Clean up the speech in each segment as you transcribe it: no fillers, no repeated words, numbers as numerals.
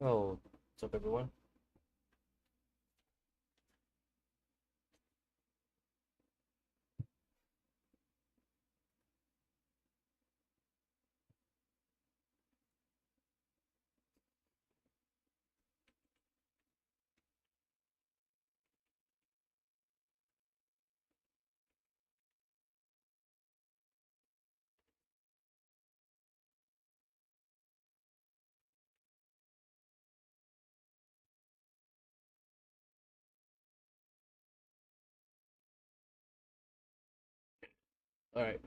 Oh, what's up, everyone? All right,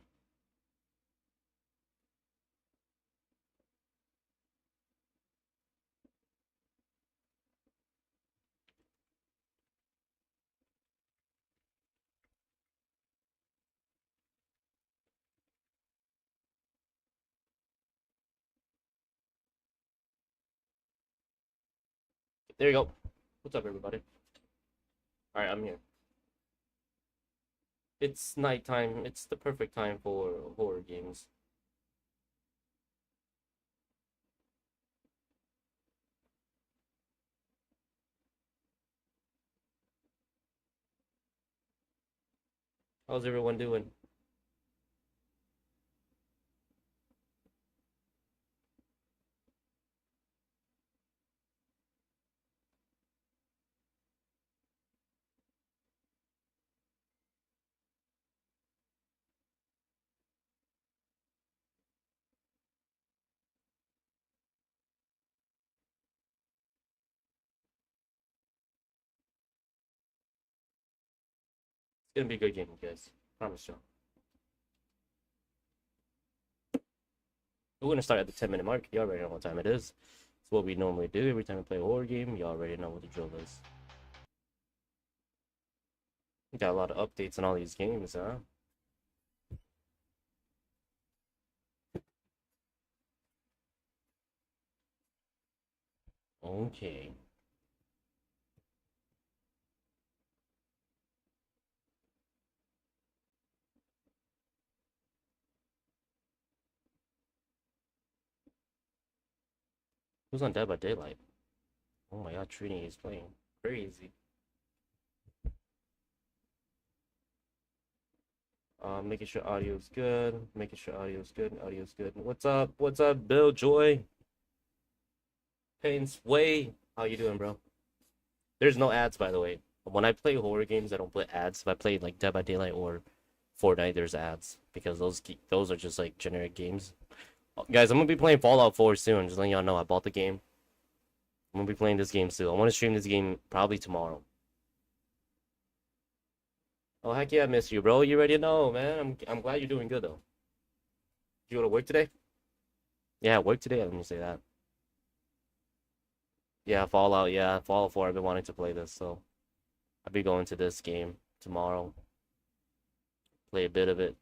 there you go. What's up, everybody? All right, I'm here. It's nighttime. It's the perfect time for horror games. How's everyone doing? It's gonna be a good game, guys. Promise you. We're gonna start at the 10-minute mark. You already know what time it is. It's what we normally do every time we play a horror game. You already know what the drill is. We got a lot of updates on all these games, huh? Okay. Who's on Dead by Daylight? Oh my God, Trini is playing crazy. Making sure audio's good. Making sure audio's good. Audio's good. What's up? What's up, Bill Joy? Penxue. How you doing, bro? There's no ads, by the way. When I play horror games, I don't put ads. If I play like Dead by Daylight or Fortnite, there's ads because those are just like generic games. Guys, I'm gonna be playing Fallout 4 soon. Just letting y'all know, I bought the game. I'm gonna be playing this game soon. I want to stream this game probably tomorrow. Oh heck yeah, I miss you, bro. You already know, man. I'm glad you're doing good though. You go to work today? Yeah, work today. Let me say that. Yeah, Fallout. Yeah, Fallout 4. I've been wanting to play this, so I'll be going to this game tomorrow. Play a bit of it.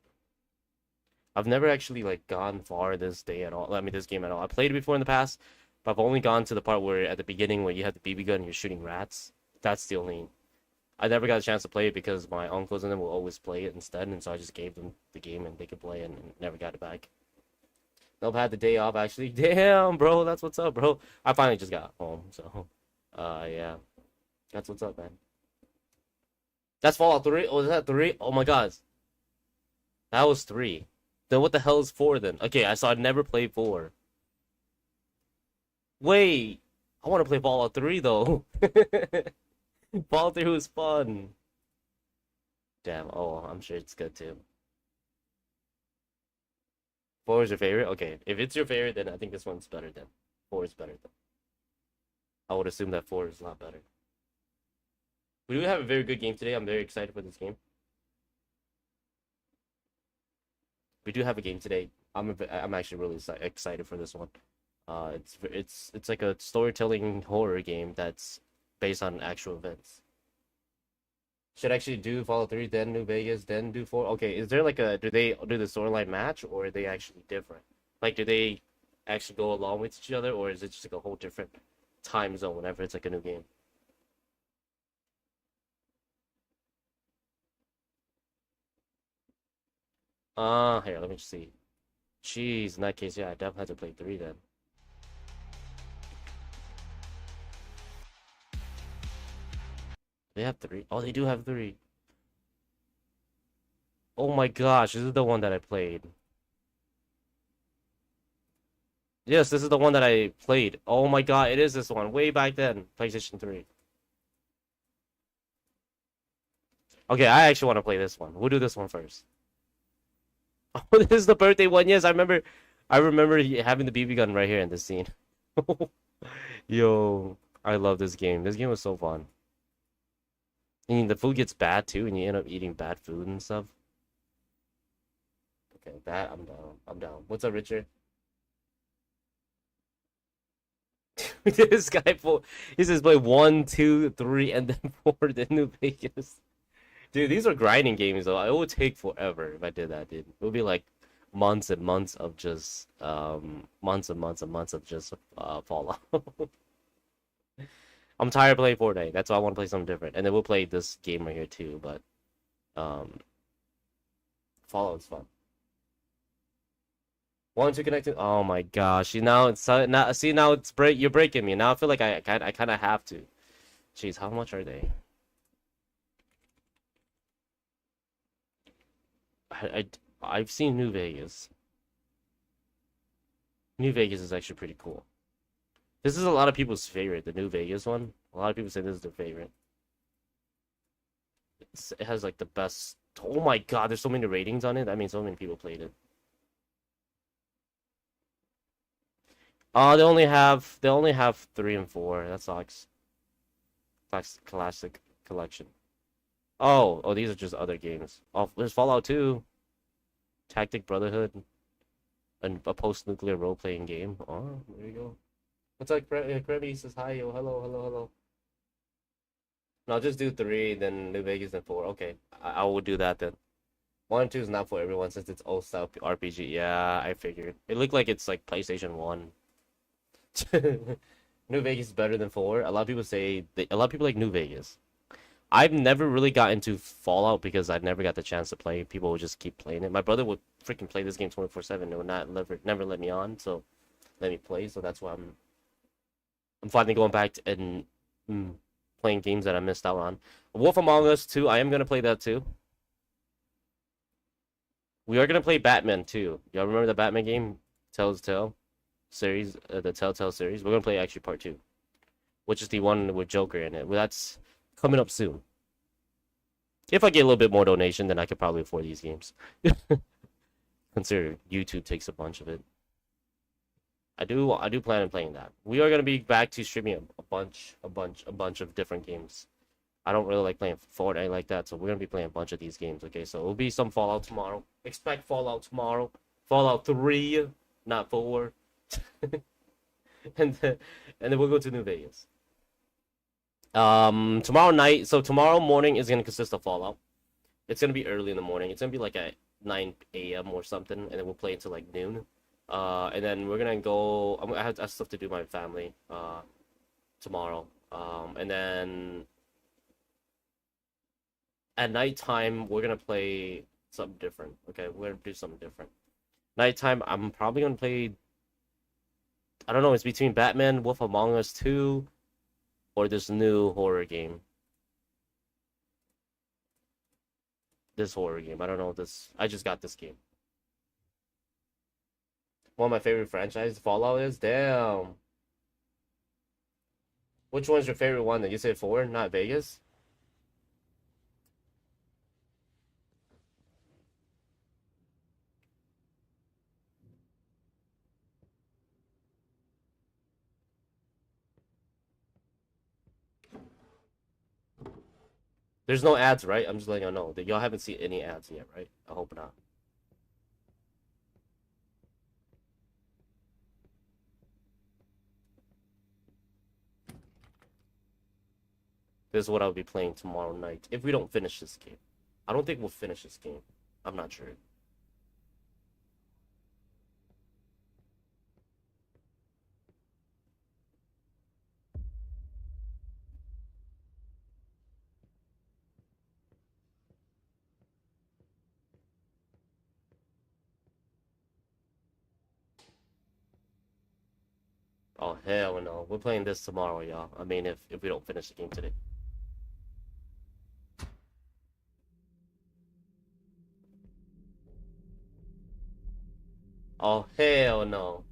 I've never actually like gone far this day at all. I mean, this game at all. I played it before in the past, but I've only gone to the part where at the beginning where you have the BB gun and you're shooting rats. That's the only. I never got a chance to play it because my uncles and them will always play it instead, and so I just gave them the game and they could play it and never got it back. Nope, had the day off actually. Damn, bro, that's what's up, bro. I finally just got home, so yeah, that's what's up, man. That's Fallout 3. Oh, is that 3? Oh my God, that was 3. Then what the hell is 4 then? Okay, I saw. I never played 4. Wait, I want to play Fallout 3 though. Fallout 3 was fun. Damn. Oh, I'm sure it's good too. 4 is your favorite? Okay, if it's your favorite, then I think this one's better. Then 4 is better. Then I would assume that 4 is a lot better. We do have a very good game today. I'm very excited for this game. We do have a game today. I'm actually really excited for this one. It's like a storytelling horror game that's based on actual events. Should actually do Fallout 3, then New Vegas, then do 4. Okay, is there like a do they do the storyline match or are they actually different? Like do they actually go along with each other or is it just like a whole different time zone whenever it's like a new game? Here, let me just see. Jeez, in that case, yeah, I definitely have to play 3 then. They have three. Oh, they do have three. Oh my gosh, this is the one that I played. Yes, this is the one that I played. Oh my god, it is this one. Way back then, PlayStation 3. Okay, I actually want to play this one. We'll do this one first. Oh, this is the birthday one. Yes, I remember having the BB gun right here in this scene. Yo, I love this game. This game was so fun. And the food gets bad too, and you end up eating bad food and stuff. Okay, that I'm down. I'm down. What's up, Richard? This guy he says play 1, 2, 3, and then 4 the New Vegas. Dude, these are grinding games though. It would take forever if I did that, dude. It would be like months and months of just months and months and months of just Fallout. I'm tired of playing Fortnite. That's why I want to play something different. And then we'll play this game right here too, but um Fallout's fun. One to connect it. Oh my gosh! You now it's now see now it's you're breaking me. Now I feel like I kind of have to. Jeez, how much are they? I I've seen New Vegas. New Vegas is actually pretty cool. This is a lot of people's favorite, the New Vegas one. A lot of people say this is their favorite. It has like the best. Oh my god, there's so many ratings on it. I mean, so many people played it. They only have 3 and 4. That sucks. Classic collection. Oh, these are just other games. Oh, there's Fallout 2, Tactic Brotherhood, and a post-nuclear role-playing game. Oh, there you go. What's up, Krabby says hi, yo, hello, hello, hello. No, I'll just do 3, then New Vegas, then 4. Okay, I will do that then. 1 and 2 is not for everyone since it's old style RPG. Yeah, I figured. It looked like it's like PlayStation 1. New Vegas is better than 4. A lot of people say a lot of people like New Vegas. I've never really got into Fallout because I never got the chance to play. People would just keep playing it. My brother would freaking play this game 24/7. It would not never let me on, so let me play. So that's why I'm finally going back and playing games that I missed out on. Wolf Among Us 2, I am gonna play that too. We are gonna play Batman too. Y'all remember the Batman game? Telltale series, the Telltale series. We're gonna play actually part 2, which is the one with Joker in it. Well, that's coming up soon. If I get a little bit more donation, then I could probably afford these games. Consider YouTube takes a bunch of it. I do plan on playing that. We are gonna be back to streaming a bunch of different games. I don't really like playing Fortnite like that, so we're gonna be playing a bunch of these games. Okay, so it'll be some Fallout tomorrow. Expect Fallout tomorrow. Fallout 3, not 4. and then, and then we'll go to New Vegas. Tomorrow night. So tomorrow morning is gonna consist of Fallout. It's gonna be early in the morning. It's gonna be like at 9 a.m. or something, and then we'll play until like noon. And then we're gonna go. I have stuff to do with my family. Tomorrow. And then at nighttime we're gonna play something different. Okay, we're gonna do something different. Nighttime, I'm probably gonna play. I don't know. It's between Batman, Wolf Among Us 2, or this new horror game. This horror game. I don't know this. I just got this game. One of my favorite franchises, Fallout is. Damn. Which one's your favorite one? That you said 4, not Vegas? There's no ads, right? I'm just letting y'all know that y'all haven't seen any ads yet, right? I hope not. This is what I'll be playing tomorrow night if we don't finish this game. I don't think we'll finish this game. I'm not sure. Oh hell no. We're playing this tomorrow, y'all. I mean if we don't finish the game today. Oh, hell no.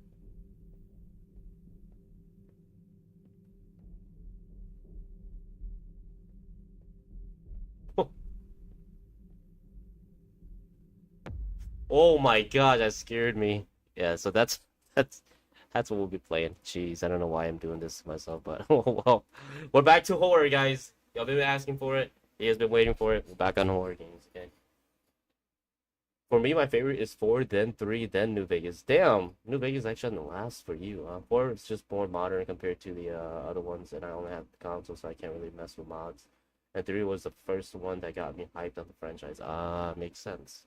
Oh my god, that scared me. Yeah, so that's what we'll be playing. Jeez, I don't know why I'm doing this to myself, but oh well. We're back to horror, guys. Y'all been asking for it. You guys been waiting for it. We're back on horror games, okay? For me, my favorite is 4, then 3, then New Vegas. Damn, New Vegas actually on the last for you. 4 is just more modern compared to the other ones, and I only have the console, so I can't really mess with mods. And 3 was the first one that got me hyped on the franchise. Makes sense.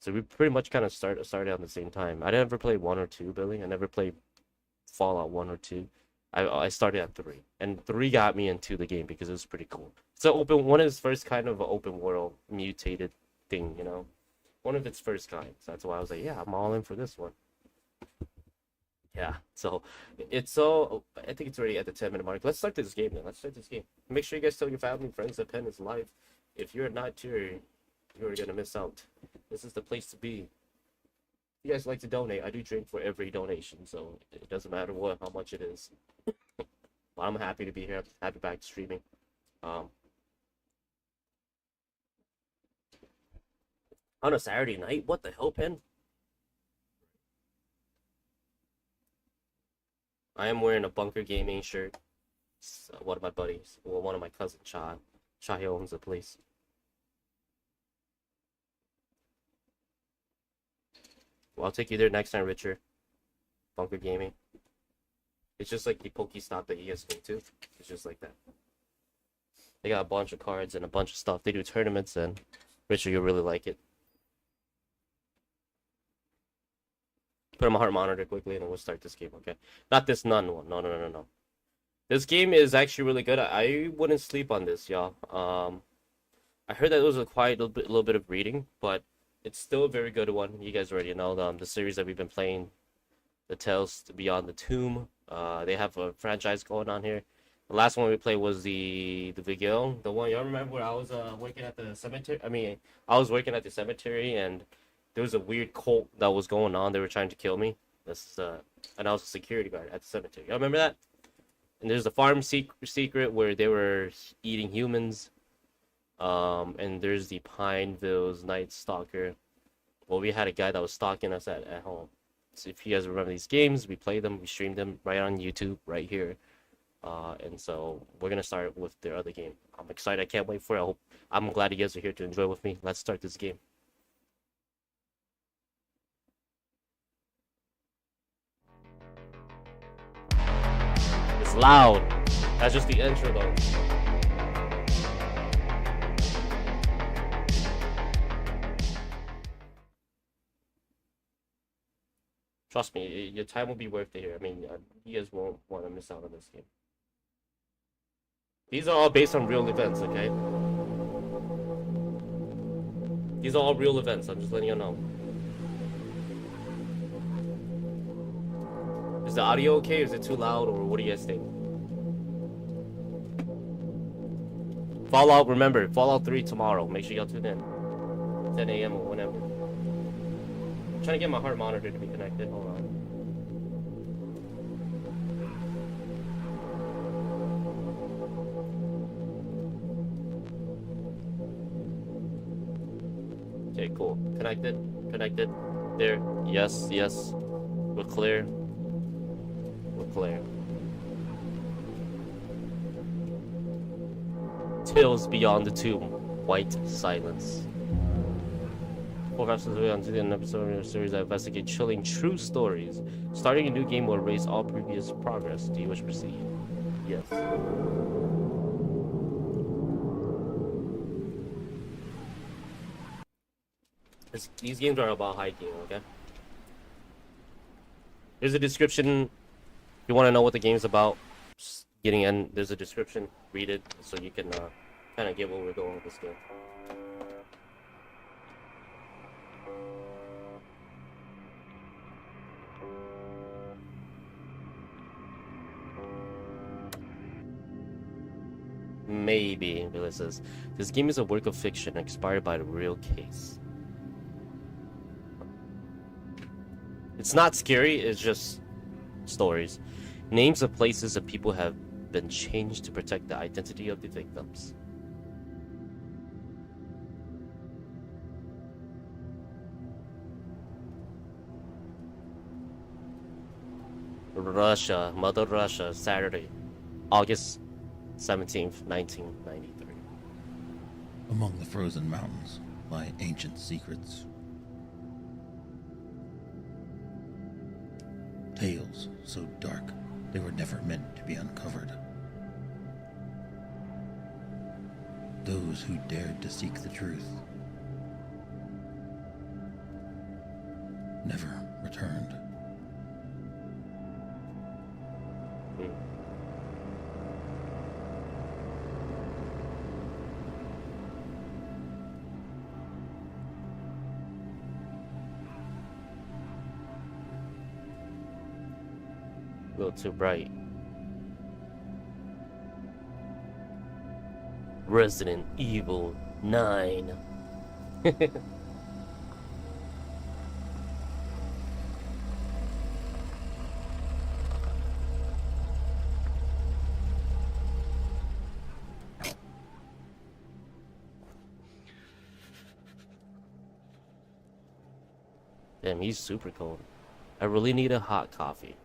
So we pretty much kind of started on the same time. I never played 1 or 2, Billy. I never played Fallout 1 or 2. I started at 3, and 3 got me into the game because it was pretty cool. So open one of its first kind of open world mutated thing, you know, one of its first kind. So that's why I was like, yeah, I'm all in for this one. Yeah. So it's all. I think it's already at the 10-minute mark. Let's start this game then. Let's start this game. Make sure you guys tell your family and friends that Pen is live. If you're not here, you're gonna miss out. This is the place to be. If you guys like to donate, I do drink for every donation, so it doesn't matter how much it is. But I'm happy to be here. Happy back to streaming. Um, on a Saturday night, what the hell, Pen? I am wearing a Bunker Gaming shirt. It's, one of my buddies, well, one of my cousins, Cha. Cha owns the place. Well, I'll take you there next time, Richard. Bunker Gaming. It's just like the Pokestop that you guys go to. It's just like that. They got a bunch of cards and a bunch of stuff. They do tournaments, and Richard, you'll really like it. Put on my heart monitor quickly, and then we'll start this game, okay? Not this nun one. No, no, no, no, no. This game is actually really good. I wouldn't sleep on this, y'all. I heard that it was a quiet little bit of reading, but it's still a very good one. You guys already know the series that we've been playing, the Tales Beyond the Tomb. They have a franchise going on here. The last one we played was the Vigil, the one y'all remember where I was working at the cemetery. I mean, I was working at the cemetery, and there was a weird cult that was going on. They were trying to kill me. This and I was a security guard at the cemetery. Y'all remember that? And there's the farm secret where they were eating humans. And there's the Pineville's Night Stalker. Well, we had a guy that was stalking us at home. So if you guys remember these games, we played them, we streamed them right on YouTube, right here. And so we're gonna start with the other game. I'm excited. I can't wait for it. I'm glad you guys are here to enjoy with me. Let's start this game. It's loud. That's just the intro, though. Trust me, your time will be worth it here. I mean, you guys won't want to miss out on this game. These are all based on real events, okay? These are all real events. I'm just letting you know. Is the audio okay? Is it too loud, or what do you guys think? Fallout, remember, Fallout 3 tomorrow. Make sure y'all tune in. 10 a.m. or whenever. I'm trying to get my heart monitor to be connected. Hold on. Okay, cool. Connected. Connected. There. Yes, yes. We're clear. We're clear. Tales Beyond the Tomb. White Silence. Four episodes away onto an episode of a series that investigate chilling true stories. Starting a new game will erase all previous progress. Do you wish to proceed? Yes. These games are about hiking, okay? There's a description. If you want to know what the game's about, just getting in, there's a description. Read it so you can kind of get where we're going with this game. Maybe, Billy says. This game is a work of fiction inspired by the real case. It's not scary, it's just stories. Names of places and people have been changed to protect the identity of the victims. Russia, Mother Russia, Saturday, August 17th, 1993. Among the frozen mountains lie ancient secrets. Tales so dark they were never meant to be uncovered. Those who dared to seek the truth never returned. A little too bright. Resident Evil 9. Damn, he's super cold. I really need a hot coffee.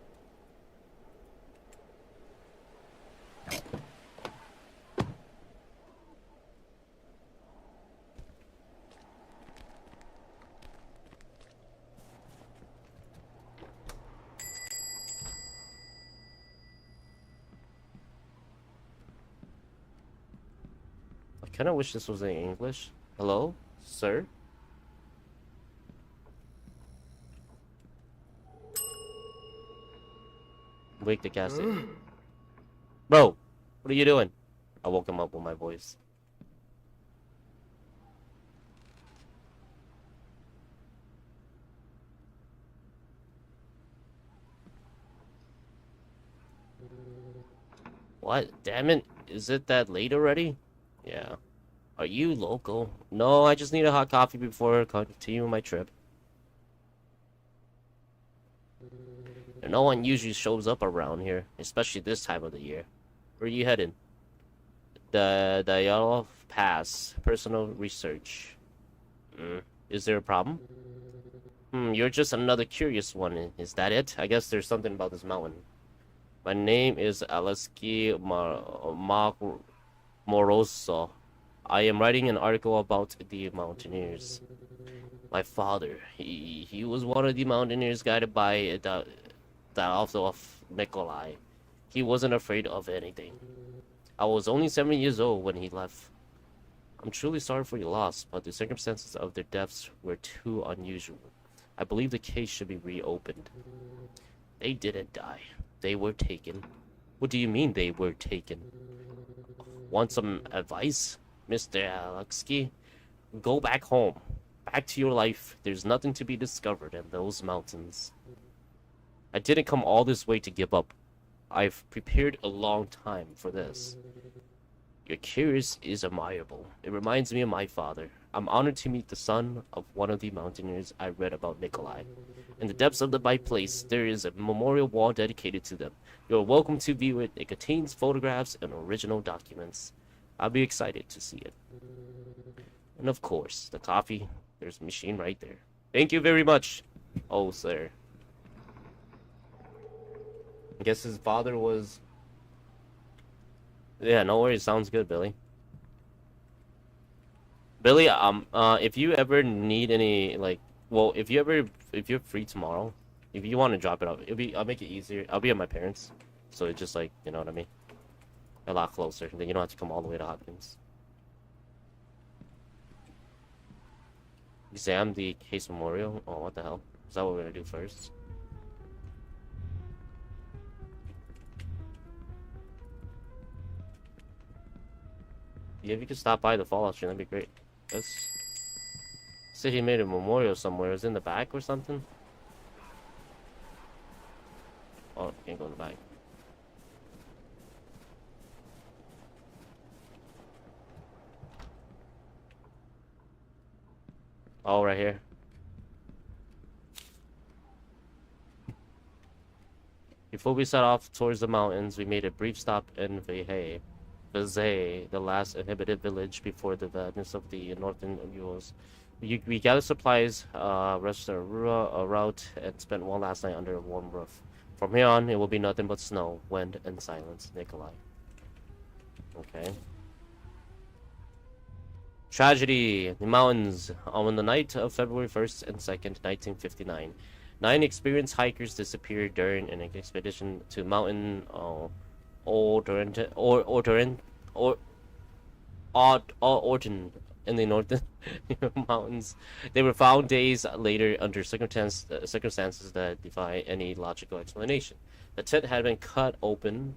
I kind of wish this was in English. Hello, sir? Wake the gas station. Bro, what are you doing? I woke him up with my voice. What? Damn it. Is it that late already? Yeah. Are you local? No, I just need a hot coffee before continuing my trip. And no one usually shows up around here, especially this time of the year. Where are you heading? The Yellow Pass. Personal research. Is there a problem? You're just another curious one. Is that it? I guess there's something about this mountain. My name is Aleksei Morozov. I am writing an article about the mountaineers. My father, he was one of the mountaineers guided by the author of Nikolai. He wasn't afraid of anything. I was only 7 years old when he left. I'm truly sorry for your loss, but the circumstances of their deaths were too unusual. I believe the case should be reopened. They didn't die. They were taken. What do you mean they were taken? Want some advice, Mr. Aleksei? Go back home. Back to your life. There's nothing to be discovered in those mountains. I didn't come all this way to give up. I've prepared a long time for this. Your curious is admirable. It reminds me of my father. I'm honored to meet the son of one of the mountaineers I read about, Nikolai. In the depths of the Bite Place, there is a memorial wall dedicated to them. You're welcome to view it. It contains photographs and original documents. I'll be excited to see it. And of course, the coffee. There's a machine right there. Thank you very much. Oh, sir. I guess his father was... Yeah, no worries. Sounds good, Billy. Billy, if you ever need any, like, well, if you're free tomorrow, if you want to drop it off, I'll make it easier. I'll be at my parents', so it's just like, you know what I mean? A lot closer. Then you don't have to come all the way to Hopkins. Exam the case memorial? Oh, what the hell? Is that what we're gonna do first? Yeah, if you could stop by the Fallout stream, that'd be great. Said he made a memorial somewhere. Is it in the back or something? Oh, can't go in the back. Oh, right here. Before we set off towards the mountains, we made a brief stop in Vizay, the last inhabited village before the madness of the northern Urals. We gathered supplies, rested a route, and spent one last night under a warm roof. From here on, it will be nothing but snow, wind, and silence. Nikolai. Okay. Tragedy. The mountains. On the night of February 1st and 2nd, 1959. 9 experienced hikers disappeared during an expedition to Mountain Orton in the northern mountains. They were found days later under circumstances that defy any logical explanation. The tent had been cut open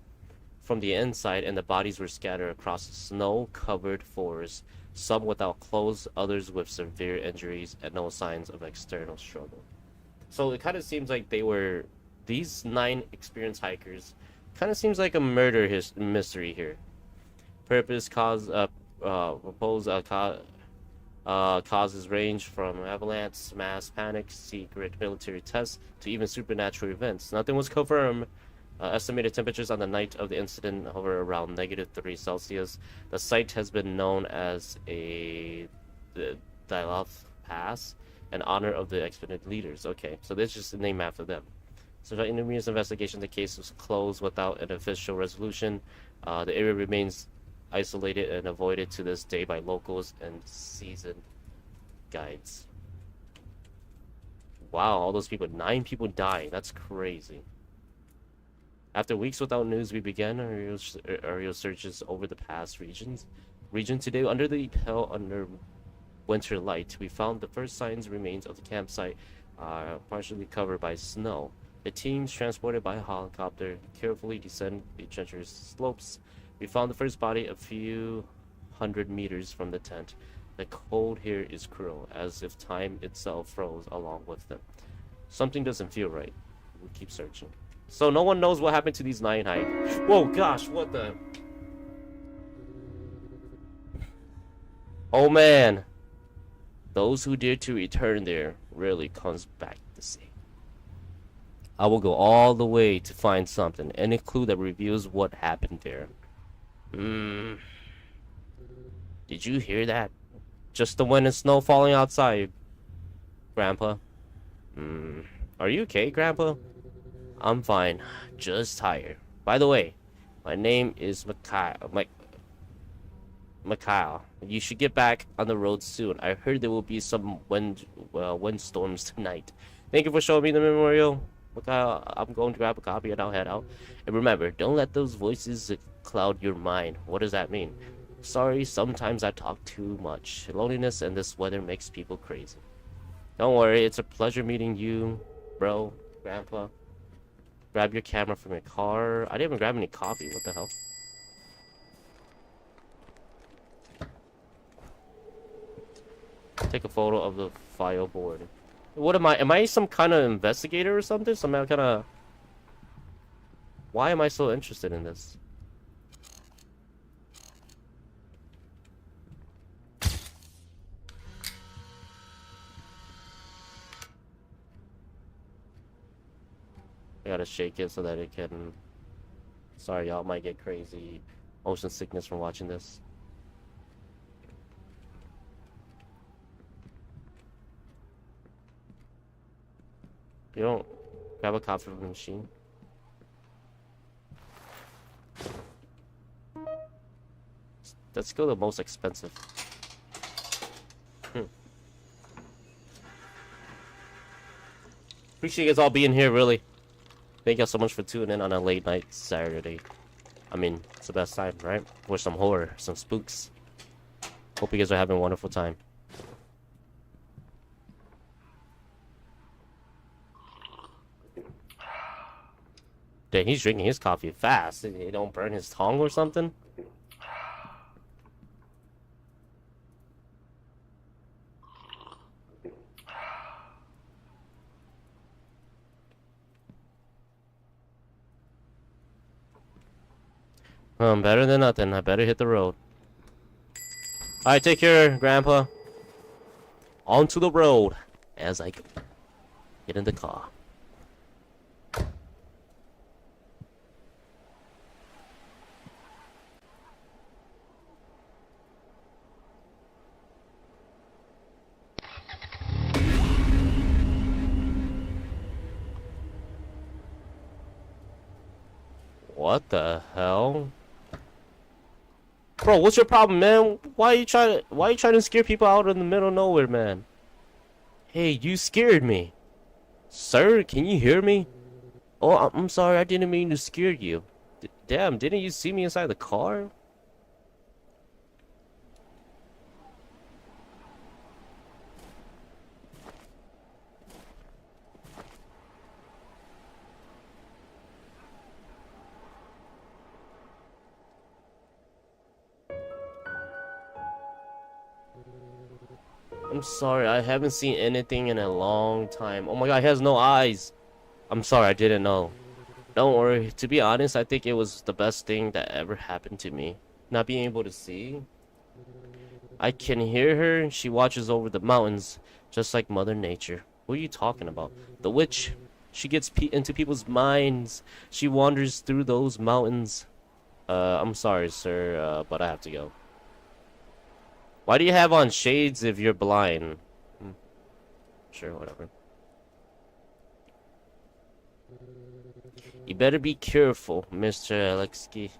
from the inside, and the bodies were scattered across snow-covered forest, some without clothes, others with severe injuries, and no signs of external struggle. So it kind of seems like these 9 experienced hikers, kind of seems like a murder mystery here. Purpose, causes range from avalanche, mass panic, secret military tests, to even supernatural events. Nothing was confirmed. Estimated temperatures on the night of the incident hover around -3°C. The site has been known as the Diloth Pass in honor of the expedition leaders. Okay, so this is just a name after them. So in the numerous investigation, the case was closed without an official resolution. The area remains isolated and avoided to this day by locals and seasoned guides. Wow, all those people, 9 people dying. That's crazy. After weeks without news, we began aerial searches over the past region today. Under the under winter light, we found the first signs remains of the campsite, partially covered by snow. The teams, transported by helicopter, carefully descend the treacherous slopes. We found the first body a few hundred meters from the tent. The cold here is cruel, as if time itself froze along with them. Something doesn't feel right. We keep searching. So no one knows what happened to these 9 hikers. Whoa, gosh, what the... Oh man. Those who dare to return there rarely comes back the same. I will go all the way to find something, any clue that reveals what happened there. Did you hear that? Just the wind and snow falling outside, Grandpa. Are you okay, Grandpa? I'm fine, just tired. By the way, my name is Mikhail. You should get back on the road soon. I heard there will be some windstorms tonight. Thank you for showing me the memorial, Mikhail. I'm going to grab a copy and I'll head out. And remember, don't let those voices cloud your mind. What does that mean? Sorry, sometimes I talk too much. Loneliness and this weather makes people crazy. Don't worry, it's a pleasure meeting you, bro, Grandpa. Grab your camera from your car. I didn't even grab any coffee. What the hell? Take a photo of the file board. What am I? Am I some kind of investigator or something? Some kind of... Why am I so interested in this? I gotta shake it so that it can... Sorry, y'all might get crazy motion sickness from watching this. You don't grab a coffee from the machine? That's still the most expensive. Appreciate you guys all being here, really. Thank y'all so much for tuning in on a late night Saturday. I mean, it's the best time, right? For some horror, some spooks. Hope you guys are having a wonderful time. Dang, he's drinking his coffee fast. He don't burn his tongue or something? Better than nothing. I better hit the road. Alright, take care, Grandpa. Onto the road as I go. Get in the car. What the hell? Bro, what's your problem, man? Why you trying to scare people out in the middle of nowhere, man? Hey, you scared me. Sir, can you hear me? Oh, I'm sorry, I didn't mean to scare you. Damn, didn't you see me inside the car? I'm sorry, I haven't seen anything in a long time. Oh my god, he has no eyes. I'm sorry, I didn't know. Don't worry, to be honest, I think it was the best thing that ever happened to me. Not being able to see. I can hear her, she watches over the mountains, just like Mother Nature. What are you talking about? The witch. She gets into people's minds. She wanders through those mountains. I'm sorry, sir, but I have to go. Why do you have on shades if you're blind? Sure, whatever. You better be careful, Mr. Aleksei.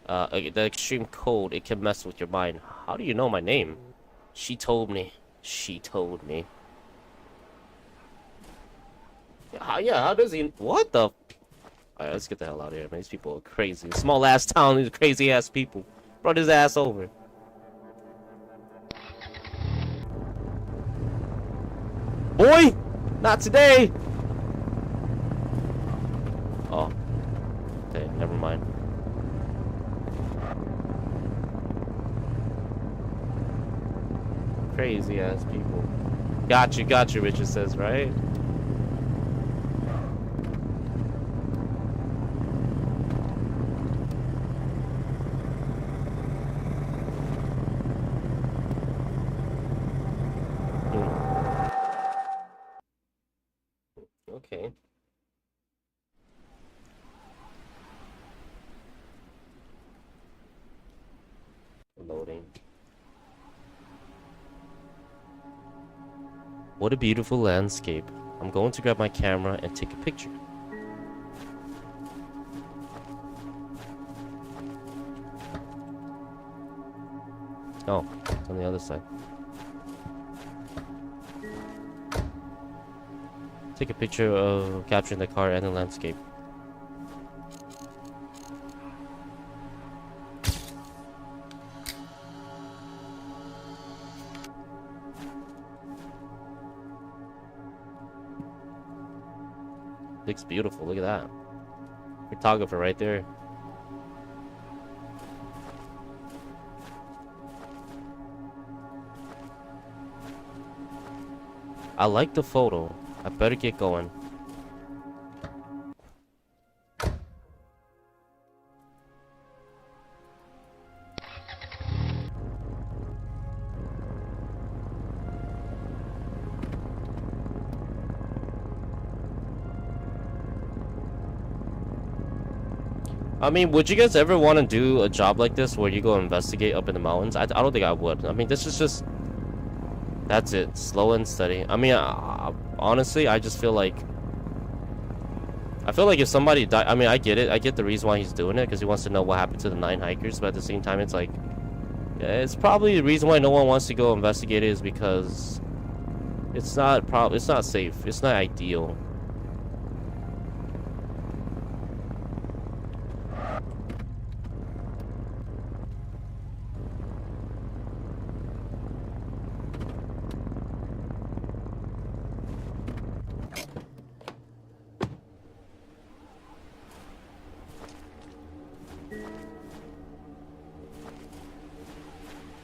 The extreme cold, it can mess with your mind. How do you know my name? She told me. She told me. Yeah, how does he... What the... Alright, let's get the hell out of here, man. These people are crazy. Small ass town, these crazy ass people. Brought his ass over. Boy! Not today! Oh. Okay, never mind. Crazy ass people. Got you, Richard says, right? Okay. Loading. What a beautiful landscape. I'm going to grab my camera and take a picture. Oh, it's on the other side. Take a picture of capturing the car and the landscape. Looks beautiful, look at that. Photographer right there. I like the photo. I better get going. I mean, would you guys ever want to do a job like this where you go investigate up in the mountains? I don't think I would. I mean, this is just... That's it. Slow and steady. I mean, honestly, I just feel like... I feel like if somebody died... I mean, I get it. I get the reason why he's doing it, because he wants to know what happened to the 9 hikers, but at the same time, it's like... Yeah, it's probably the reason why no one wants to go investigate it is because... It's not safe. It's not ideal.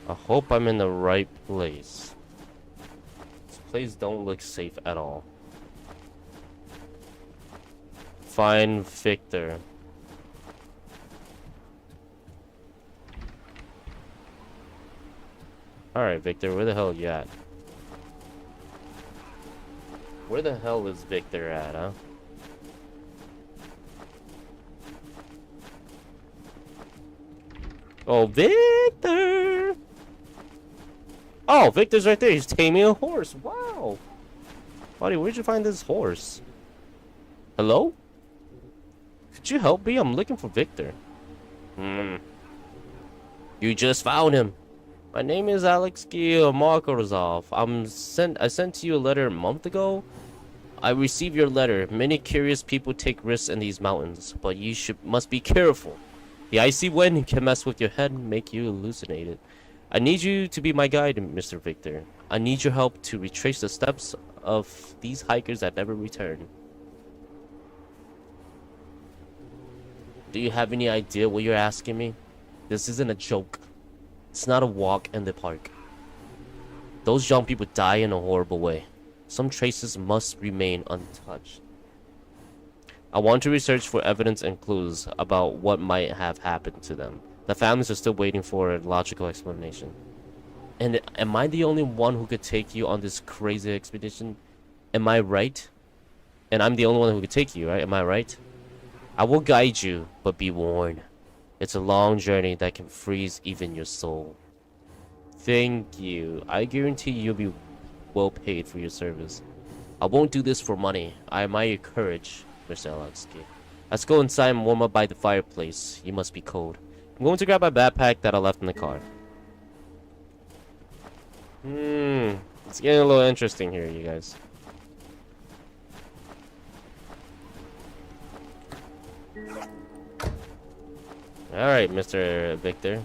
I hope I'm in the right place. This place don't look safe at all. Find Victor. Alright, Victor, where the hell are you at? Where the hell is Victor at, huh? Oh, Victor! Oh, Victor's right there. He's taming a horse. Wow. Buddy, where'd you find this horse? Hello? Could you help me? I'm looking for Victor. Hmm. You just found him. My name is Aleksei Morozov. I sent to you a letter a month ago. I received your letter. Many curious people take risks in these mountains, but you must be careful. The icy wind can mess with your head and make you hallucinate. I need you to be my guide, Mr. Victor. I need your help to retrace the steps of these hikers that never return. Do you have any idea what you're asking me? This isn't a joke. It's not a walk in the park. Those young people die in a horrible way. Some traces must remain untouched. I want to research for evidence and clues about what might have happened to them. The families are still waiting for a logical explanation. And am I the only one who could take you on this crazy expedition? Am I right? And I'm the only one who could take you, right? Am I right? I will guide you, but be warned. It's a long journey that can freeze even your soul. Thank you. I guarantee you'll be well paid for your service. I won't do this for money. I admire your courage, Mr. Aleksei. Let's go inside and warm up by the fireplace. You must be cold. I'm going to grab my backpack that I left in the car. It's getting a little interesting here, you guys. Alright, Mr. Victor.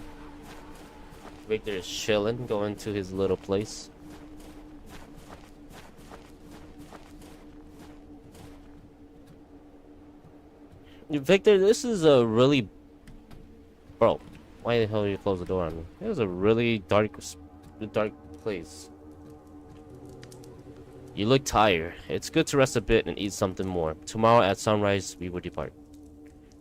Victor is chilling, going to his little place. Victor, this is a really... Bro, why the hell did you close the door on me? It was a really dark place. You look tired. It's good to rest a bit and eat something more. Tomorrow at sunrise, we will depart.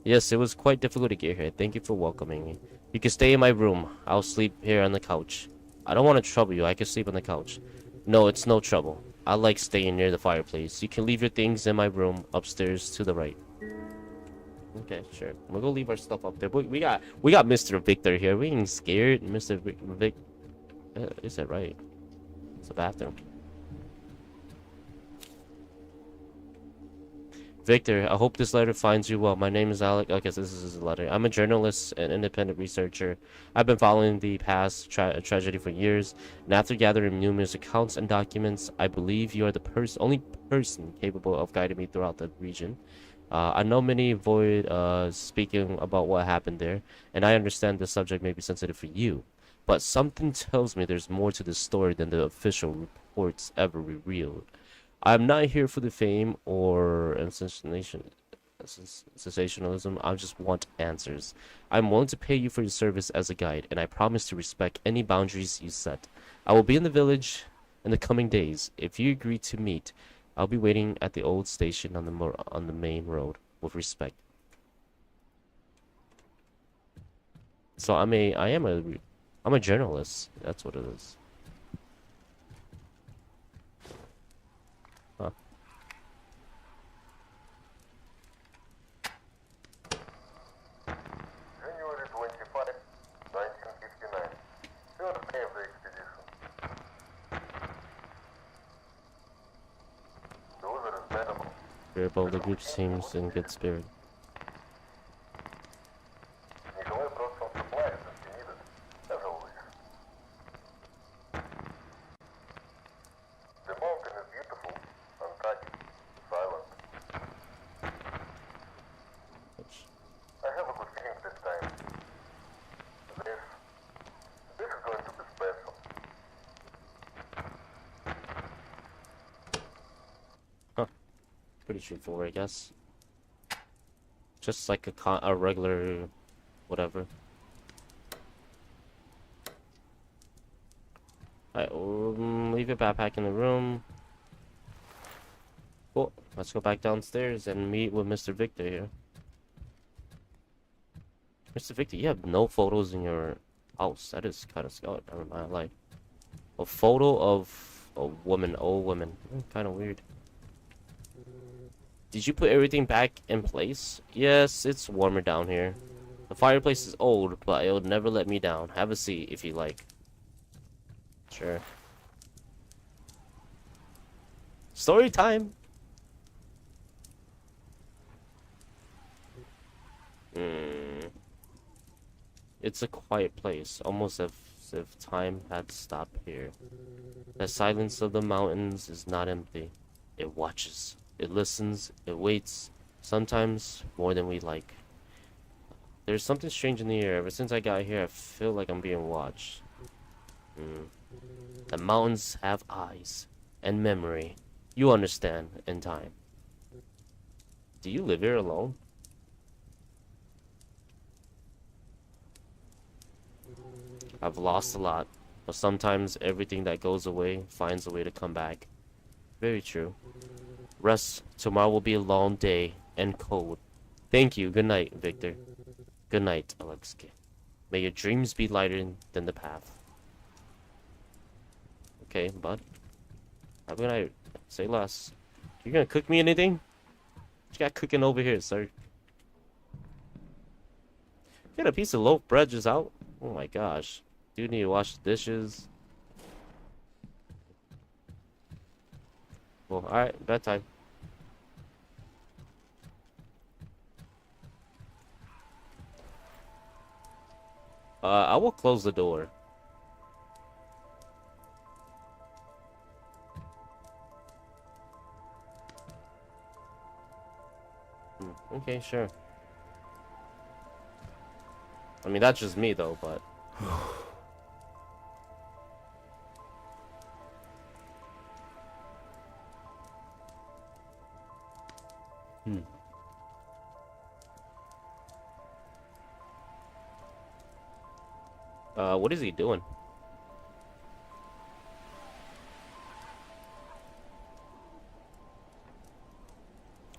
Yes, it was quite difficult to get here. Thank you for welcoming me. You can stay in my room. I'll sleep here on the couch. I don't want to trouble you. I can sleep on the couch. No, it's no trouble. I like staying near the fireplace. You can leave your things in my room upstairs to the right. Okay, sure. We'll go leave our stuff up there. We got Mr. Victor here. We ain't scared. Mr. Vic. Is that right? It's a bathroom. Victor, I hope this letter finds you well. My name is Alec. I guess this is his letter. I'm a journalist and independent researcher. I've been following the past tragedy for years, and after gathering numerous accounts and documents, I believe you are the only person capable of guiding me throughout the region. I know many avoid speaking about what happened there, and I understand the subject may be sensitive for you, but something tells me there's more to this story than the official reports ever revealed. I'm not here for the fame or sensationalism. I just want answers. I'm willing to pay you for your service as a guide, and I promise to respect any boundaries you set. I will be in the village in the coming days. If you agree to meet, I'll be waiting at the old station on the main road with respect. So I'm a journalist. That's what it is. Huh. January 25, 1959. Third day of the expedition. Those are unbearable. The group seems in good spirit. Nikolai brought some supplies that he needed, as always. The mountain is beautiful, untouched, silent. I have a good feeling this time. This is going to be special. Huh. Pretty straightforward, I guess. Just like a regular whatever. Alright, leave your backpack in the room. Cool. Let's go back downstairs and meet with Mr. Victor here. Mr. Victor, you have no photos in your house. That is kind of scary. Never mind. Like a photo of a woman, old woman. Kind of weird. Did you put everything back in place? Yes, it's warmer down here. The fireplace is old, but it'll never let me down. Have a seat if you like. Sure. Story time. Hmm. It's a quiet place, almost as if time had stopped here. The silence of the mountains is not empty. It watches, it listens, it waits, sometimes more than we like. There's something strange in the air. Ever since I got here, I feel like I'm being watched. Hmm. The mountains have eyes and memory. You understand, in time. Do you live here alone? I've lost a lot, but sometimes everything that goes away finds a way to come back. Very true. Rest. Tomorrow will be a long day and cold. Thank you. Good night, Victor. Good night, Aleksei. May your dreams be lighter than the path. Okay, bud. Have a good night. Say less. You gonna cook me anything? What you got cooking over here, sir? Get a piece of loaf bread just out. Oh my gosh. Do need to wash the dishes. Well, alright, bedtime. I will close the door. Okay, sure. I mean, that's just me, though, but... What is he doing?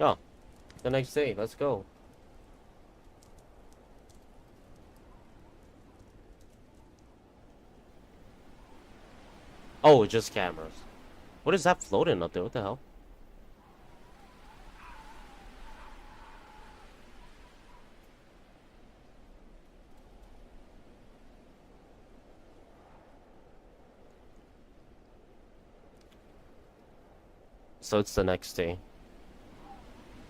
Oh, the next day. Let's go. Oh, just cameras. What is that floating up there? What the hell? So it's the next day.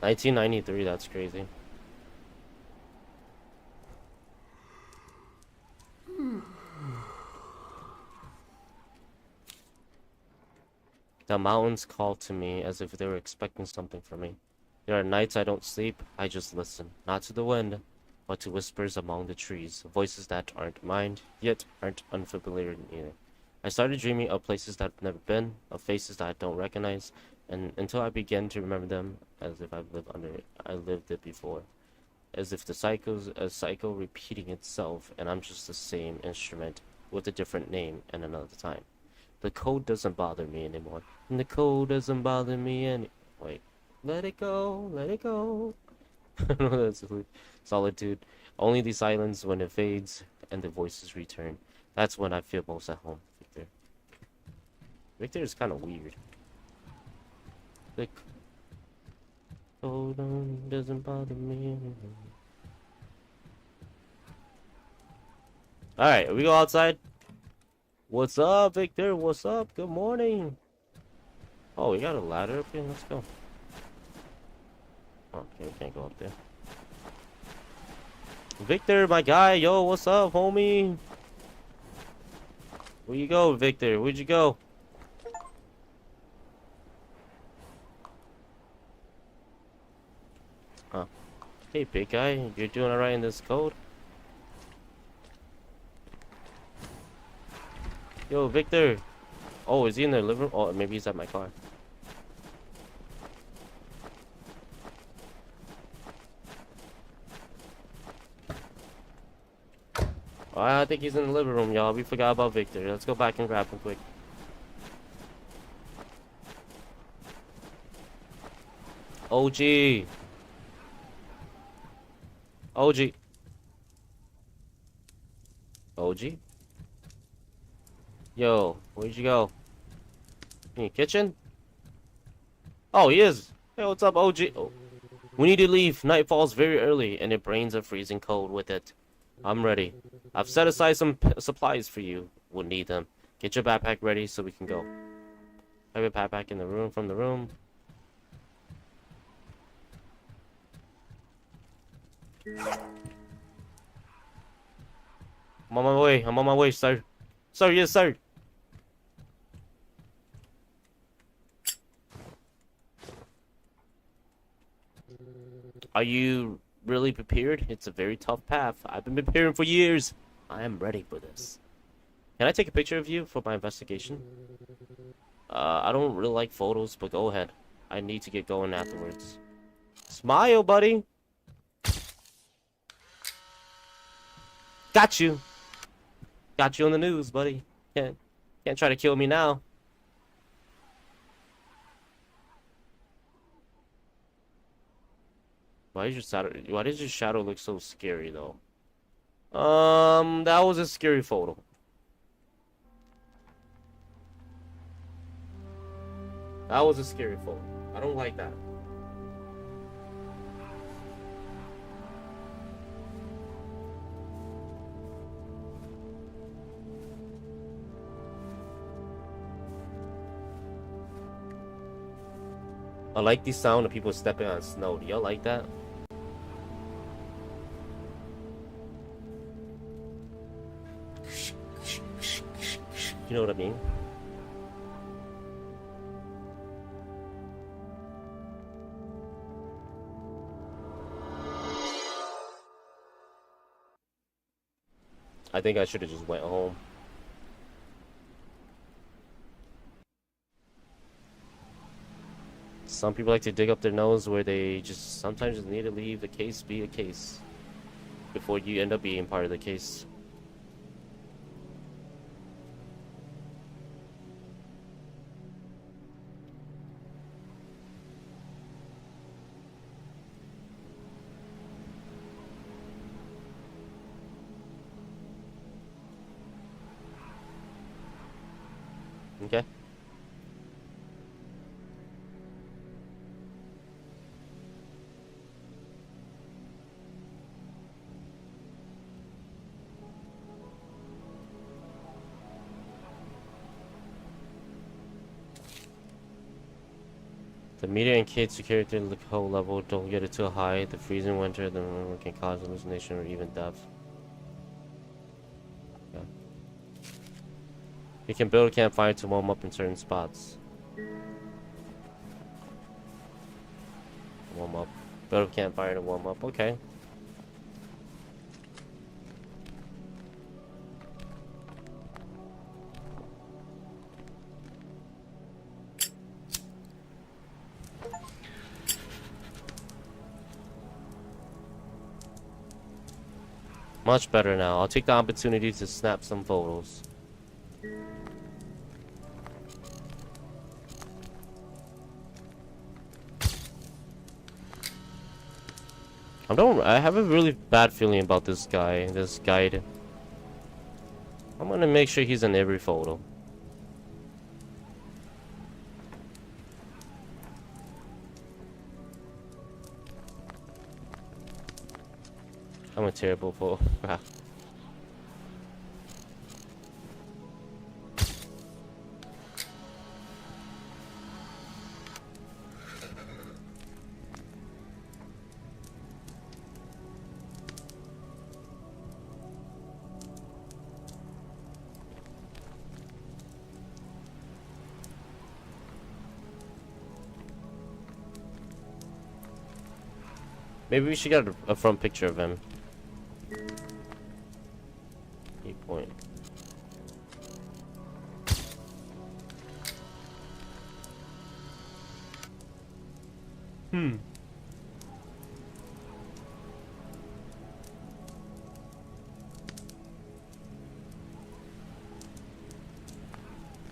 1993, that's crazy. The mountains call to me as if they were expecting something from me. There are nights I don't sleep, I just listen. Not to the wind, but to whispers among the trees. Voices that aren't mine, yet aren't unfamiliar either. I started dreaming of places that I've never been, of faces that I don't recognize, and until I began to remember them as if I lived it before. As if the a cycle repeating itself, and I'm just the same instrument with a different name and another time. The code doesn't bother me anymore. And the code doesn't bother me any... Wait. Let it go, let it go. That's solitude. Only the silence when it fades and the voices return. That's when I feel most at home, Victor. Victor is kind of weird. The code doesn't bother me anymore. Alright, we go outside. What's up, Victor? What's up? Good morning. Oh, we got a ladder up here. Let's go. Okay, we can't go up there. Victor, my guy. Yo, what's up, homie? Where you go, Victor? Where'd you go? Huh. Hey, big guy. You're doing alright in this code? Yo, Victor. Oh, is he in the living room? Oh, maybe he's at my car. Oh, I think he's in the living room, y'all. We forgot about Victor. Let's go back and grab him quick. OG. OG. OG? Yo, where'd you go? In your kitchen? Oh, he is. Hey, what's up, OG? Oh. We need to leave. Night falls very early, and it brings a freezing cold with it. I'm ready. I've set aside some supplies for you. We'll need them. Get your backpack ready so we can go. Have your backpack in the room, from the room. I'm on my way. I'm on my way, sir. Sir, yes, sir. Are you really prepared? It's a very tough path. I've been preparing for years. I am ready for this. Can I take a picture of you for my investigation? I don't really like photos, but go ahead. I need to get going afterwards. Smile, buddy. Got you. Got you on the news, buddy. Can't try to kill me now. Why does your shadow look so scary though? That was a scary photo. That was a scary photo. I don't like that. I like the sound of people stepping on snow. Do y'all like that? You know what I mean? I think I should have just went home. Some people like to dig up their nose where they just sometimes just need to leave the case be a case before you end up being part of the case. Okay. The media and kid security look whole level. Don't get it too high. The freezing winter, the rumor can cause hallucination or even death. Okay. You can build a campfire to warm up in certain spots. Warm up. Build a campfire to warm up. Okay. Much better now. I'll take the opportunity to snap some photos. I have a really bad feeling about this guy, this guide. I'm gonna make sure he's in every photo. I'm a terrible photographer. Maybe we should get a front picture of him. Key point.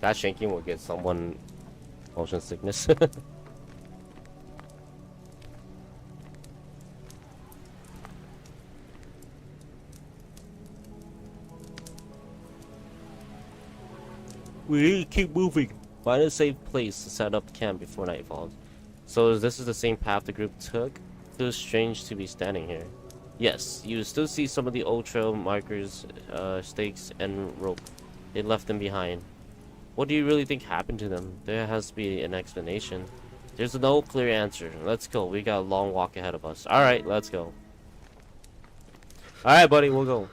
That shanking will get someone motion sickness. We need to keep moving. Find a safe place to set up camp before night falls. So this is the same path the group took? Feels strange to be standing here. Yes, you still see some of the old trail markers, stakes, and rope. They left them behind. What do you really think happened to them? There has to be an explanation. There's no clear answer. Let's go. We got a long walk ahead of us. Alright, let's go. All right, buddy, we'll go.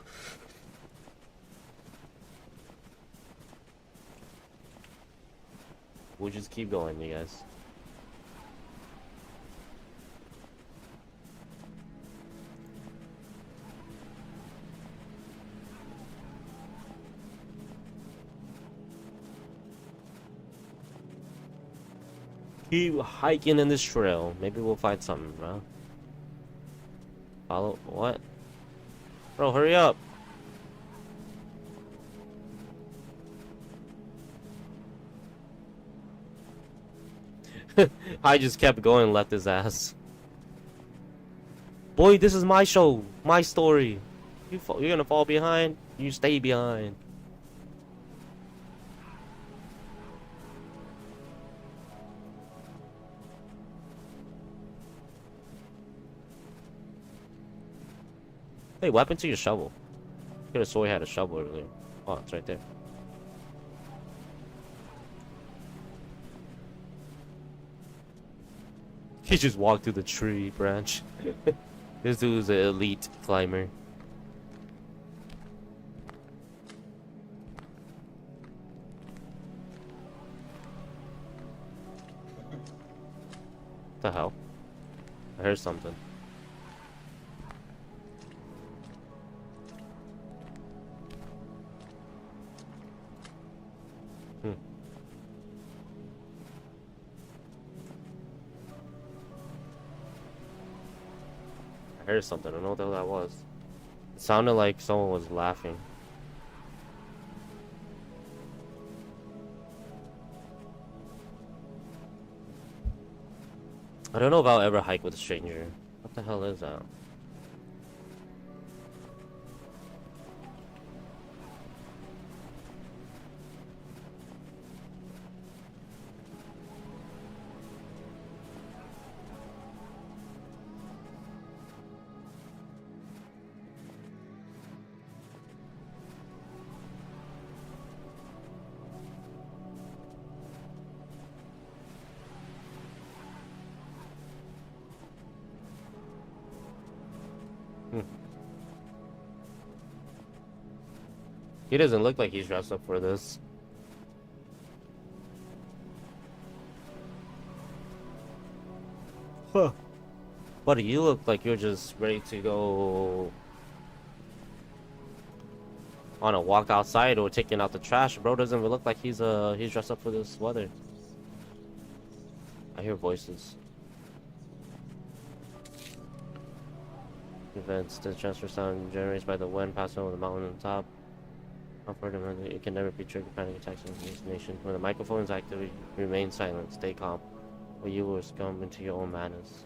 We'll just keep going, you guys. Keep hiking in this trail. Maybe we'll find something, bro. Follow what? Bro, hurry up. I just kept going and left his ass. Boy, this is my show, my story. You're gonna fall behind. You stay behind. Hey, what happened to your shovel? Could have swore he had a shovel earlier. Oh, it's right there. He just walked through the tree branch. This dude's an elite climber. What the hell? I heard something. I heard something. I don't know what the hell that was. It sounded like someone was laughing. I don't know if I'll ever hike with a stranger. What the hell is that? He doesn't look like he's dressed up for this. Huh. Buddy, you look like you're just ready to go on a walk outside or taking out the trash. Bro doesn't look like he's dressed up for this weather. I hear voices. Events. The transfer sound generated by the wind passing over the mountain on the top. It can never be triggered panic attacks in this nation. When the microphone is active, remain silent, stay calm, or you will succumb into your own madness.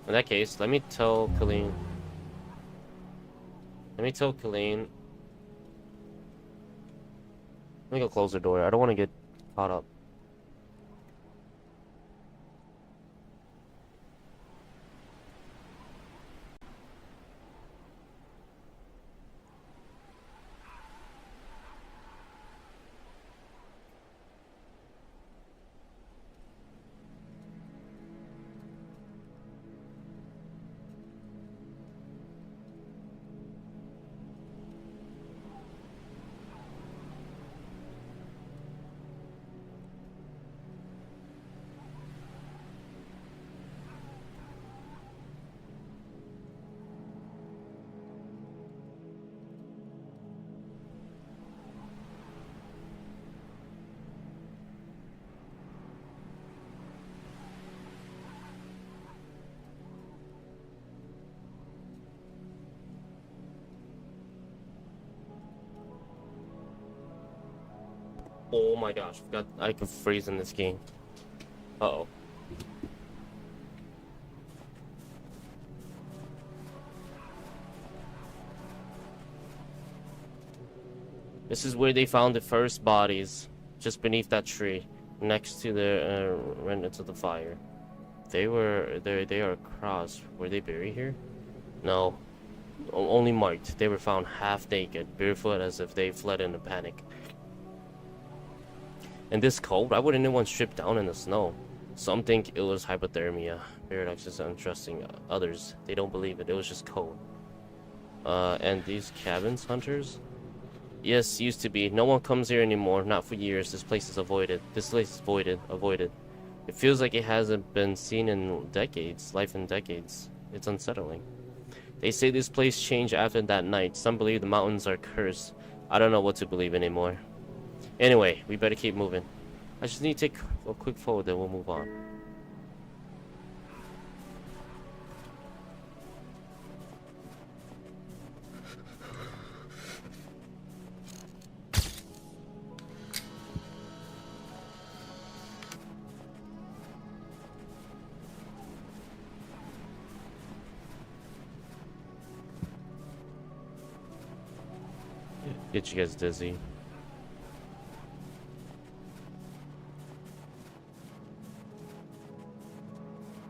In that case, let me tell Colleen. Let me go close the door. I don't want to get caught up. Oh my gosh, forgot I could freeze in this game. Uh-oh. This is where they found the first bodies, just beneath that tree, next to the remnants of the fire. They are crossed. Were they buried here? No, only marked. They were found half naked, barefoot, as if they fled in a panic. In this cold, why would anyone strip down in the snow? Some think it was hypothermia. Paradox is interesting. Others, they don't believe it. It was just cold. And these cabins, hunters? Yes, used to be. No one comes here anymore. Not for years. This place is avoided. This place is avoided. It feels like it hasn't been seen in decades. Life in decades. It's unsettling. They say this place changed after that night. Some believe the mountains are cursed. I don't know what to believe anymore. Anyway, we better keep moving. I just need to take a quick photo, then we'll move on. Get you guys dizzy.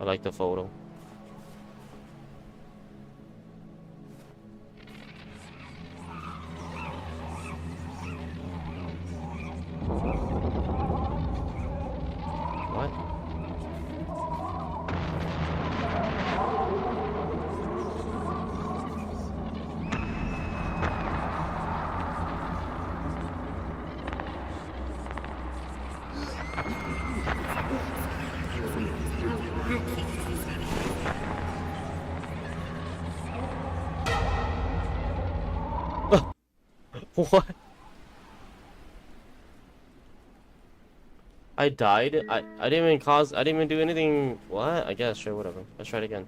I like the photo. What? What? I died? I didn't even do anything. What? I guess, sure, whatever. Let's try it again.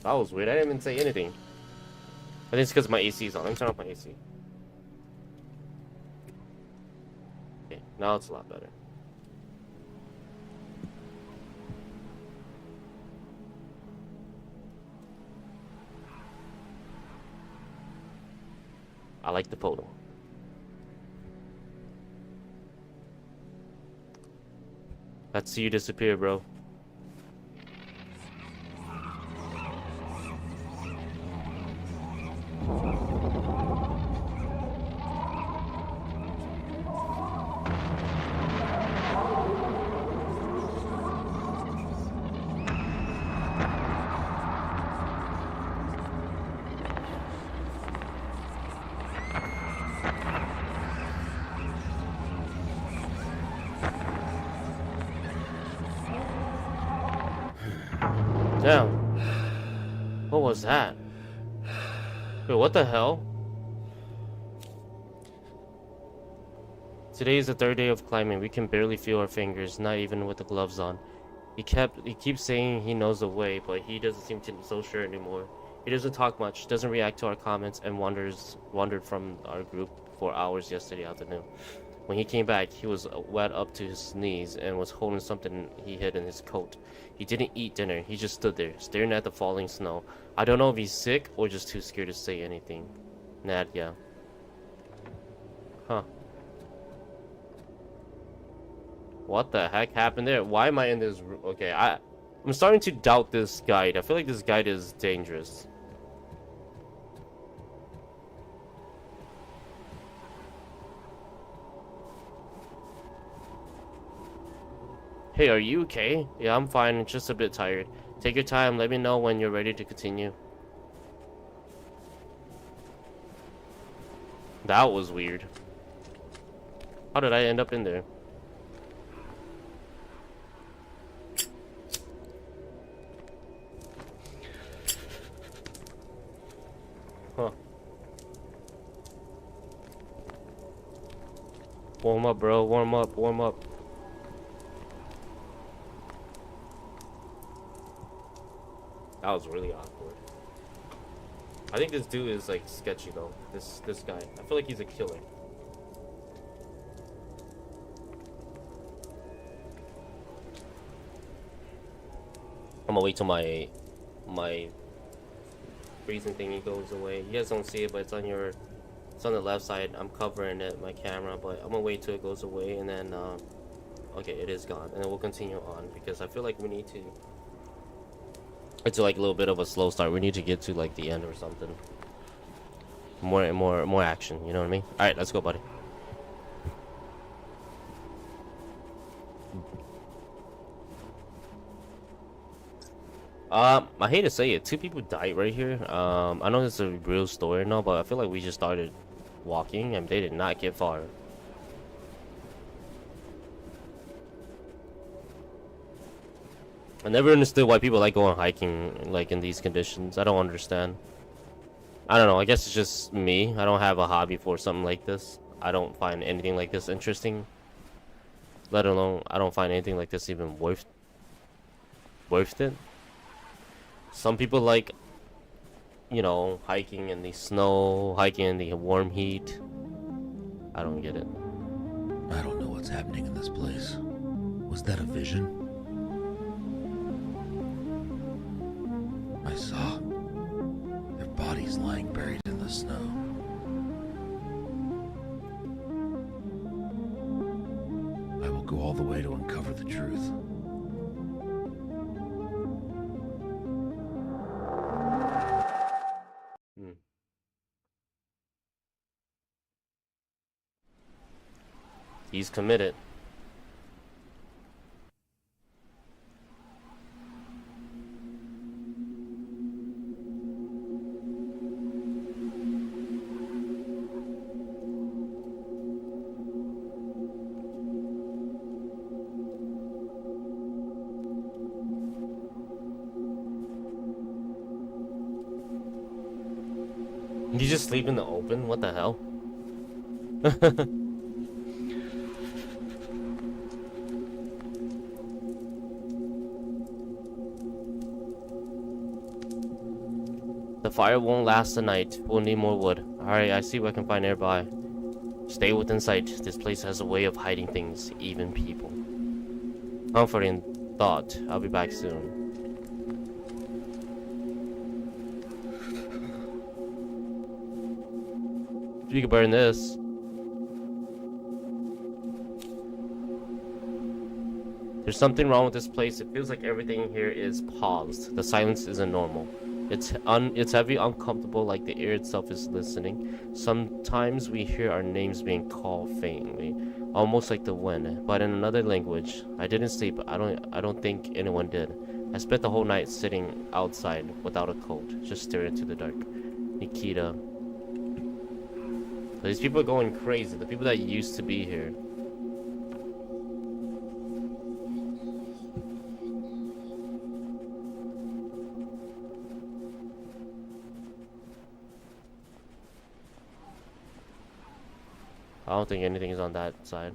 That was weird. I didn't even say anything. I think it's because my AC is on. Let me turn off my AC. Okay, now it's a lot better. I like the photo. Let's see you disappear, bro. Damn. What was that? Wait, what the hell? Today is the third day of climbing. We can barely feel our fingers, not even with the gloves on. He keeps saying he knows the way, but he doesn't seem to be so sure anymore. He doesn't talk much, doesn't react to our comments, and wandered from our group for hours yesterday afternoon. When he came back, he was wet up to his knees and was holding something he hid in his coat. He didn't eat dinner. He just stood there, staring at the falling snow. I don't know if he's sick or just too scared to say anything. Nadia. Huh. What the heck happened there? Why am I in this room? Okay, I'm starting to doubt this guide. I feel like this guide is dangerous. Hey, are you okay? Yeah, I'm fine. Just a bit tired. Take your time. Let me know when you're ready to continue. That was weird. How did I end up in there? Huh. Warm up, bro. Warm up. Warm up. That was really awkward. I think this dude is like sketchy though. This guy. I feel like he's a killer. I'm gonna wait till my freezing thingy goes away. You guys don't see it, but it's on the left side. I'm covering it, my camera, but I'm gonna wait till it goes away and then okay, it is gone. And then we'll continue on because I feel like we need to. It's like a little bit of a slow start. We need to get to like the end or something. More action. You know what I mean? All right, let's go, buddy. I hate to say it, 2 people died right here. I know it's a real story now, but I feel like we just started walking and they did not get far. I never understood why people like going hiking like in these conditions. I don't understand. I don't know. I guess it's just me. I don't have a hobby for something like this. I don't find anything like this interesting. Let alone, I don't find anything like this even worth it. Some people like, you know, hiking in the snow, hiking in the warm heat. I don't get it. I don't know what's happening in this place. Was that a vision? I saw their bodies lying buried in the snow. I will go all the way to uncover the truth. He's committed. You just sleep in the open? What the hell? The fire won't last the night. We'll need more wood. Alright, I see what I can find nearby. Stay within sight. This place has a way of hiding things, even people. Comforting thought. I'll be back soon. You can burn this. There's something wrong with this place. It feels like everything here is paused. The silence isn't normal. It's heavy, uncomfortable, like the air itself is listening. Sometimes we hear our names being called faintly, almost like the wind, but in another language. I didn't sleep. I don't think anyone did. I spent the whole night sitting outside without a coat, just staring into the dark. Nikita. These people are going crazy. The people that used to be here. I don't think anything is on that side.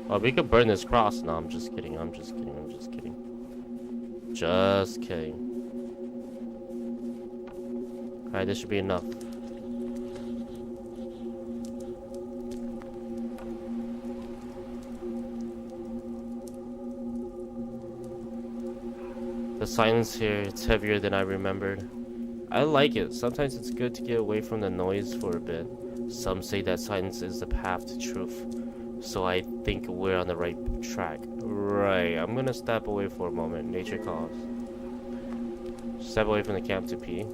Oh, we could burn this cross. No, I'm just kidding. I'm just kidding. I'm just kidding. Just kidding. Alright, this should be enough. The silence here, it's heavier than I remembered. I like it. Sometimes it's good to get away from the noise for a bit. Some say that silence is the path to truth. So I think we're on the right track. Right, I'm gonna step away for a moment. Nature calls. Step away from the camp to pee.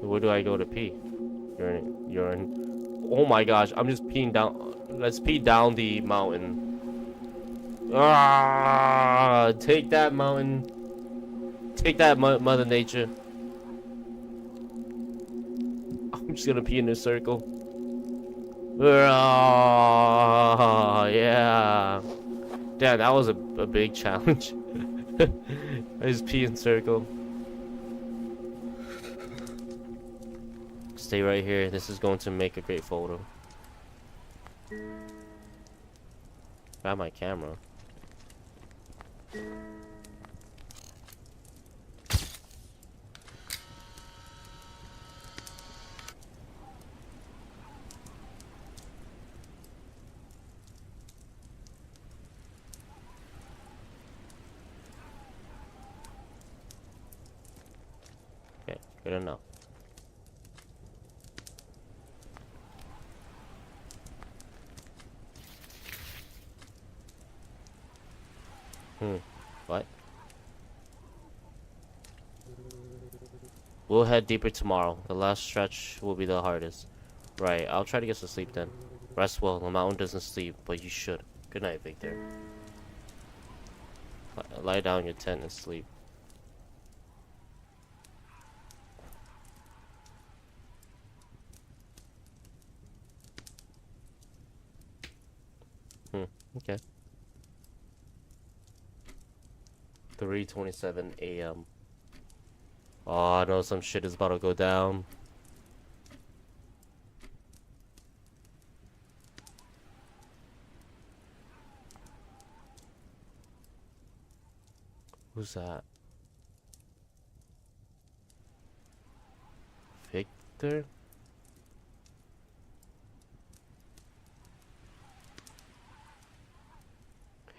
Where do I go to pee? Urine. Oh my gosh, I'm just peeing down. Let's pee down the mountain. Ah, take that, mountain. Take that, Mother Nature. I'm just gonna pee in a circle. Ah, yeah. Damn, that was a big challenge. I just pee in circle. Stay right here. This is going to make a great photo. Got my camera. Good enough. What? We'll head deeper tomorrow. The last stretch will be the hardest. Right, I'll try to get some sleep then. Rest well. The mountain doesn't sleep, but you should. Good night, Victor. Lie down in your tent and sleep. Okay. 3:27 a.m. Oh, I know some shit is about to go down. Who's that? Victor?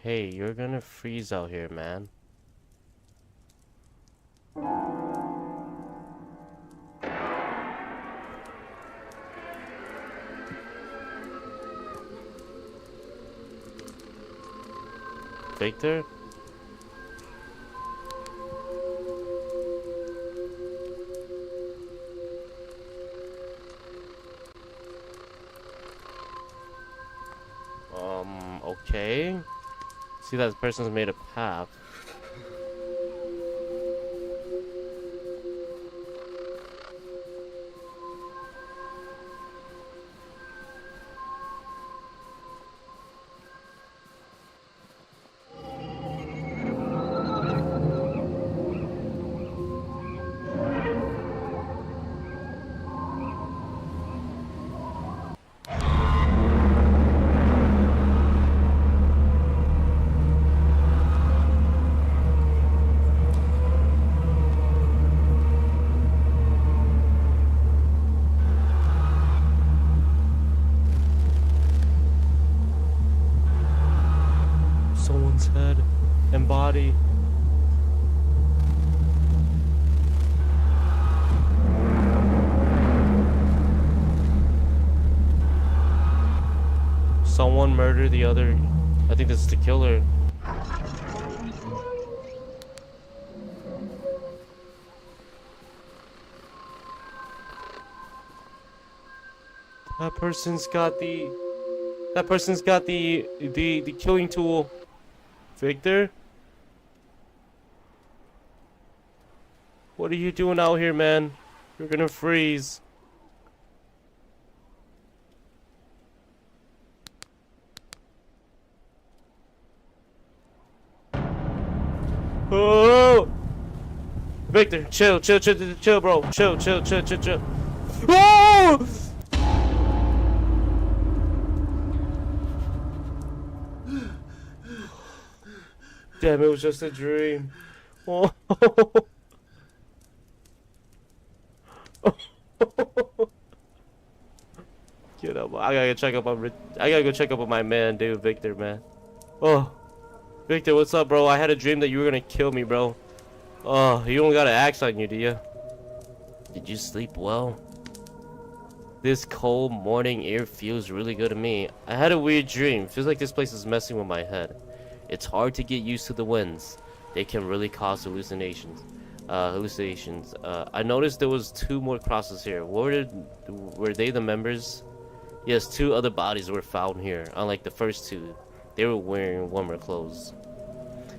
Hey, you're gonna freeze out here, man. Victor? Okay. See, that person's made a path. Someone's head and body. Someone murdered the other. I think this is the killer. That person's got the killing tool. Victor? What are you doing out here, man? You're gonna freeze. Oh! Victor, chill, bro. Chill. Oh! Damn, it was just a dream. Oh. Get up. I gotta go check up on my man, dude, Victor, man. Oh. Victor, what's up, bro? I had a dream that you were gonna kill me, bro. Oh, you don't got an axe on you, do you? Did you sleep well? This cold morning air feels really good to me. I had a weird dream. Feels like this place is messing with my head. It's hard to get used to the winds. They can really cause hallucinations. I noticed there was 2 more crosses here. Were they the members? Yes, 2 other bodies were found here. Unlike the first 2, they were wearing warmer clothes.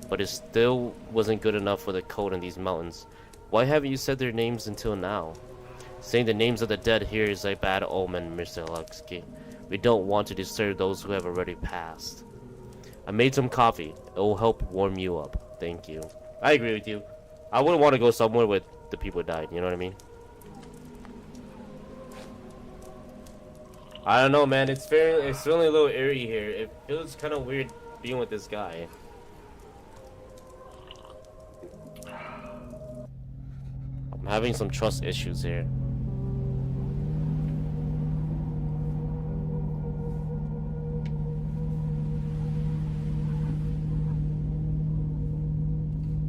But it still wasn't good enough for the cold in these mountains. Why haven't you said their names until now? Saying the names of the dead here is a bad omen, Mr. Aleksei. We don't want to disturb those who have already passed. I made some coffee. It will help warm you up. Thank you. I agree with you. I wouldn't want to go somewhere with the people who died. You know what I mean? I don't know, man. It's feeling a little eerie here. It feels kind of weird being with this guy. I'm having some trust issues here.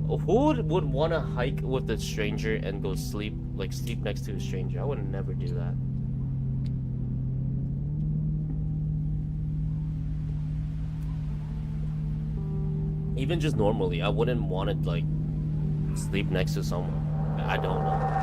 Who would want to hike with a stranger and go sleep next to a stranger? I would never do that. Even just normally, I wouldn't want to like sleep next to someone I don't know.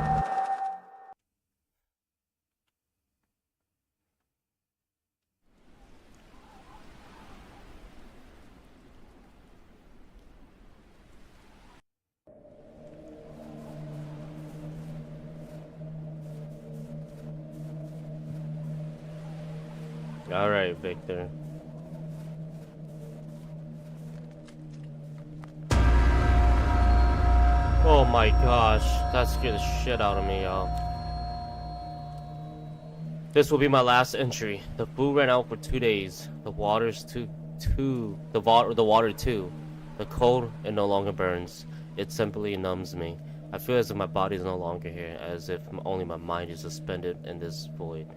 All right, Victor. Oh my gosh, that scared the shit out of me, y'all. This will be my last entry. The food ran out for 2 days. The water's the water too. The cold, it no longer burns. It simply numbs me. I feel as if my body is no longer here, as if only my mind is suspended in this void.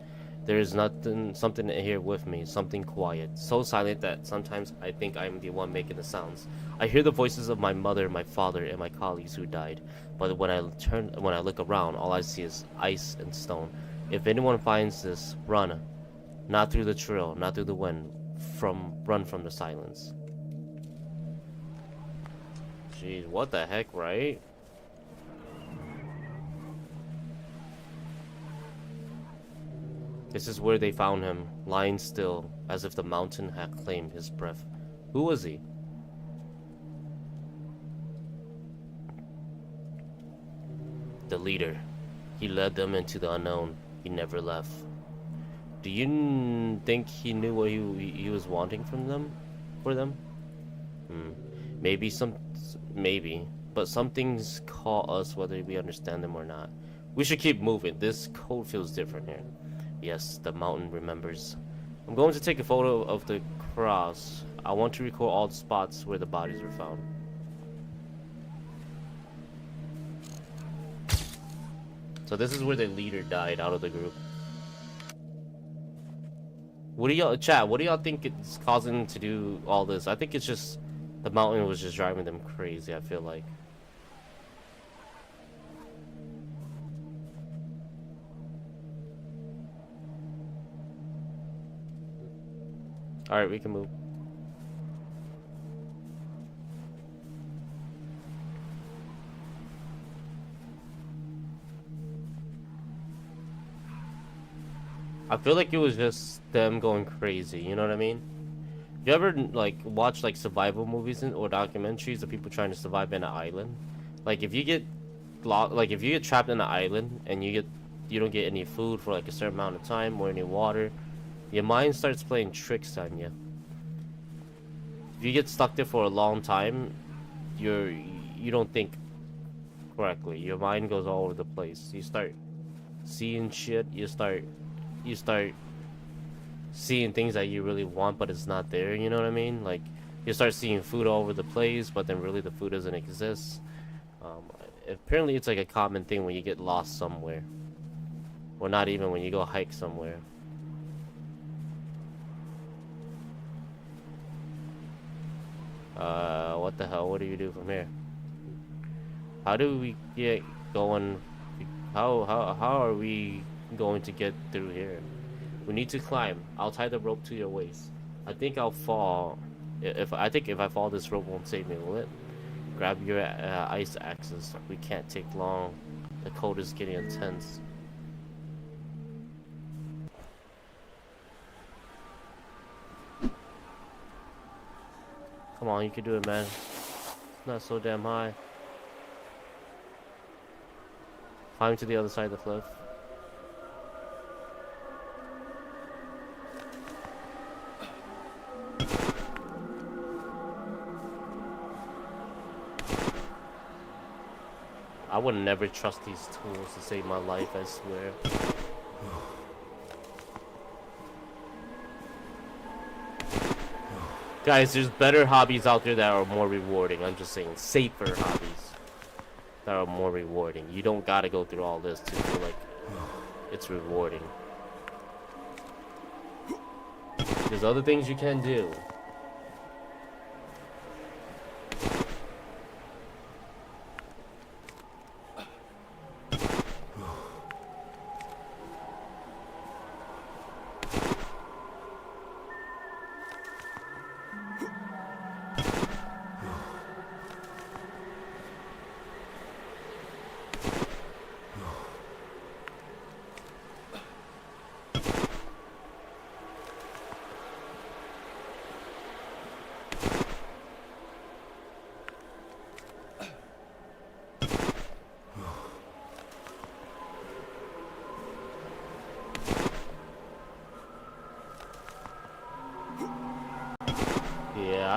There is something here with me, something quiet, so silent that sometimes I think I am the one making the sounds. I hear the voices of my mother, my father, and my colleagues who died, but when I look around, all I see is ice and stone. If anyone finds this, run. Not through the trail, not through the wind, run from the silence. Jeez, what the heck, right? This is where they found him, lying still, as if the mountain had claimed his breath. Who was he? The leader. He led them into the unknown. He never left. Do you think he knew what he was wanting from them? For them? Maybe, but some things call us whether we understand them or not. We should keep moving. This code feels different here. Yes, the mountain remembers. I'm going to take a photo of the cross. I want to record all the spots where the bodies were found. So this is where the leader died out of the group. What do y'all, chat, what do y'all think it's causing them to do all this? I think it's just the mountain was just driving them crazy, I feel like. Alright, we can move. I feel like it was just them going crazy, you know what I mean? You ever like watch like survival movies or documentaries of people trying to survive in an island? Like if you get trapped in an island and you don't get any food for like a certain amount of time or any water, your mind starts playing tricks on you. If you get stuck there for a long time, you don't think correctly. Your mind goes all over the place. You start seeing shit. You start seeing things that you really want, but it's not there. You know what I mean? Like you start seeing food all over the place, but then really the food doesn't exist. Apparently, it's like a common thing when you get lost somewhere, or not even when you go hike somewhere. What the hell? What do you do from here? How do we get going? How are we going to get through here? We need to climb. I'll tie the rope to your waist. I think I'll fall. If I fall, this rope won't save me, will it? Grab your ice axes. We can't take long. The cold is getting intense. Come on, you can do it, man. It's not so damn high. Climb to the other side of the cliff. I would never trust these tools to save my life, I swear. Guys, there's better hobbies out there that are more rewarding. I'm just saying, safer hobbies that are more rewarding. You don't gotta go through all this to feel like it's rewarding. There's other things you can do.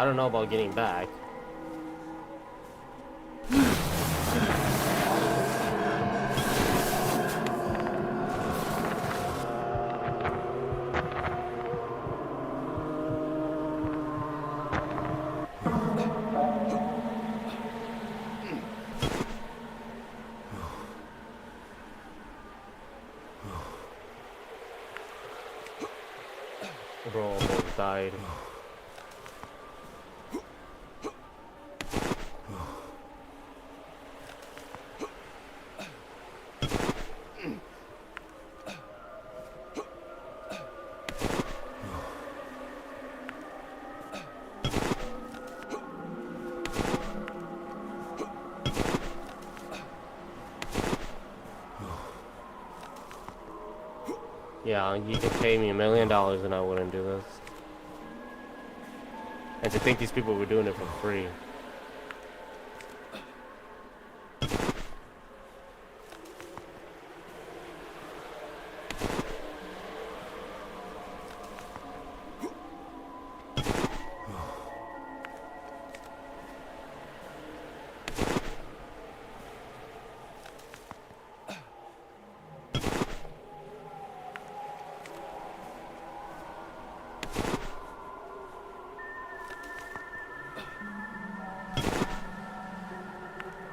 don't know about getting back. Bro almost died. Yeah, you could pay me $1 million and I wouldn't do this. And to think these people were doing it for free.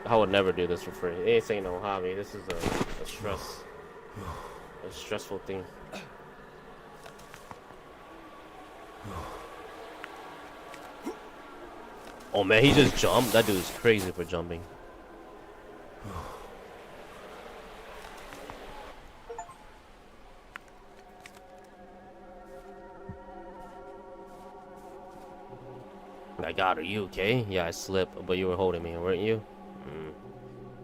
I would never do this for free. This ain't no hobby. This is a stressful thing. Oh man, he just jumped. That dude's crazy for jumping. I got her. You okay? Yeah, I slipped, but you were holding me, weren't you?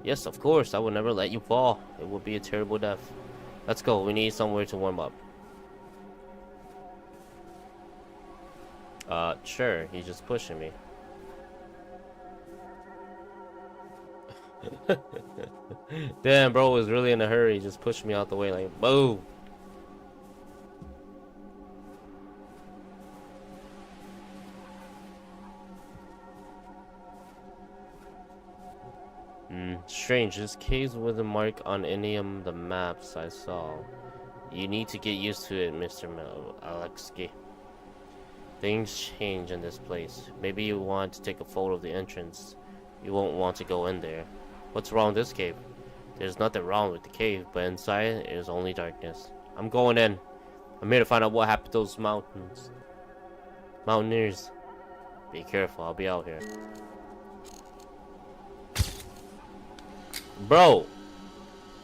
Yes, of course. I would never let you fall. It would be a terrible death. Let's go. We need somewhere to warm up. Sure. He's just pushing me. Damn, bro was really in a hurry. He just pushed me out the way like, boom. Strange. This caves with a mark on any of the maps I saw. You need to get used to it, Mr. Aleksei. Things change in this place. Maybe you want to take a photo of the entrance. You won't want to go in there. What's wrong with this cave? There's nothing wrong with the cave, but inside is only darkness. I'm going in. I'm here to find out what happened to those mountaineers. Be careful, I'll be out here. Bro,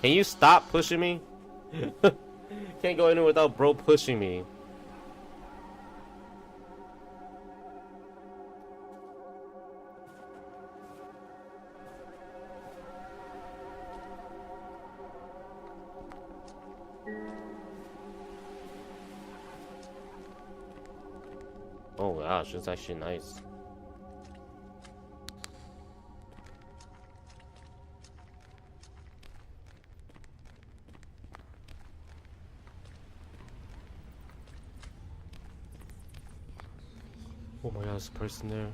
can you stop pushing me? Can't go in without bro pushing me. Oh gosh, it's actually nice. Oh my god, there's a person there.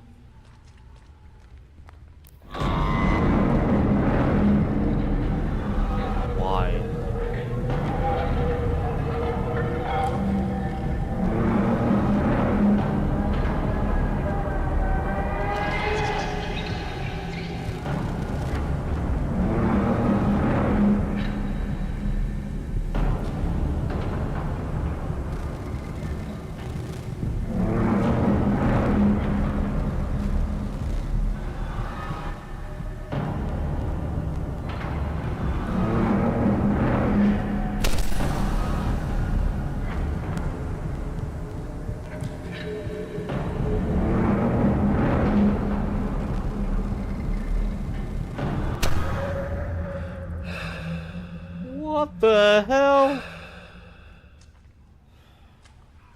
Why? What the hell?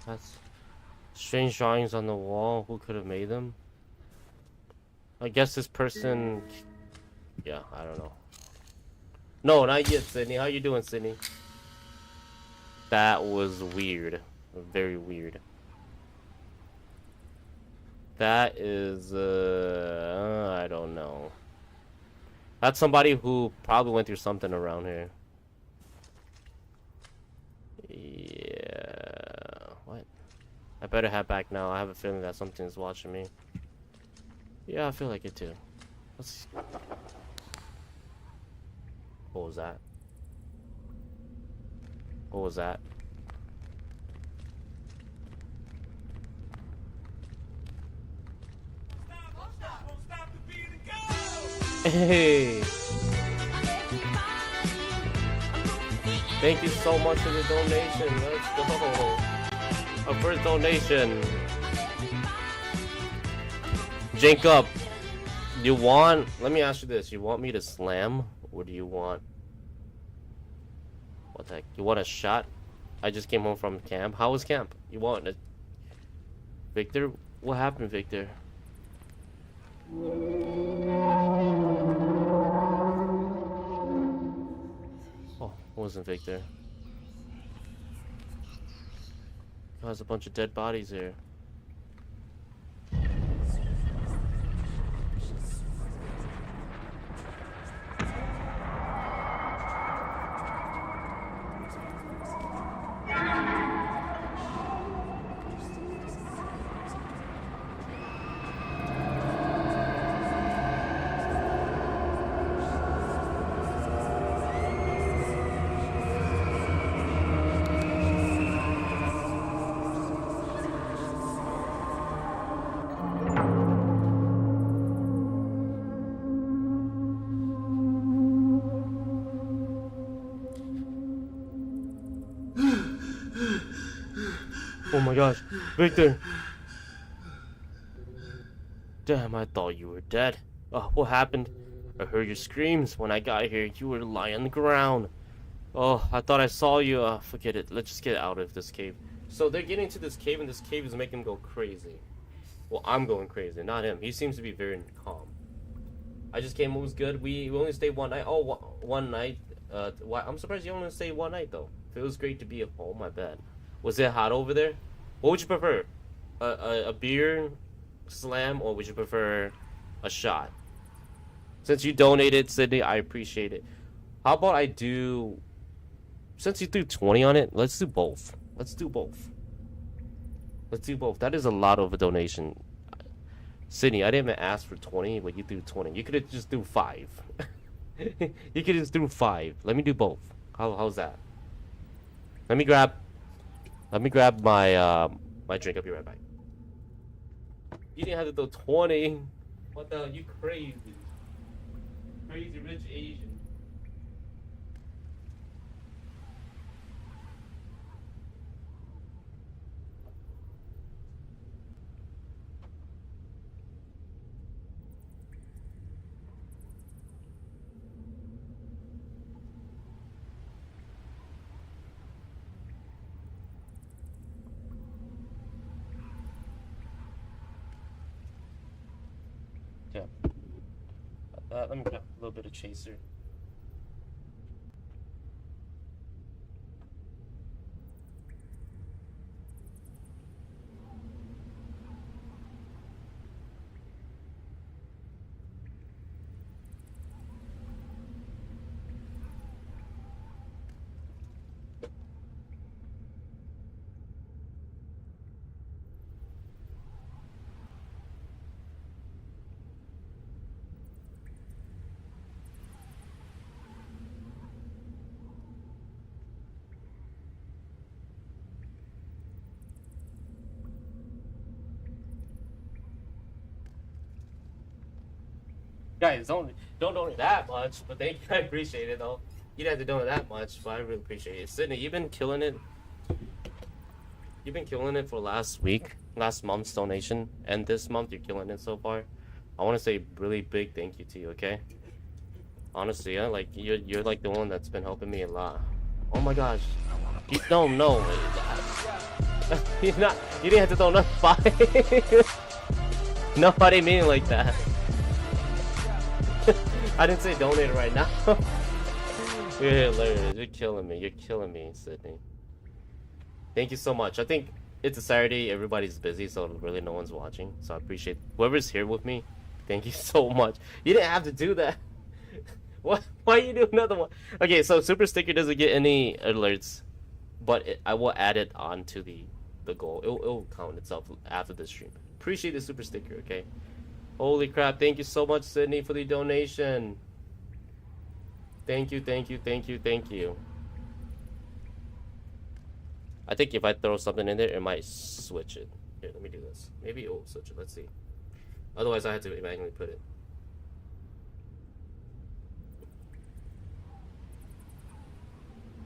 That's strange drawings on the wall. Who could have made them? I guess this person... Yeah, I don't know. No, not yet, Sydney. How you doing, Sydney? That was weird. Very weird. That is, I don't know. That's somebody who probably went through something around here. Yeah. What? I better head back now. I have a feeling that something's watching me. Yeah, I feel like it too. Let's... What was that? What was that? Hey! Thank you so much for the donation. Let's go. Our first donation. Jacob, you want... Let me ask you this. You want me to slam? Or do you want... What the heck? You want a shot? I just came home from camp. How was camp? You want a... Victor? What happened, Victor? Oh, it wasn't Victor. There's a bunch of dead bodies here. Oh my gosh, Victor! Damn, I thought you were dead. Oh, what happened? I heard your screams. When I got here, you were lying on the ground. Oh, I thought I saw you. Forget it. Let's just get out of this cave. So they're getting to this cave, and this cave is making him go crazy. Well, I'm going crazy, not him. He seems to be very calm. I just came. It was good. We only stayed one night. Oh, one night. Why? I'm surprised you only stayed one night though. It was great to be at home. My bad. Was it hot over there? What would you prefer? A beer slam, or would you prefer a shot? Since you donated, Sydney, I appreciate it. How about I do... Since you threw 20 on it, let's do both. Let's do both. Let's do both. That is a lot of a donation. Sydney, I didn't even ask for 20, but you threw 20. You could have just do 5. You could just do 5. Let me do both. How's that? Let me grab my my drink. I'll be right back. You didn't have to throw 20. What the hell? You crazy. Crazy rich Asian. Yeah. Let me grab a little bit of chaser. Guys, don't donate that much, but thank you. I appreciate it though. You didn't have to donate that much, but I really appreciate it. Sydney, you've been killing it. You've been killing it for last month's donation, and this month you're killing it so far. I want to say really big thank you to you, okay? Honestly, yeah, like you're like the one that's been helping me a lot. Oh my gosh, no, you didn't have to donate 5. No, I didn't mean it like that. I didn't say donate right now. You're hilarious. You're killing me. You're killing me, Sydney. Thank you so much. I think it's a Saturday, everybody's busy, so really no one's watching. So I appreciate whoever's here with me. Thank you so much. You didn't have to do that. What? Why you do another one? Okay, so super sticker doesn't get any alerts, but I will add it onto the goal. It'll count itself after the stream. Appreciate the super sticker. Okay. Holy crap! Thank you so much, Sydney, for the donation. Thank you, thank you, thank you, thank you. I think if I throw something in there, it might switch it. Here, let me do this. Maybe it will switch it. Let's see. Otherwise, I had to manually put it.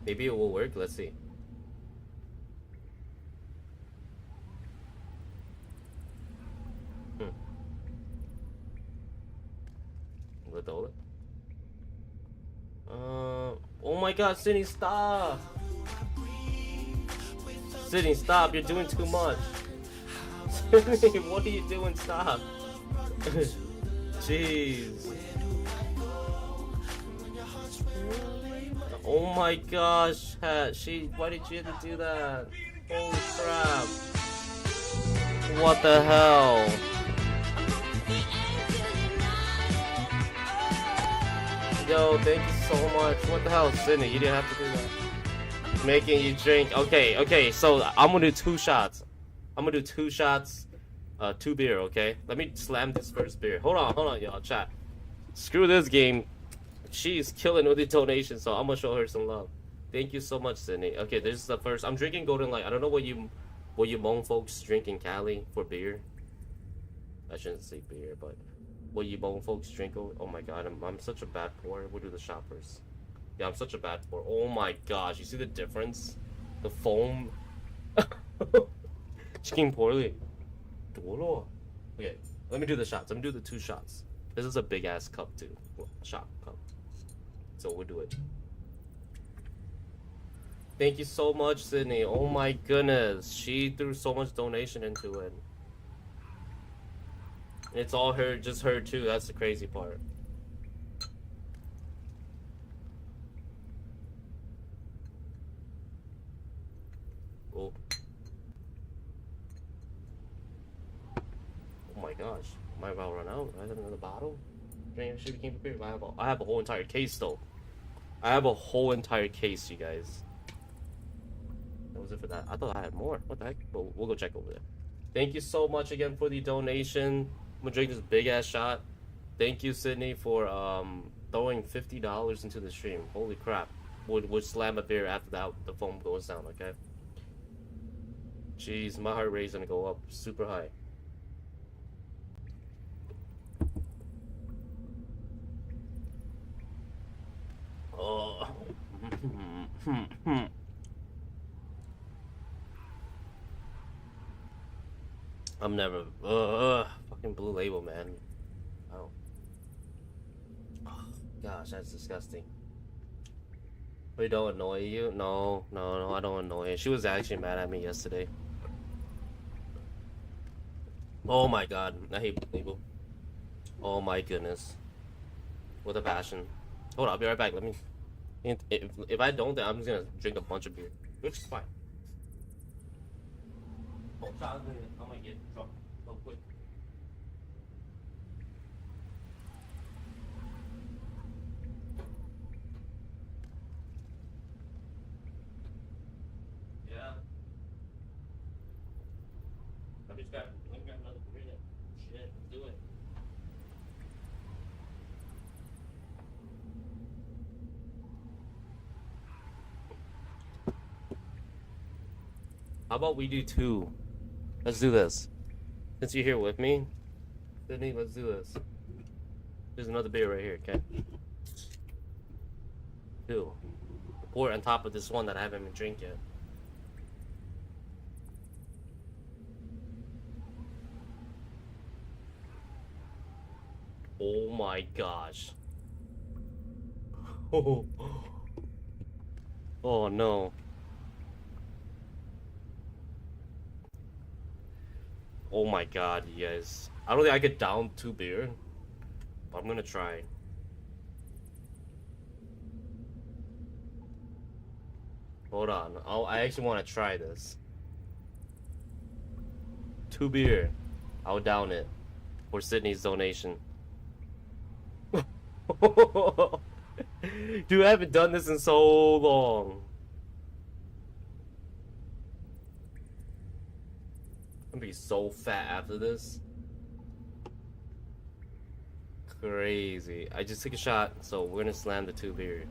Maybe it will work. Let's see. Let hold it. Oh my God, Sydney, stop! Sydney, stop! You're doing too much. Sydney, what are you doing? Stop! Jeez. Oh my gosh, why did you have to do that? Holy crap. What the hell? Yo, thank you so much. What the hell, Sydney? You didn't have to do that. Making you drink. Okay, so I'm gonna do 2 shots. I'm gonna do 2 shots, 2 beer, okay? Let me slam this first beer. Hold on, y'all, chat. Screw this game. She's killing with the donation, so I'm gonna show her some love. Thank you so much, Sydney. Okay, this is the first. I'm drinking Golden Light. I don't know what you Hmong folks drink in Cali for beer. I shouldn't say beer, but what you Hmong folks drink. Oh my God, I'm such a bad pour. We'll do the shot first. Yeah, I'm such a bad pour. Oh my gosh, you see the difference? The foam. Chicken poorly. Okay, let me do the shots. Let me do the 2 shots. This is a big ass cup too. Shot cup. So we'll do it. Thank you so much, Sydney. Oh my goodness. She threw so much donation into it. It's all her, just her too. That's the crazy part. Oh. Oh my gosh. Am I about to run out? I have another bottle? Should became prepared. I have a whole entire case though. I have a whole entire case, you guys. That was it for that. I thought I had more. What the heck? But we'll go check over there. Thank you so much again for the donation. I'm gonna drink this big ass shot. Thank you, Sydney, for throwing $50 into the stream. Holy crap. We'll slam a beer after that the foam goes down, okay? Jeez, my heart rate's gonna go up super high. Oh. I'm never. Fucking Blue Label, man. Oh. Gosh, that's disgusting. We don't annoy you? No, I don't annoy her. She was actually mad at me yesterday. Oh my God, I hate Blue Label. Oh my goodness. With a passion. Hold on, I'll be right back. Let me. If I don't, then I'm just gonna drink a bunch of beer, which is fine. Oh, I'm gonna get drunk real quick. Yeah. I just got another beer. Shit, do it. How about we do 2? Let's do this. Since you're here with me, Sydney, let's do this. There's another beer right here, okay? 2. Pour it on top of this one that I haven't even drank yet. Oh my gosh. Oh, oh no. Oh my God, you guys. I don't think I could down 2 beer, but I'm gonna try. Hold on. I actually want to try this. 2 beer. I'll down it for Sydney's donation. Dude, I haven't done this in so long. I'm gonna be so fat after this. Crazy. I just took a shot, so we're gonna slam the 2 beer.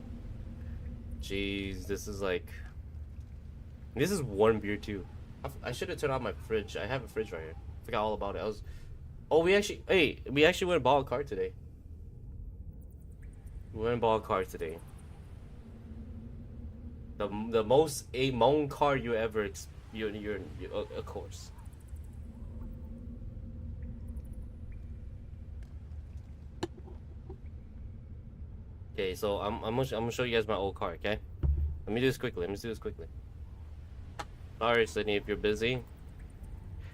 Jeez, this is like... This is 1 beer too. I should have turned on my fridge. I have a fridge right here. Forgot all about it. Oh, we actually went and bought a car today. We went and bought a car today. The most among car you ever you of course. Okay, so I'm gonna show you guys my old car. Okay, let me do this quickly. Sorry, Sydney, if you're busy.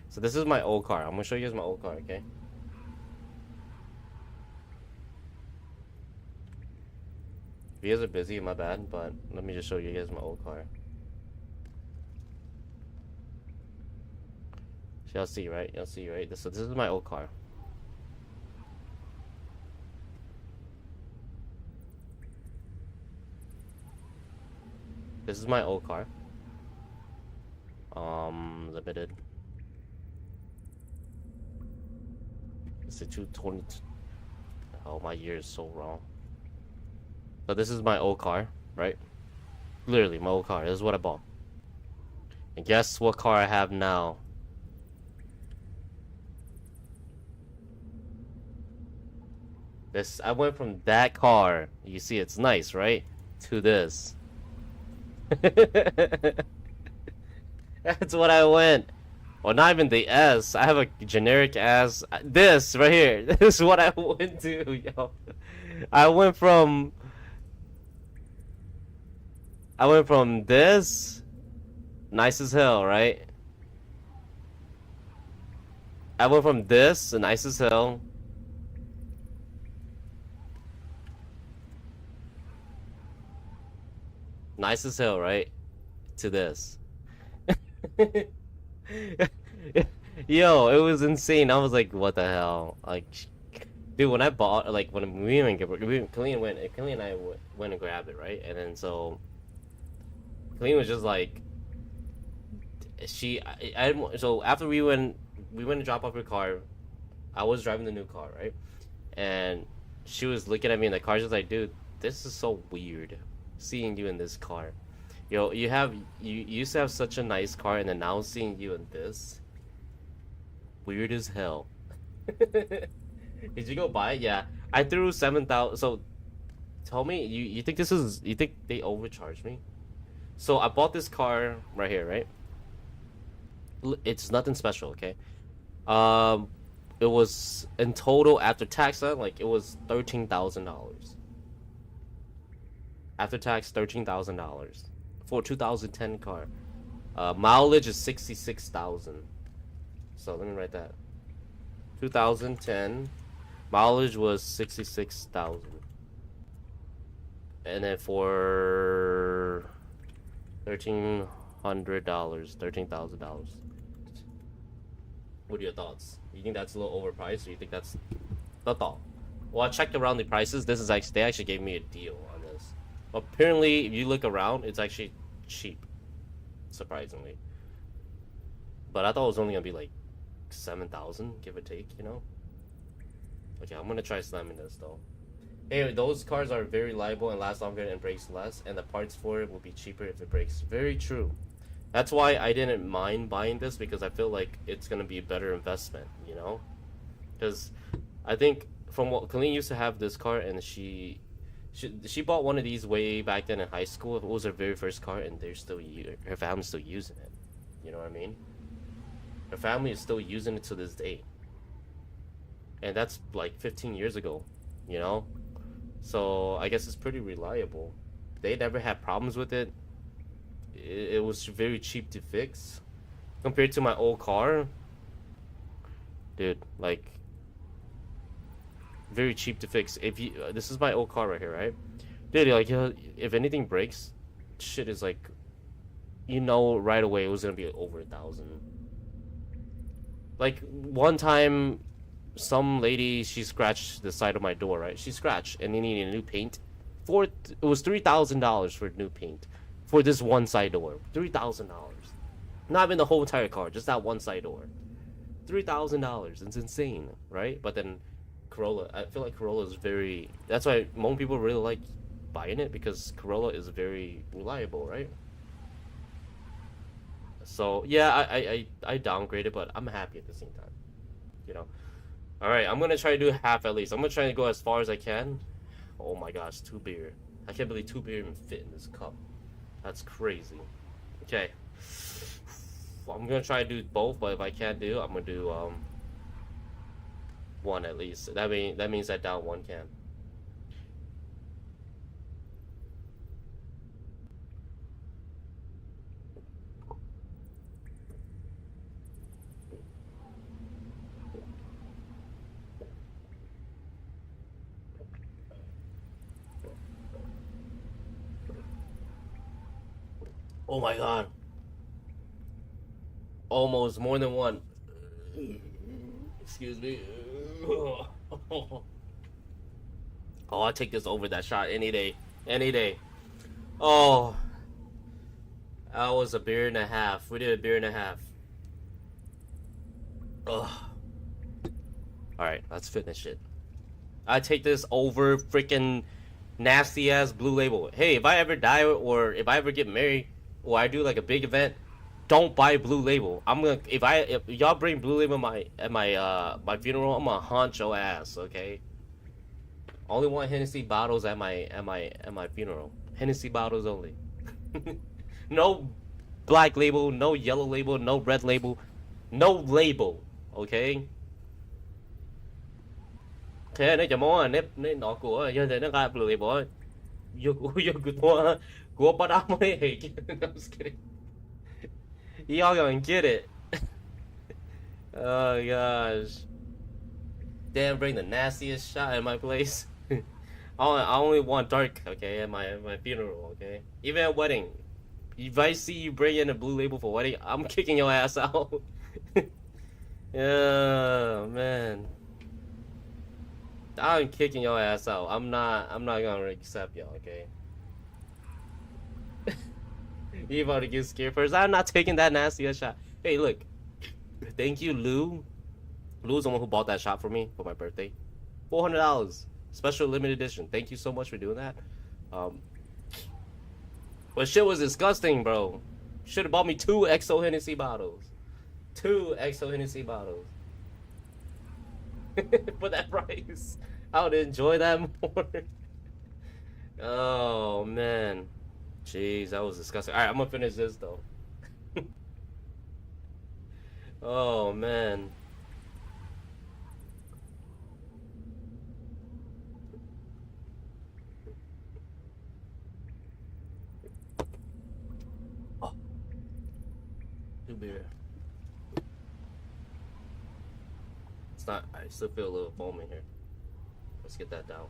So this is my old car. I'm gonna show you guys my old car. Okay. If you guys are busy, my bad, but let me just show you guys my old car. So y'all see, right? So this is my old car. This is my old car. Limited. It's a 220. Oh, my year is so wrong. So this is my old car, right? Literally, my old car. This is what I bought. And guess what car I have now? I went from that car, you see it's nice, right? To this. That's what I went. Well, not even the S. I have a generic S. This right here. This is what I went to, yo. I went from this, nice as hell, right? I went from this, nice as hell. Nice as hell, right? To this. Yo, it was insane. I was like, what the hell? Like, dude, when I bought, like, when Khalil and I went and grabbed it, right? And then so Khalil was just like, so after we went to drop off her car. I was driving the new car, right? And she was looking at me in the car, just like, dude, this is so weird seeing you in this car. Yo, you used to have such a nice car, and then now seeing you in this, weird as hell. Did you go buy it? Yeah, I threw 7,000. So, tell me, you think you think they overcharged me? So I bought this car right here, right? It's nothing special, okay? It was in total after tax, like it was $13,000. After tax, $13,000 for a 2010 car. Mileage is 66,000. So let me write that. 2010 mileage was 66,000. And then for $1,300, what are your thoughts? You think that's a little overpriced, or you think that's not all? Well, I checked around the prices. This is they actually gave me a deal on this. Apparently, if you look around, it's actually cheap, surprisingly. But I thought it was only gonna be like 7,000, give or take, you know. Okay, I'm gonna try slamming this though. Hey, those cars are very reliable and last longer and breaks less, and the parts for it will be cheaper if it breaks. Very true. That's why I didn't mind buying this, because I feel like it's gonna be a better investment, you know. Because I think from what Colleen used to have this car, and she bought one of these way back then in high school. It was her very first car, and her family's still using it. You know what I mean? Her family is still using it to this day, and that's like 15 years ago. You know, so I guess it's pretty reliable. They never had problems with it. It was very cheap to fix compared to my old car, dude. Like, very cheap to fix. If you this is my old car right here, right? Dude, like, if anything breaks, shit is like, you know, right away it was gonna be over 1,000. Like one time, some lady, she scratched the side of my door, right? She scratched and they needed a new paint. It was $3,000 for new paint for this one side door. $3,000. Not even the whole entire car, just that one side door. $3,000. It's insane, right? But then Corolla, I feel like Corolla is very. That's why most people really like buying it, because Corolla is very reliable, right? So yeah, I downgraded, but I'm happy at the same time, you know. All right, I'm gonna try to do half at least. I'm gonna try to go as far as I can. Oh my gosh, 2 beer. I can't believe 2 beer even fit in this cup. That's crazy. Okay. I'm gonna try to do both, but if I can't do, I'm gonna do one at least. That means I down one can. Oh my god. Almost more than one. Excuse me. Oh, I'll take this over that shot any day. Any day. Oh. That was a beer and a half. We did a beer and a half. Ugh. Alright, let's finish it. I take this over freaking nasty ass Blue Label. Hey, if I ever die or if I ever get married or I do like a big event, don't buy Blue Label. I'm gonna if y'all bring Blue Label at my funeral, I'm gonna haunt your ass, okay? Only want Hennessy bottles at my funeral. Hennessy bottles only. No black label, no yellow label, no red label, no label, okay? Thế nó chả món nếp nọ của giờ thì nó gặp lười bỏ vô của bắt áo mới hề. I'm just kidding. Y'all gonna get it. Oh gosh. Damn, bring the nastiest shot at my place. I only want dark, okay, at my funeral, okay? Even at wedding. If I see you bring in a Blue Label for wedding, I'm kicking your ass out. Yeah, man. I'm kicking your ass out. I'm not gonna accept y'all, okay? You about to get scared first. I'm not taking that nasty shot. Hey, look. Thank you, Lou. Lou's the one who bought that shot for me for my birthday. $400. Special limited edition. Thank you so much for doing that. But shit was disgusting, bro. Should have bought me 2 XO Hennessy bottles. 2 XO Hennessy bottles. For that price. I would enjoy that more. Oh, man. Jeez, that was disgusting. Alright, I'm gonna finish this, though. Oh, man. Oh. 2 beer. It's not, I still feel a little foam in here. Let's get that down.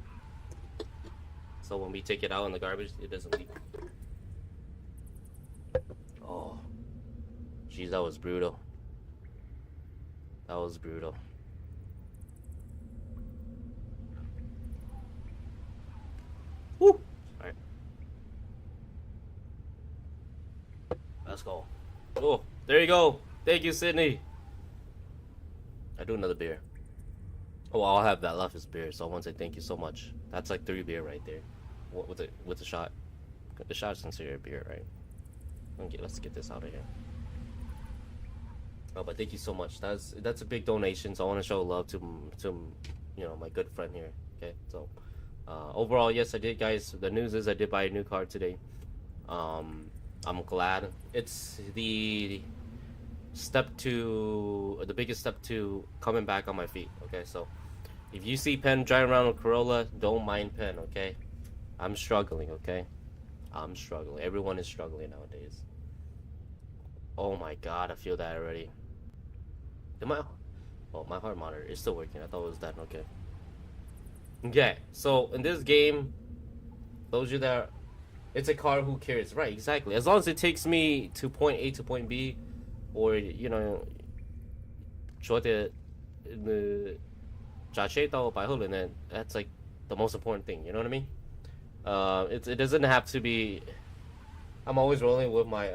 So when we take it out in the garbage, it doesn't leak. Oh. Jeez, that was brutal. That was brutal. Woo! Alright. Let's go. Oh, there you go. Thank you, Sydney. I do another beer. Oh, I'll have that left as beer, so I want to say thank you so much. That's like 3 beer right there. With the shot. The shot's considered a beer, right? Let's get this out of here. Oh, but thank you so much. That's a big donation, so I want to show love to you know, my good friend here. Okay, so overall, yes, I did, guys. The news is I did buy a new car today. I'm glad. It's the biggest step to coming back on my feet. Okay, so if you see Pen driving around with Corolla, don't mind Pen. Okay, I'm struggling. Okay, I'm struggling. Everyone is struggling nowadays. Oh my god, I feel that already. My heart monitor is still working. I thought it was dead. Okay. Okay, so in this game, those of you that it's a car, who cares? Right, exactly. As long as it takes me to point A to point B, or, you know, 说的trả chế tao bài hơn là that's like the most important thing, you know what I mean? It doesn't have to be. I'm always rolling with my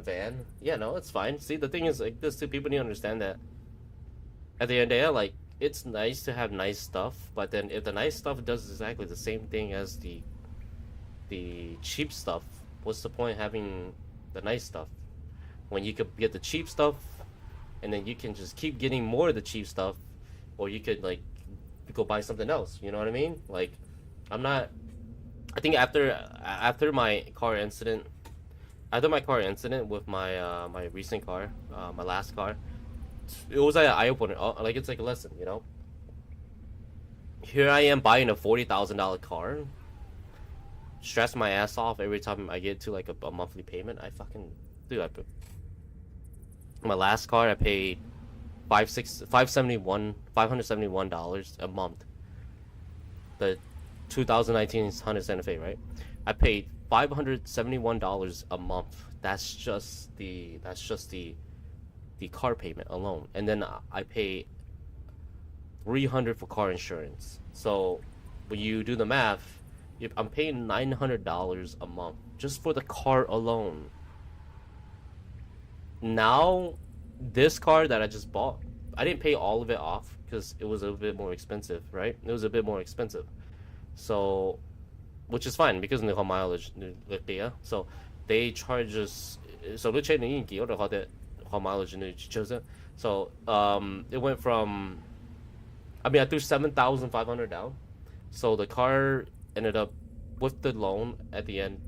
van. Yeah, no, it's fine. See, the thing is like this too. People need to understand that at the end of the day, like it's nice to have nice stuff, but then if the nice stuff does exactly the same thing as the cheap stuff, what's the point having the nice stuff when you could get the cheap stuff and then you can just keep getting more of the cheap stuff, or you could like go buy something else. You know what I mean? Like, I'm not. I think after my car incident, with my my recent car, my last car, it was like an eye opener. Like it's like a lesson, you know. Here I am buying a $40,000 car, stress my ass off every time I get to like a monthly payment. I fucking dude. My last car I paid $571 a month. The 2019 Honda Santa Fe, right? I paid $571 a month. That's just the car payment alone, and then I pay $300 for car insurance. So when you do the math, I'm paying $900 a month just for the car alone. Now, this car that I just bought, I didn't pay all of it off because it was a bit more expensive, right? It was a bit more expensive. So, which is fine because of the mileage, so they charge us. So the chain or how mileage so it went from. I mean, I threw 7,500 down, so the car ended up with the loan at the end.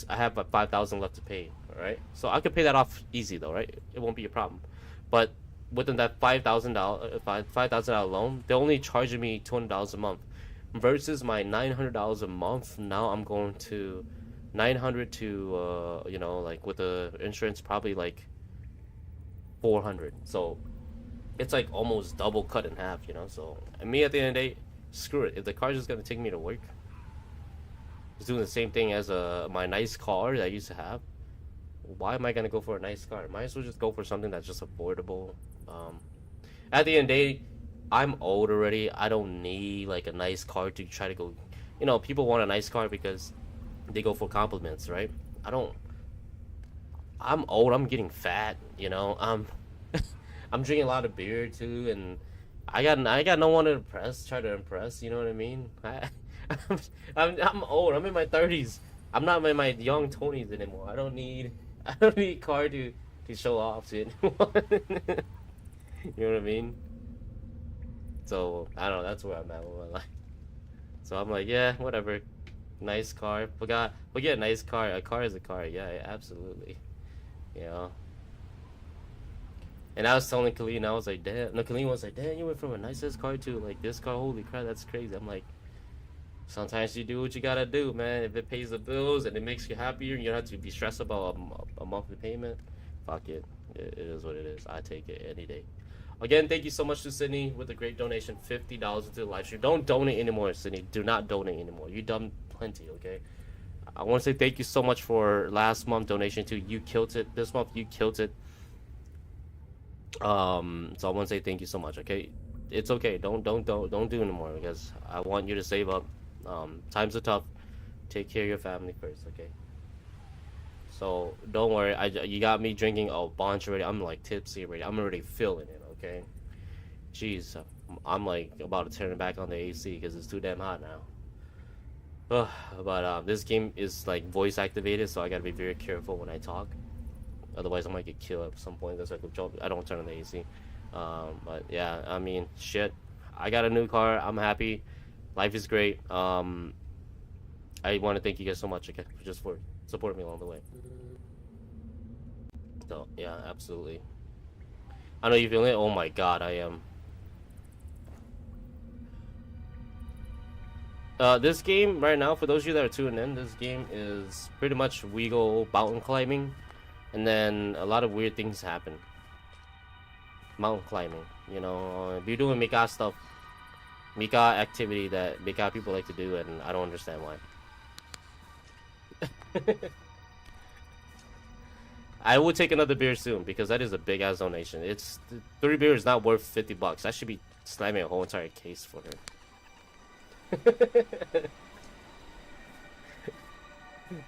I have like 5,000 left to pay. All right, so I could pay that off easy though, right? It won't be a problem. But within that $5,000 loan, they're only charging me $200 a month. Versus my $900 a month, now I'm going to 900 to you know, like with the insurance probably like 400. So it's like almost double cut in half, you know. So and me at the end of the day, screw it. If the car's just gonna take me to work, it's doing the same thing as my nice car that I used to have. Why am I gonna go for a nice car? Might as well just go for something that's just affordable. At the end of the day, I'm old already. I don't need like a nice car to try to go. You know, people want a nice car because they go for compliments, right? I don't. I'm old. I'm getting fat. You know, I'm drinking a lot of beer too, and I got no one to try to impress. You know what I mean? I'm old. I'm in my 30s. I'm not in my young 20s anymore. I don't need a car to show off to anyone. You know what I mean? So I don't know. That's where I'm at with my life. So I'm like, yeah, whatever. Nice car. Forget nice car. A car is a car. Yeah, absolutely. You know. And I was telling Colleen, I was like, damn. No, Colleen was like, damn, you went from a nicest car to like this car. Holy crap, that's crazy. I'm like, sometimes you do what you gotta do, man. If it pays the bills and it makes you happier, you don't have to be stressed about a monthly payment. Fuck it. It is what it is. I take it any day. Again, thank you so much to Sydney with a great donation, $50 into the live stream. Don't donate anymore, Sydney. Do not donate anymore. You done plenty, okay? I want to say thank you so much for last month donation too. You killed it. This month you killed it. So I want to say thank you so much, okay? It's okay. Don't do anymore because I want you to save up. Times are tough. Take care of your family first, okay? So don't worry. You got me drinking a bunch already. I'm like tipsy already. I'm already feeling it, okay? Jeez, I'm like about to turn it back on the AC because it's too damn hot now. But this game is like voice activated, so I gotta be very careful when I talk. Otherwise, I might get killed at some point. That's like I don't turn on the AC. But yeah, I mean, shit. I got a new car. I'm happy. Life is great. I want to thank you guys so much, okay, just for supporting me along the way. So yeah, absolutely. I know you feeling it. Oh my god, I am. This game right now, for those of you that are tuning in, this game is pretty much we go mountain climbing, and then a lot of weird things happen. Mountain climbing, you know, if you're doing Mika stuff, Mika activity that Mika people like to do, and I don't understand why. I will take another beer soon because that is a big ass donation. It's 3 beers not worth $50. I should be slamming a whole entire case for her.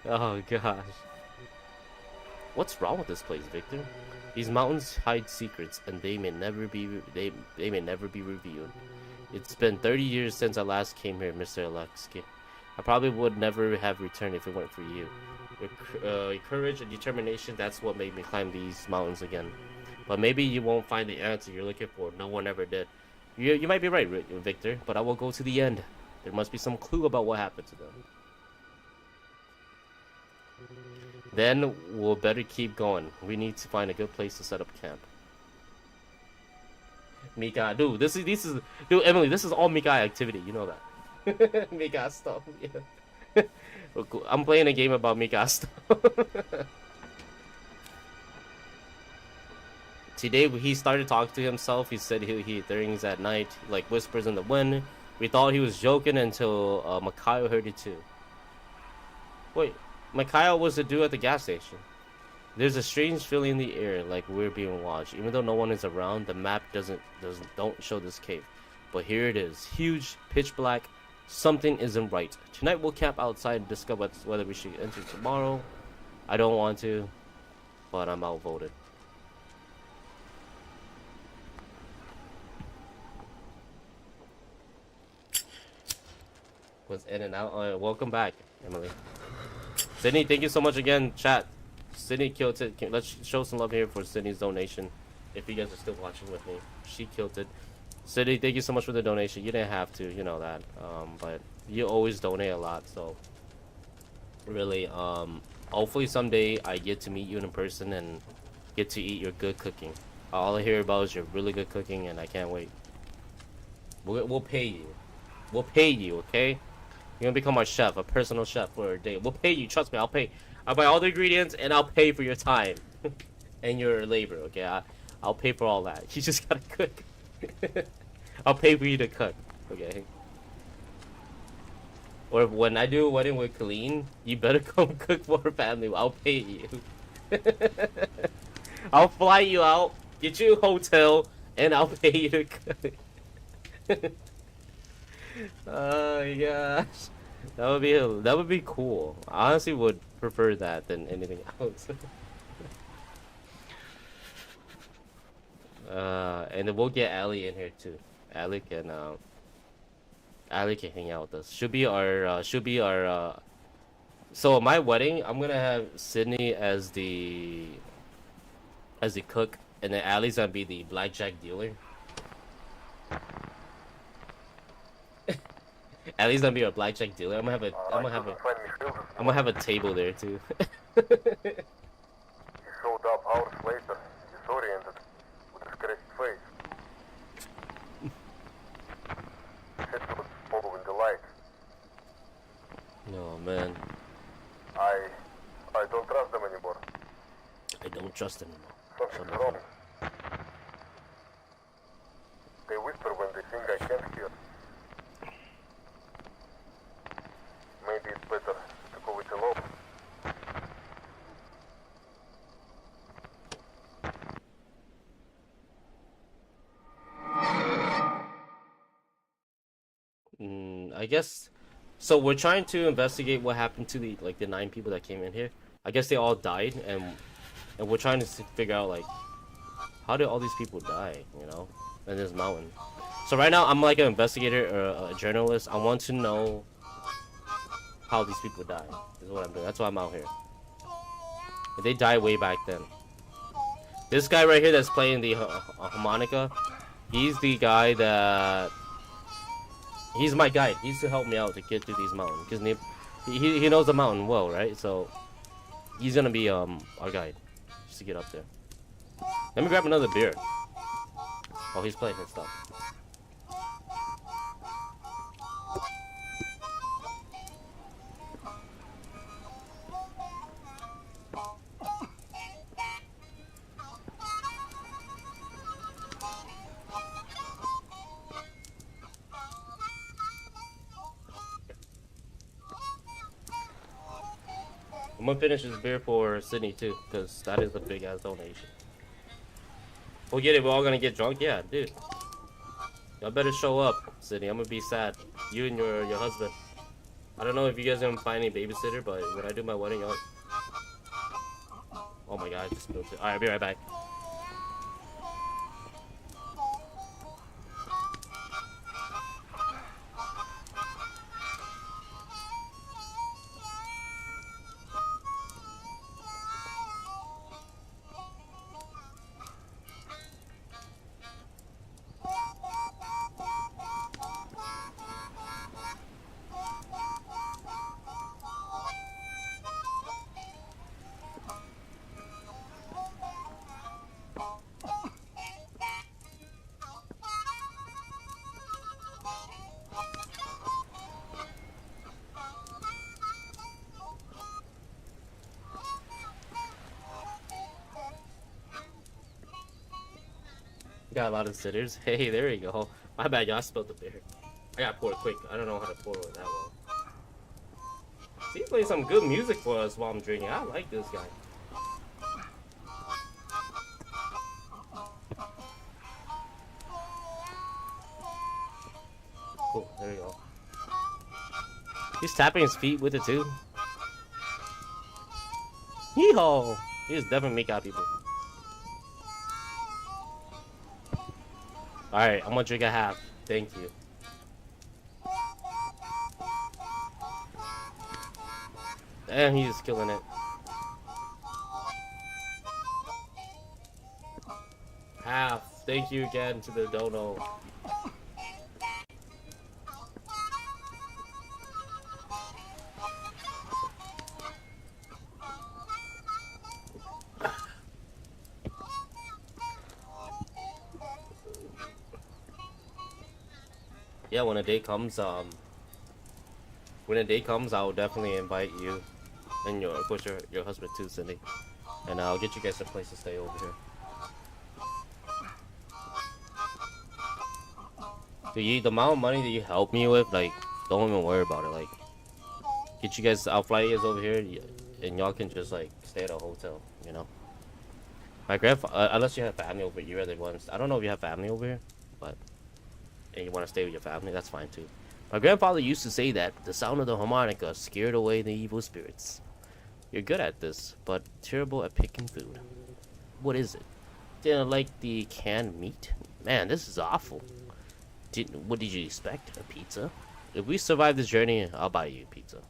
Oh gosh. What's wrong with this place, Victor? These mountains hide secrets, and they may never be revealed. It's been 30 years since I last came here, Mr. Aleksei. I probably would never have returned if it weren't for you. Your courage and determination, that's what made me climb these mountains again. But maybe you won't find the answer you're looking for. No one ever did. You might be right, Victor, but I will go to the end. There must be some clue about what happened to them. Then we'll better keep going. We need to find a good place to set up camp. Mika, dude, this is dude, Emily, this is all Mika activity. You know that. Mika stuff. Yeah. I'm playing a game about Mika stuff. Today he started talking to himself. He said he things at night, like whispers in the wind. We thought he was joking until Mikhail heard it too. Wait, Mikhail was the dude at the gas station. There's a strange feeling in the air, like we're being watched. Even though no one is around, the map don't show this cave. But here it is, huge, pitch black. Something isn't right. Tonight we'll camp outside and discuss whether we should enter tomorrow. I don't want to, but I'm outvoted. Was in and out. Welcome back, Emily. Sydney, thank you so much again, chat. Sydney killed it. Let's show some love here for Sydney's donation. If you guys are still watching with me, she killed it. Sydney, thank you so much for the donation. You didn't have to, you know that. But you always donate a lot, so really, hopefully someday I get to meet you in person and get to eat your good cooking. All I hear about is your really good cooking, and I can't wait. We'll pay you. We'll pay you, okay? You're gonna become our chef, a personal chef for a day. We'll pay you, trust me, I'll pay. I'll buy all the ingredients and I'll pay for your time and your labor, okay? I'll pay for all that. You just gotta cook. I'll pay for you to cook, okay? Or when I do a wedding with Colleen, you better come cook for her family. I'll pay you. I'll fly you out, get you a hotel, and I'll pay you to cook. Oh my gosh, that would be cool. I honestly would prefer that than anything else. And then we'll get Ali in here too. Ali can hang out with us. Should be our so at my wedding, I'm gonna have Sydney as the cook, and then Ali's gonna be the blackjack dealer. Ali's gonna be a blackjack dealer. I'm gonna have a table there too. He showed up hours later, disoriented, with a scratched face. Said he was following the light. No, man. I don't trust them anymore. I don't trust him anymore. Something's wrong. They whisper when they think I can't hear. Maybe it's better to go it alone. I guess. So we're trying to investigate what happened to the 9 people that came in here. I guess they all died, and we're trying to figure out like how did all these people die, you know, in this mountain. So right now I'm like an investigator or a journalist. I want to know how these people die. Is what I'm doing. That's why I'm out here. They died way back then. This guy right here that's playing the harmonica, he's the guy that. He's my guide. He used to help me out to get through these mountains because he knows the mountain well, right? So he's gonna be our guide just to get up there. Let me grab another beer. Oh, he's playing his stuff. I'm gonna finish this beer for Sydney too, because that is a big ass donation. We'll get it. We're all gonna get drunk. Yeah, dude. Y'all better show up, Sydney. I'm gonna be sad. You and your husband. I don't know if you guys are gonna find any babysitter, but when I do my wedding, y'all. Oh my god, I just spilled it. Alright, I'll be right back. Got a lot of sitters. Hey, there you go. My bad, y'all spilled the beer. I gotta pour it quick. I don't know how to pour it that well. See, he plays some good music for us while I'm drinking. I like this guy. Cool, there you go. He's tapping his feet with it too. Yeehaw! He just definitely make out people. Alright, I'm gonna drink a half. Thank you. Damn, he's killing it. Half. Thank you again to the dono. Yeah, when a day comes, I'll definitely invite you and of course your husband too, Cindy, and I'll get you guys a place to stay over here. The amount of money that you help me with, like, don't even worry about it. Like, get you guys, I'll fly you guys over here, and y'all can just like stay at a hotel, you know. My grandfather, unless you have family over here, I don't know if you have family over here, but. And you want to stay with your family, that's fine too. My grandfather used to say that the sound of the harmonica scared away the evil spirits. You're good at this, but terrible at picking food. What is it? Didn't like the canned meat? Man, this is awful. What did you expect? A pizza? If we survive this journey, I'll buy you pizza.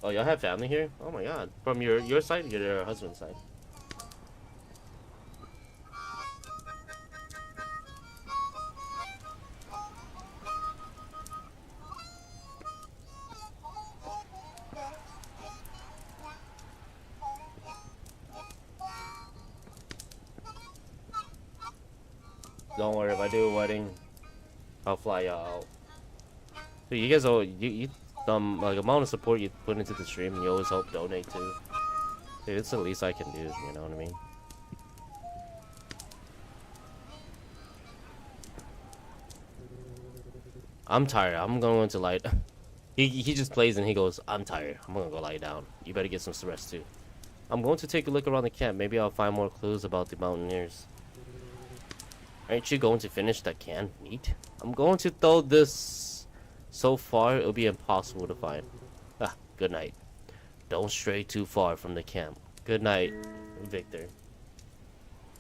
Oh, y'all have family here? Oh my god. From your side or your husband's side? Don't worry, if I do a wedding, I'll fly y'all out. So you guys, like, amount of support you put into the stream, and you always help donate too. Dude, it's the least I can do, you know what I mean? I'm tired. I'm going to lie. He just plays and he goes, I'm tired. I'm gonna go lie down. You better get some rest too. I'm going to take a look around the camp. Maybe I'll find more clues about the mountaineers. Aren't you going to finish that canned meat? I'm going to throw this. So far, it'll be impossible to find. Ah, good night. Don't stray too far from the camp. Good night, Victor.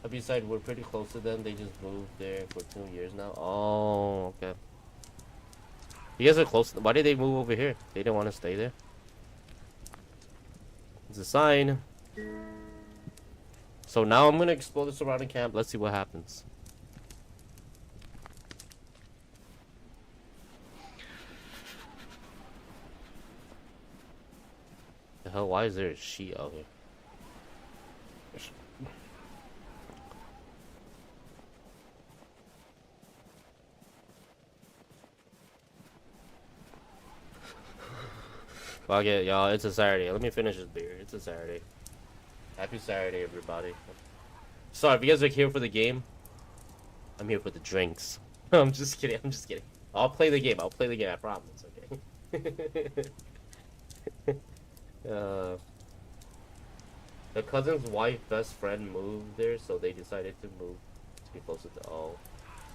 Besides, we're pretty close to them. They just moved there for 2 years now. Oh, okay. You guys are close. Why did they move over here? They didn't want to stay there. It's a sign. So now I'm gonna explore the surrounding camp. Let's see what happens. The hell? Why is there a sheet out here? Fuck it, y'all. It's a Saturday. Let me finish this beer. It's a Saturday. Happy Saturday, everybody. Sorry, if you guys are here for the game, I'm here for the drinks. I'm just kidding. I'm just kidding. I'll play the game. I'll play the game. I promise. Okay. Uh, the cousin's wife best friend moved there, so they decided to move to be closer to. Oh,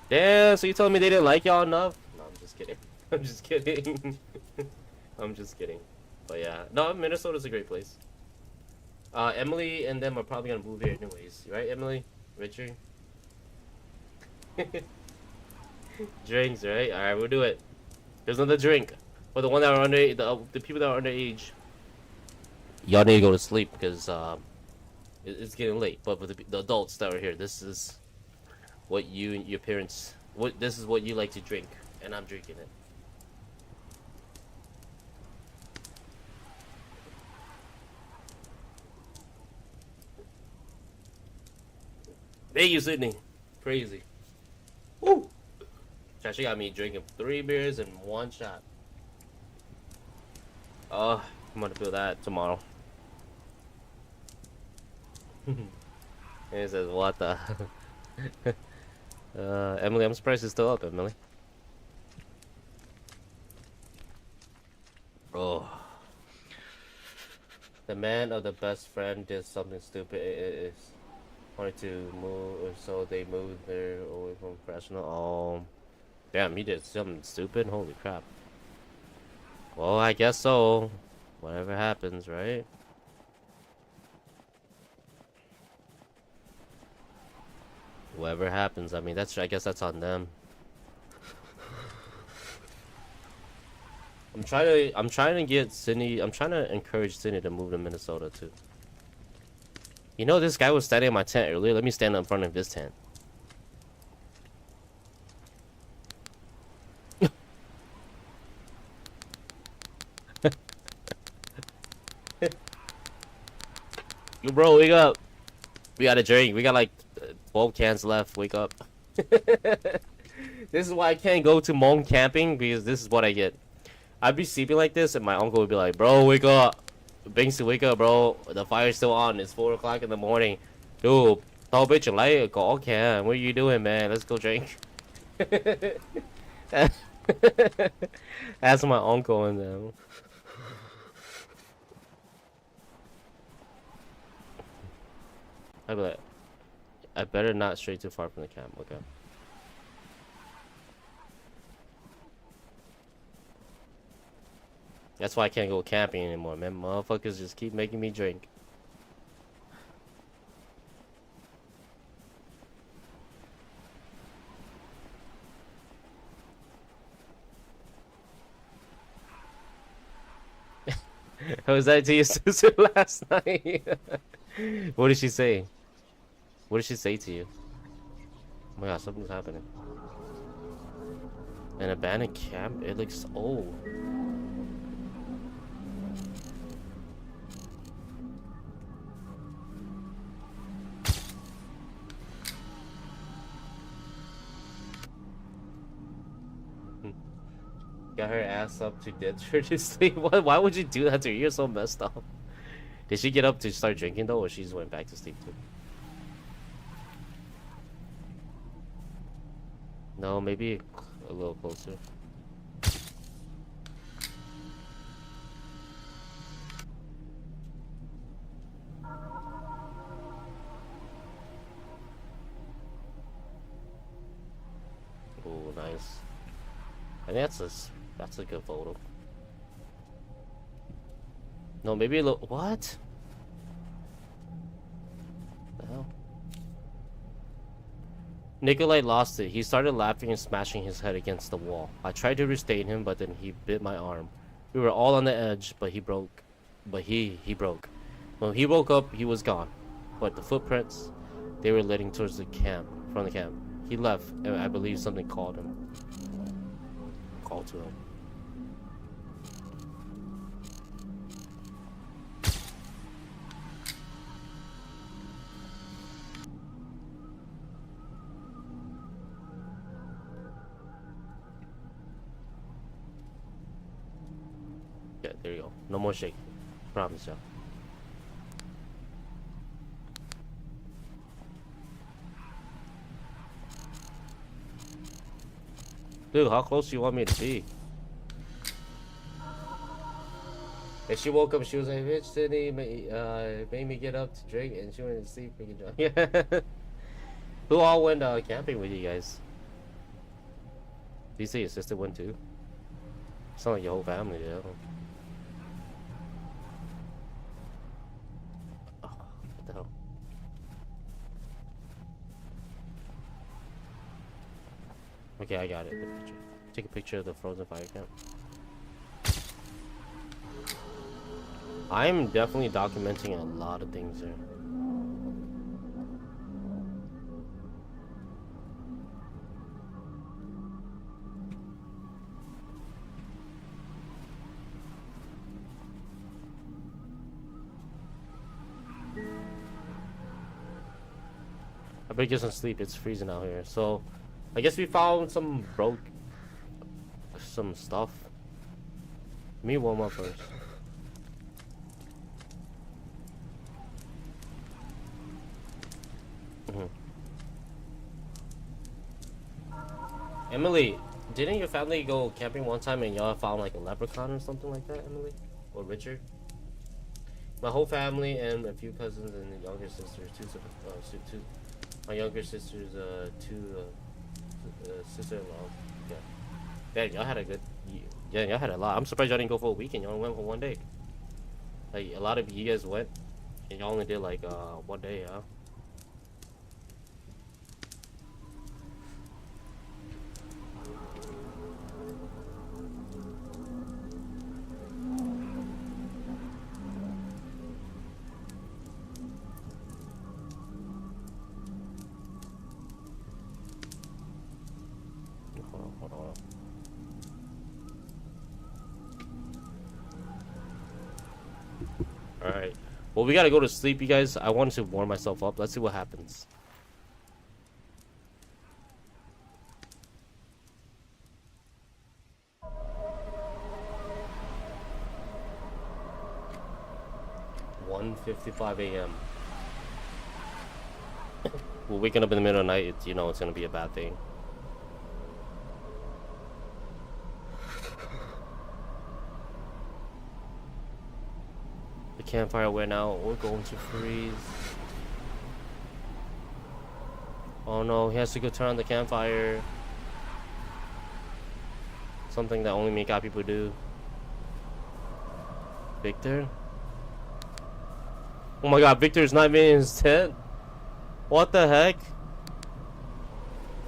damn! So you telling me they didn't like y'all enough? No, I'm just kidding. I'm just kidding. I'm just kidding. But yeah, no, Minnesota's a great place. Emily and them are probably gonna move here anyways, right, Emily? Richard? Drinks, right? All right, we'll do it. There's another drink for the one that are under the people that are underage. Y'all need to go to sleep because it's getting late. But for the adults that are here, this is what you and your parents this is what you like to drink, and I'm drinking it. Thank you, Sydney. Crazy. Woo! She got me drinking 3 beers in 1 shot. Oh, I'm gonna feel that tomorrow. And he says, what the? Emily, I'm surprised you're still up, Emily. Oh. The man of the best friend did something stupid. It is wanted to move, so they moved there away from professional. Oh, damn, he did something stupid. Holy crap. Well, I guess so. Whatever happens, right? Whatever happens, I mean, I guess that's on them. I'm trying to get Sydney. I'm trying to encourage Sydney to move to Minnesota too. You know, this guy was standing in my tent earlier. Let me stand in front of his tent. Yo, bro, wake up. We got a drink. We got like 12 cans left. Wake up. This is why I can't go to Hmong camping, because this is what I get. I'd be sleeping like this, and my uncle would be like, bro, wake up. Penxue, wake up, bro. The fire's still on. It's 4 o'clock in the morning. Dude, tao biết chừng lấy có can. What are you doing, man? Let's go drink. That's my uncle and them. I'd be like, I better not stray too far from the camp, okay? That's why I can't go camping anymore, man. Motherfuckers just keep making me drink. Was that to your sister last night? What did she say? What did she say to you? Oh my god, something's happening. An abandoned camp? It looks old. Got her ass up to ditch her to sleep. Why would you do that to her? You're so messed up. Did she get up to start drinking though, or she just went back to sleep too? No, maybe a little closer. Oh, nice. I think that's a good photo. No, maybe a little. What? The hell? Nikolai lost it. He started laughing and smashing his head against the wall. I tried to restrain him, but then he bit my arm. We were all on the edge, but he broke. He broke. When he woke up, he was gone. But the footprints, they were leading towards the camp, from the camp. He left, and I believe something called him. Called to him. Yeah, there you go. No more shaking. Promise y'all. Dude, how close do you want me to be? And she woke up, she was like, bitch, Sydney made me get up to drink, and she went to sleep freaking drunk. Yeah. Who all went camping with you guys? Did you say your sister went too? It's not like your whole family, yeah. Oh, what the hell? Okay, I got it. The picture. Take a picture of the frozen fire camp. I'm definitely documenting a lot of things here. I better get some sleep. It's freezing out here. So, I guess we found some stuff. Let me warm up first. Emily, didn't your family go camping one time and y'all found like a leprechaun or something like that, Emily? Or Richard? My whole family and a few cousins and younger sisters, two my younger sister's sister-in-law. Yeah. Dang, y'all had a good. Yeah, y'all had a lot. I'm surprised y'all didn't go for a weekend. Y'all went for one day. Like a lot of you guys went, and y'all only did like 1 day, huh? Hold on. Alright. Well, we gotta go to sleep, you guys. I wanted to warm myself up. Let's see what happens. "1:55 a.m. We're waking up in the middle of the night. It's, you know, it's gonna be a bad thing. The campfire went out. We're going to freeze. Oh no, he has to go turn on the campfire. Something that only Makeup people do. Victor? Oh my god, Victor's not even in his tent? What the heck?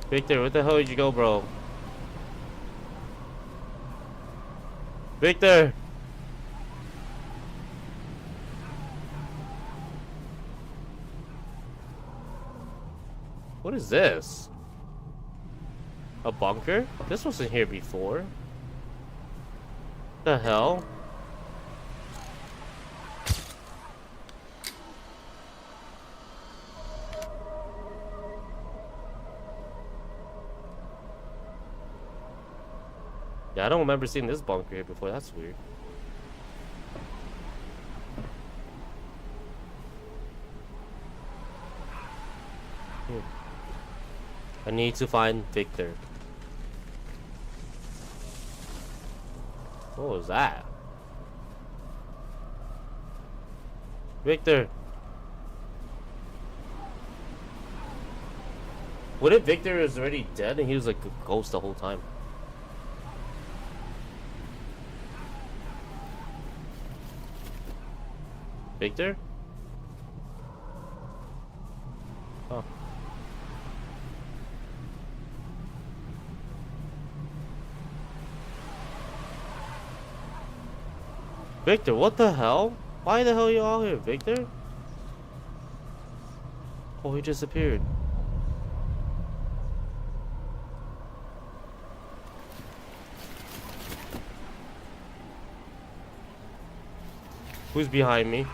Victor, where the hell did you go, bro? Victor! What is this? A bunker? This wasn't here before. The hell? Yeah, I don't remember seeing this bunker here before. That's weird. I need to find Victor. What was that? Victor. What if Victor is already dead and he was like a ghost the whole time? Victor? Oh. Victor, what the hell? Why the hell are you all here, Victor? Oh, he disappeared. Who's behind me?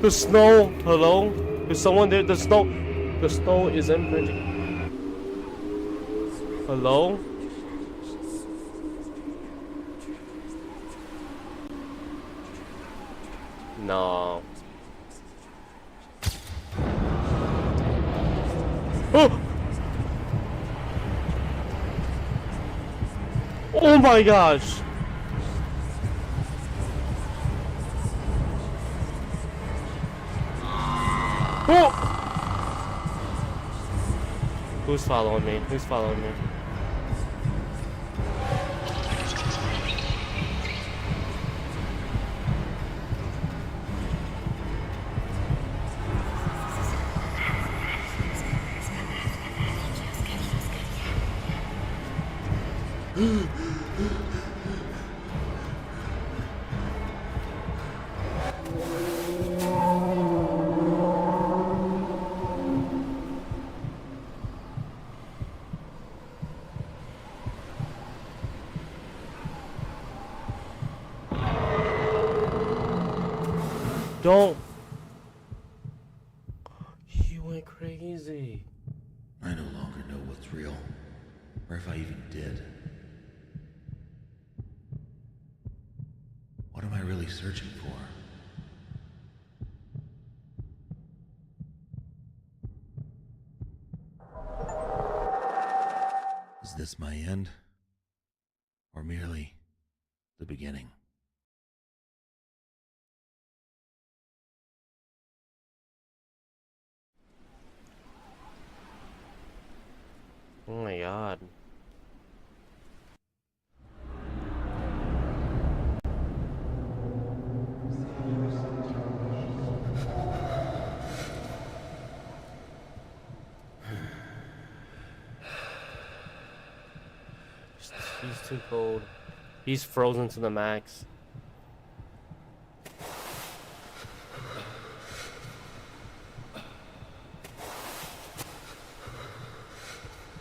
The snow! Hello? Is someone there? The snow is imprinting. Hello? No. Oh! Oh my gosh! Oh! Who's following me? Who's following me? Don't. He went crazy. I no longer know what's real, or if I even did. What am I really searching for? Is this my end? Or merely the beginning? Oh my god. He's too cold. He's frozen to the max.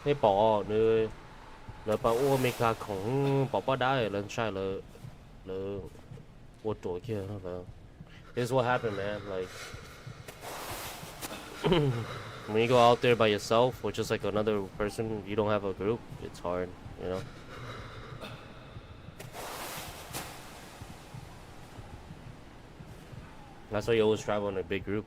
Thế bỏ nữa. Nó bảo Omega khủng bỏ bỏ đá lên trai là vô chỗ kia nó vào. Here's what happened, man. Like when you go out there by yourself or just like another person, you don't have a group, it's hard, you know. That's why you always travel in a big group.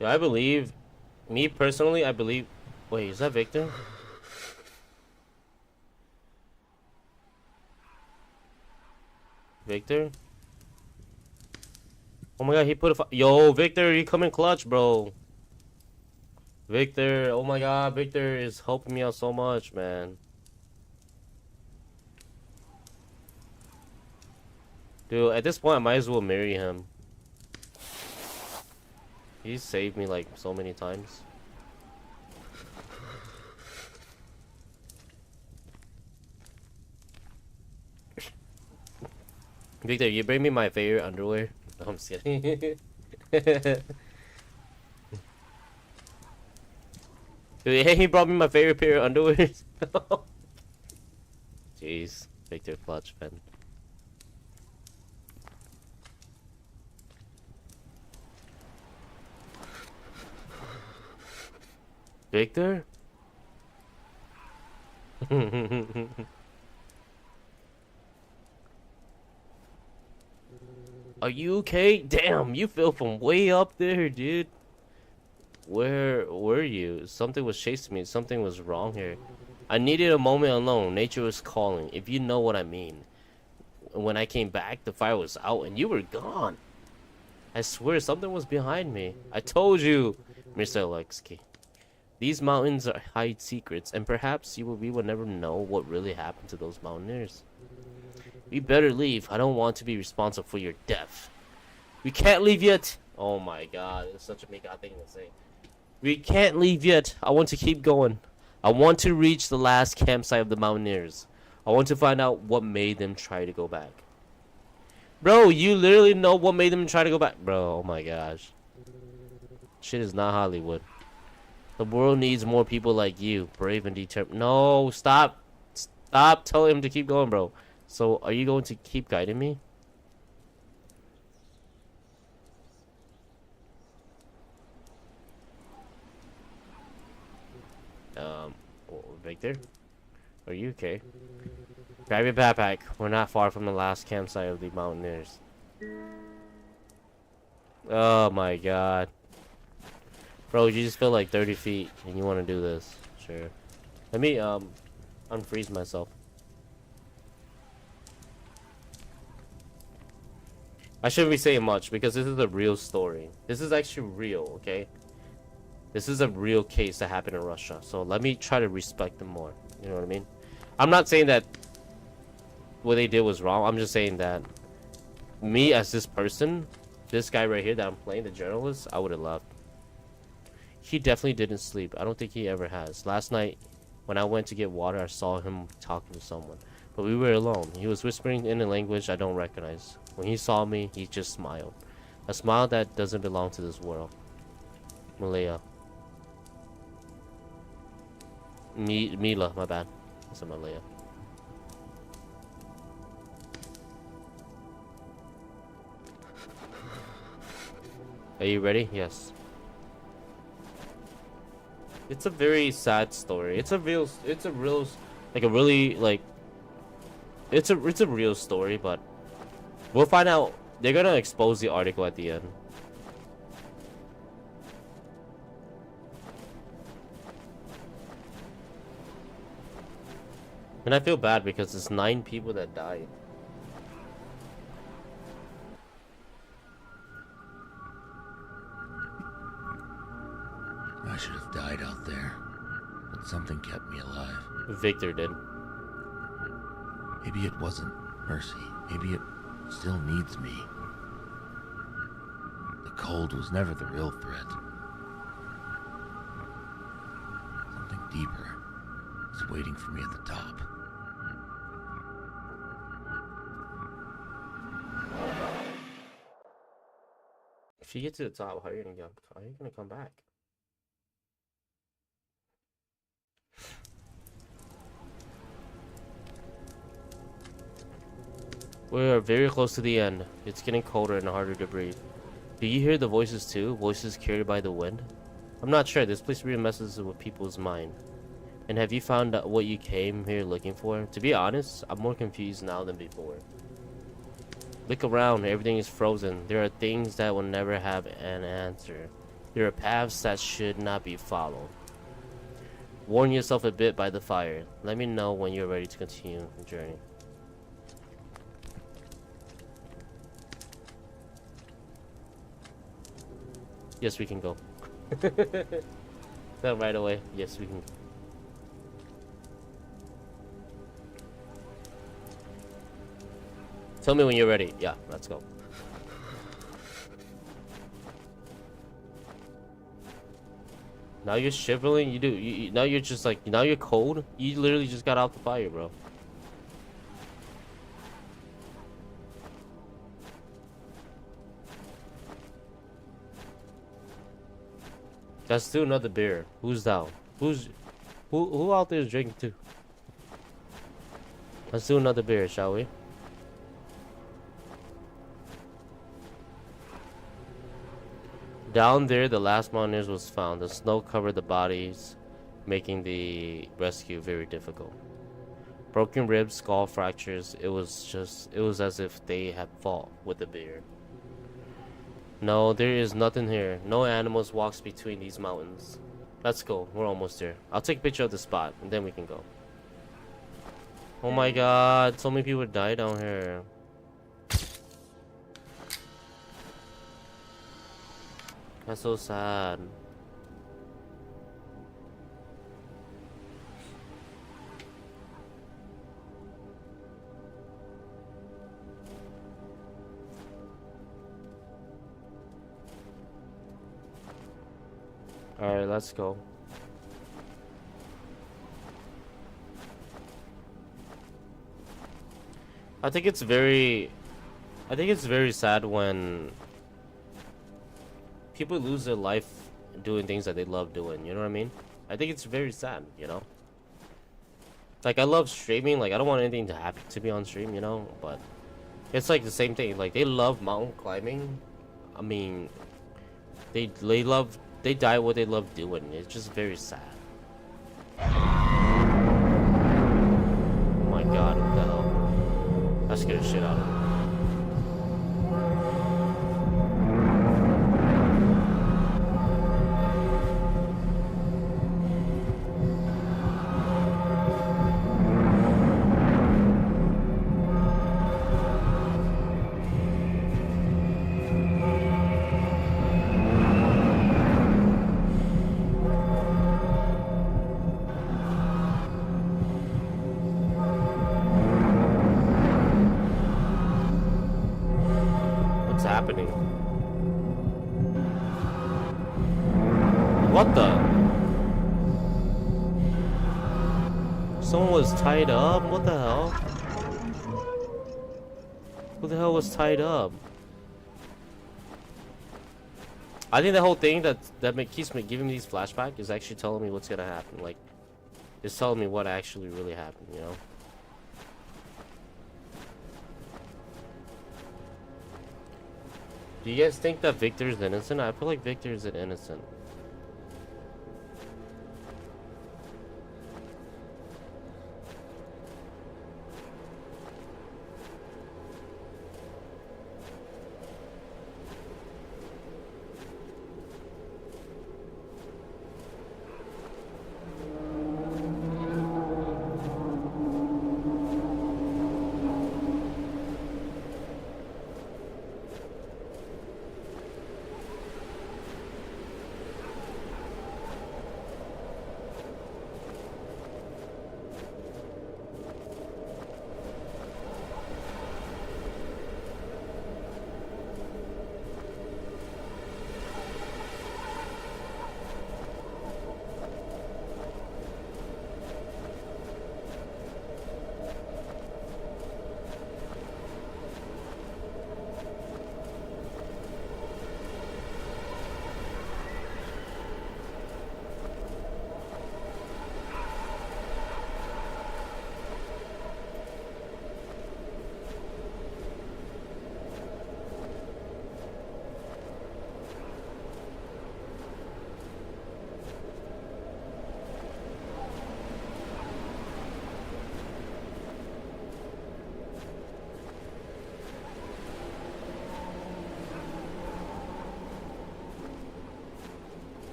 Yeah, I believe, me personally, I believe. Wait, is that Victor? Victor? Oh my god, he put a yo, Victor, you coming clutch, bro. Victor, oh my god, Victor is helping me out so much, man. Dude, at this point, I might as well marry him. He's saved me like so many times. Victor, you bring me my favorite underwear. No, I'm just kidding. Dude, hey, he brought me my favorite pair of underwear. Jeez, Victor clutch, man. Victor? Are you okay? Damn, you fell from way up there, dude. Where were you? Something was chasing me. Something was wrong here. I needed a moment alone. Nature was calling, if you know what I mean. When I came back, the fire was out and you were gone. I swear something was behind me. I told you, Mr. Aleksei. These mountains hide secrets, and perhaps we will never know what really happened to those mountaineers. We better leave. I don't want to be responsible for your death. We can't leave yet. Oh my god, it's such a mega thing to say. We can't leave yet. I want to keep going. I want to reach the last campsite of the mountaineers. I want to find out what made them try to go back. Bro, you literally know what made them try to go back. Bro, oh my gosh. Shit is not Hollywood. The world needs more people like you, brave and determined. No, stop. Stop telling him to keep going, bro. So, are you going to keep guiding me? Victor? Are you okay? Grab your backpack. We're not far from the last campsite of the mountaineers. Oh my god. Bro, you just feel like 30 feet and you want to do this. Sure. Let me, unfreeze myself. I shouldn't be saying much because this is a real story. This is actually real, okay? This is a real case that happened in Russia. So let me try to respect them more. You know what I mean? I'm not saying that what they did was wrong. I'm just saying that me as this person, this guy right here that I'm playing, the journalist, I would have left. He definitely didn't sleep. I don't think he ever has. Last night, when I went to get water, I saw him talking to someone. But we were alone. He was whispering in a language I don't recognize. When he saw me, he just smiled. A smile that doesn't belong to this world. Malaya. Mila, my bad. That's Malaya. Are you ready? Yes. It's a very sad story. It's a real, like a really, like, it's a real story, but we'll find out. They're gonna expose the article at the end. And I feel bad because there's 9 people that died. I should have died out there, but something kept me alive. Victor did. Maybe it wasn't mercy. Maybe it still needs me. The cold was never the real threat. Something deeper is waiting for me at the top. If you get to the top, how are you gonna come back? We are very close to the end. It's getting colder and harder to breathe. Do you hear the voices too? Voices carried by the wind? I'm not sure. This place really messes with people's mind. And have you found out what you came here looking for? To be honest, I'm more confused now than before. Look around. Everything is frozen. There are things that will never have an answer. There are paths that should not be followed. Warm yourself a bit by the fire. Let me know when you're ready to continue the journey. Yes, we can go. Not right away. Yes, we can. Tell me when you're ready. Yeah, let's go. Now you're shivering. Now you're just like, now you're cold. You literally just got out the fire, bro. That's still another beer. Who's down? Who out there is drinking too? Let's do another beer, shall we? Down there, the last mountaineers was found. The snow covered the bodies, making the rescue very difficult. Broken ribs, skull fractures. It was as if they had fought with the bear. No, there is nothing here. No animals walks between these mountains. Let's go. We're almost there. I'll take a picture of the spot, and then we can go. Oh my god, so many people died down here. That's so sad. Alright, let's go. I think it's very sad when people lose their life doing things that they love doing, you know what I mean? I think it's very sad, you know? Like, I love streaming, like, I don't want anything to happen to me on stream, you know? But it's like the same thing, like, they love mountain climbing. I mean, they die what they love doing. It's just very sad. scare the shit out of me. What's happening? What the? Someone was tied up? What the hell? Who the hell was tied up? I think the whole thing that keeps me giving me these flashbacks is actually telling me what's gonna happen. Like, it's telling me what actually really happened, you know? Do you guys think that Victor's innocent? I feel like Victor's innocent.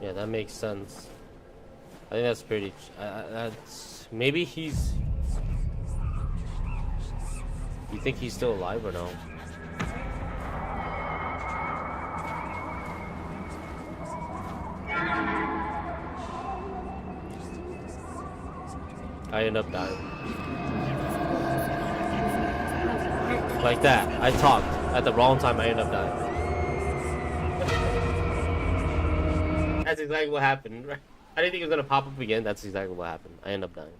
Yeah, that makes sense. I think that's pretty. That's maybe he's. You think he's still alive or no? I end up dying. Like that. I talked at the wrong time. I end up dying. That's exactly what happened. Right? I didn't think it was gonna pop up again. That's exactly what happened. I end up dying.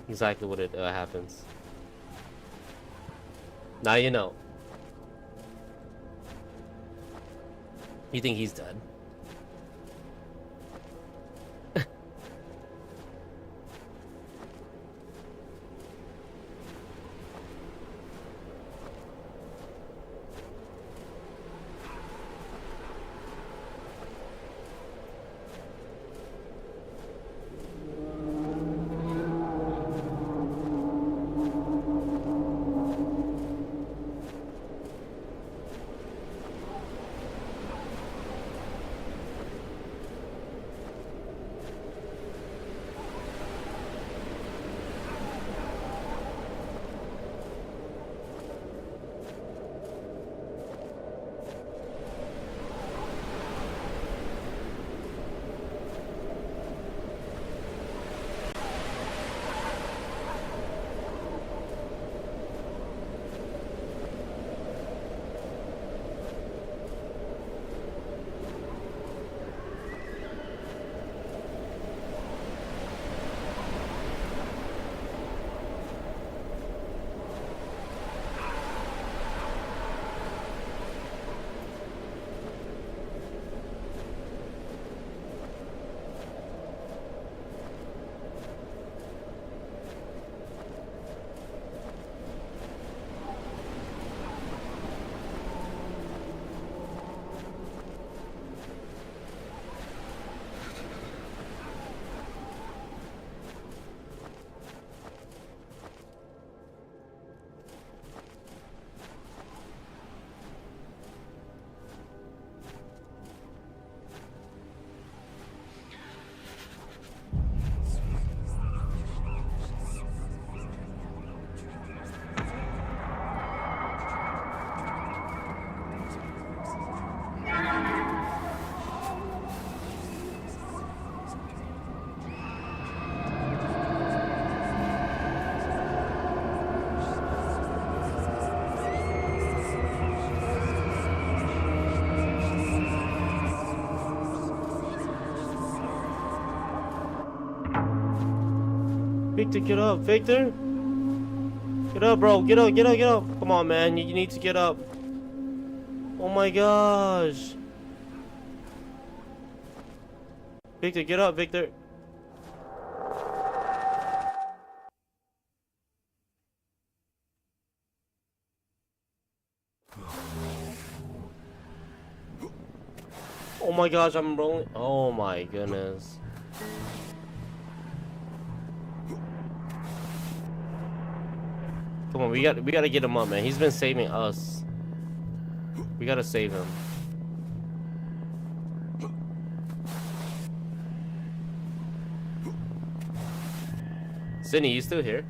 Exactly what it happens. Now you know. You think he's dead? Victor, get up. Victor? Get up, bro. Get up, get up, get up. Come on, man. You need to get up. Oh my gosh. Victor, get up, Victor. Oh my gosh, I'm rolling. Oh my goodness. Come on, we gotta get him up, man. He's been saving us. We gotta save him. Sydney, you still here?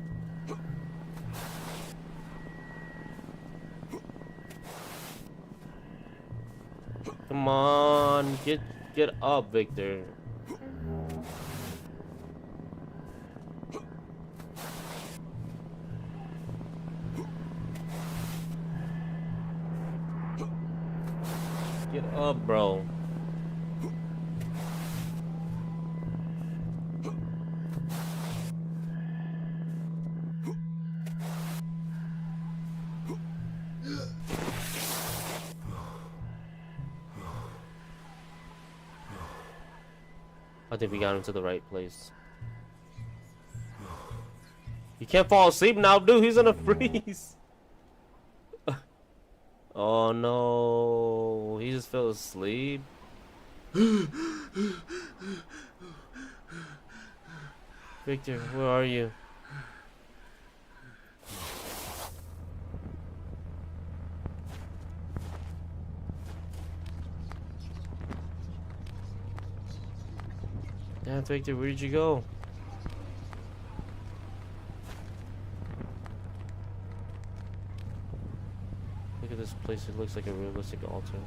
Come on, get up, Victor. Get up, bro. I think we got him to the right place. You can't fall asleep now, dude. He's gonna freeze. Oh no, he just fell asleep. Victor, where are you? Damn, Victor, where did you go? Look at this place, it looks like a realistic altar.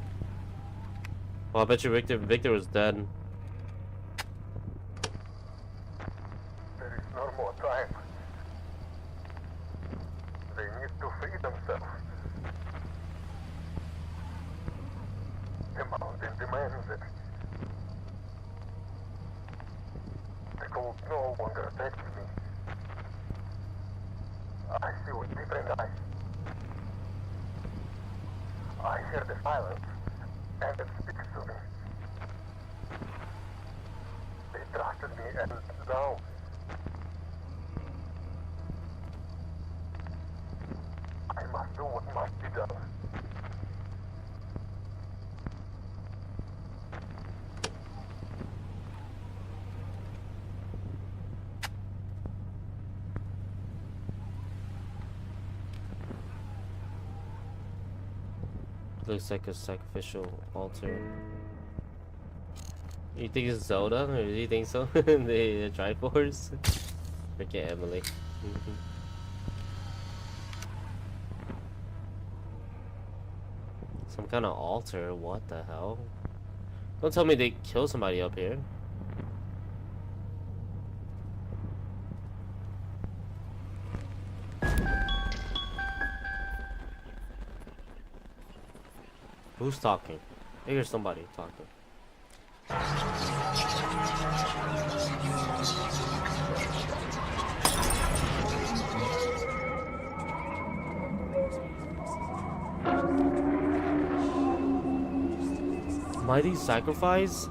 Well, I bet you Victor was dead. There is no more time. They need to free themselves. The mountain demands it. The cold no longer affects me. I see with different eyes. I hear the silence, and it speaks to me. They trusted me, and now I must do what must be done. Looks like a sacrificial altar. You think it's Zelda? Or do you think so? the Triforce? Freaking Emily. Some kind of altar? What the hell? Don't tell me they killed somebody up here. Who's talking? I hear somebody talking. Mighty sacrifice?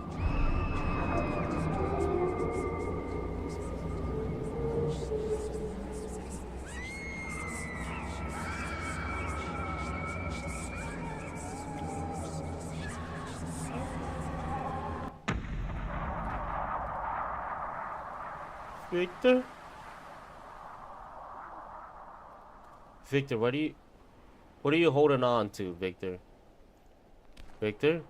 Victor? Victor, what are you holding on to, Victor? Victor?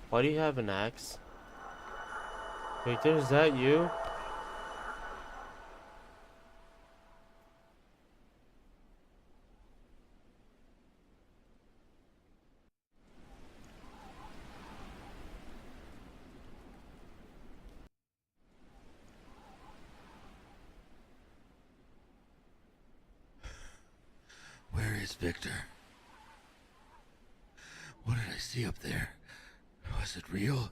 Why do you have an axe? Victor, is that you? Where is Victor? What did I see up there? Was it real?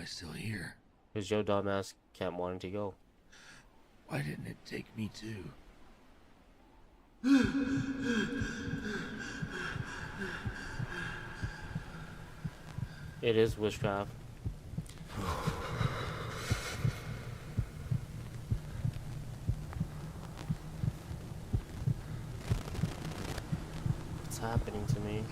I still here? Because your dumbass kept wanting to go. Why didn't it take me too? It is witchcraft. What's happening to me?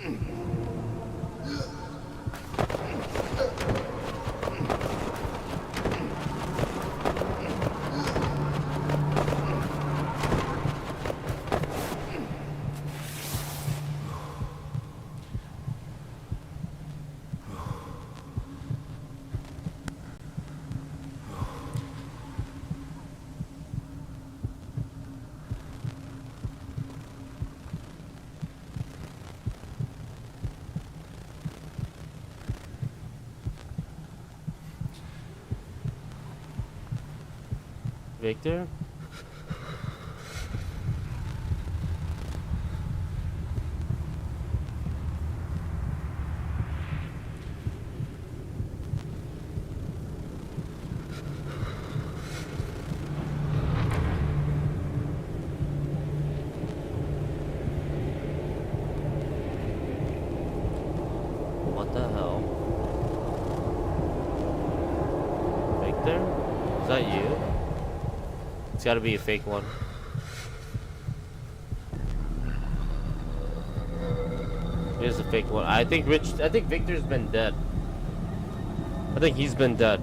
Victor? What the hell? Victor? Is that you? It's gotta be a fake one. It is a fake one. I think Victor's been dead. I think he's been dead.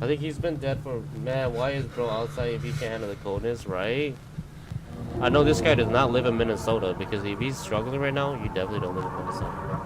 I think he's been dead for, man, why is bro outside if he can't handle the coldness, right? I know this guy does not live in Minnesota, because if he's struggling right now, you definitely don't live in Minnesota.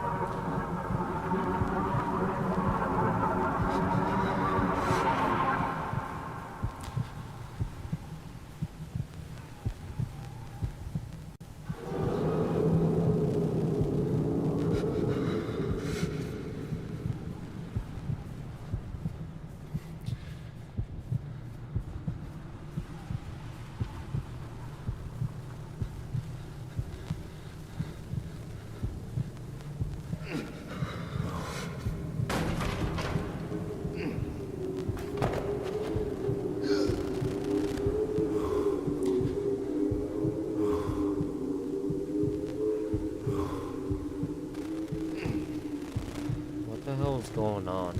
What the hell is going on?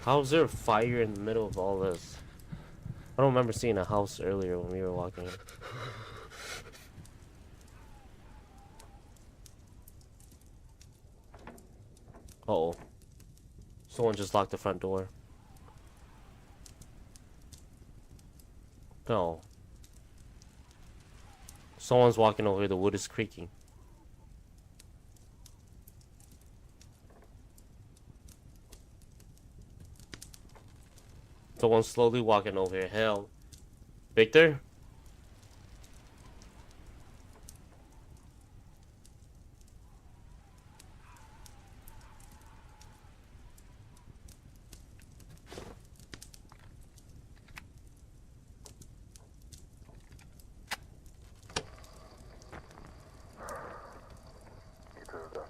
How's there fire in the middle of all this? I don't remember seeing a house earlier when we were walking in. Uh-oh. Someone just locked the front door. No. Someone's walking over here. The wood is creaking. Someone's slowly walking over here. Hell. Victor? It is done.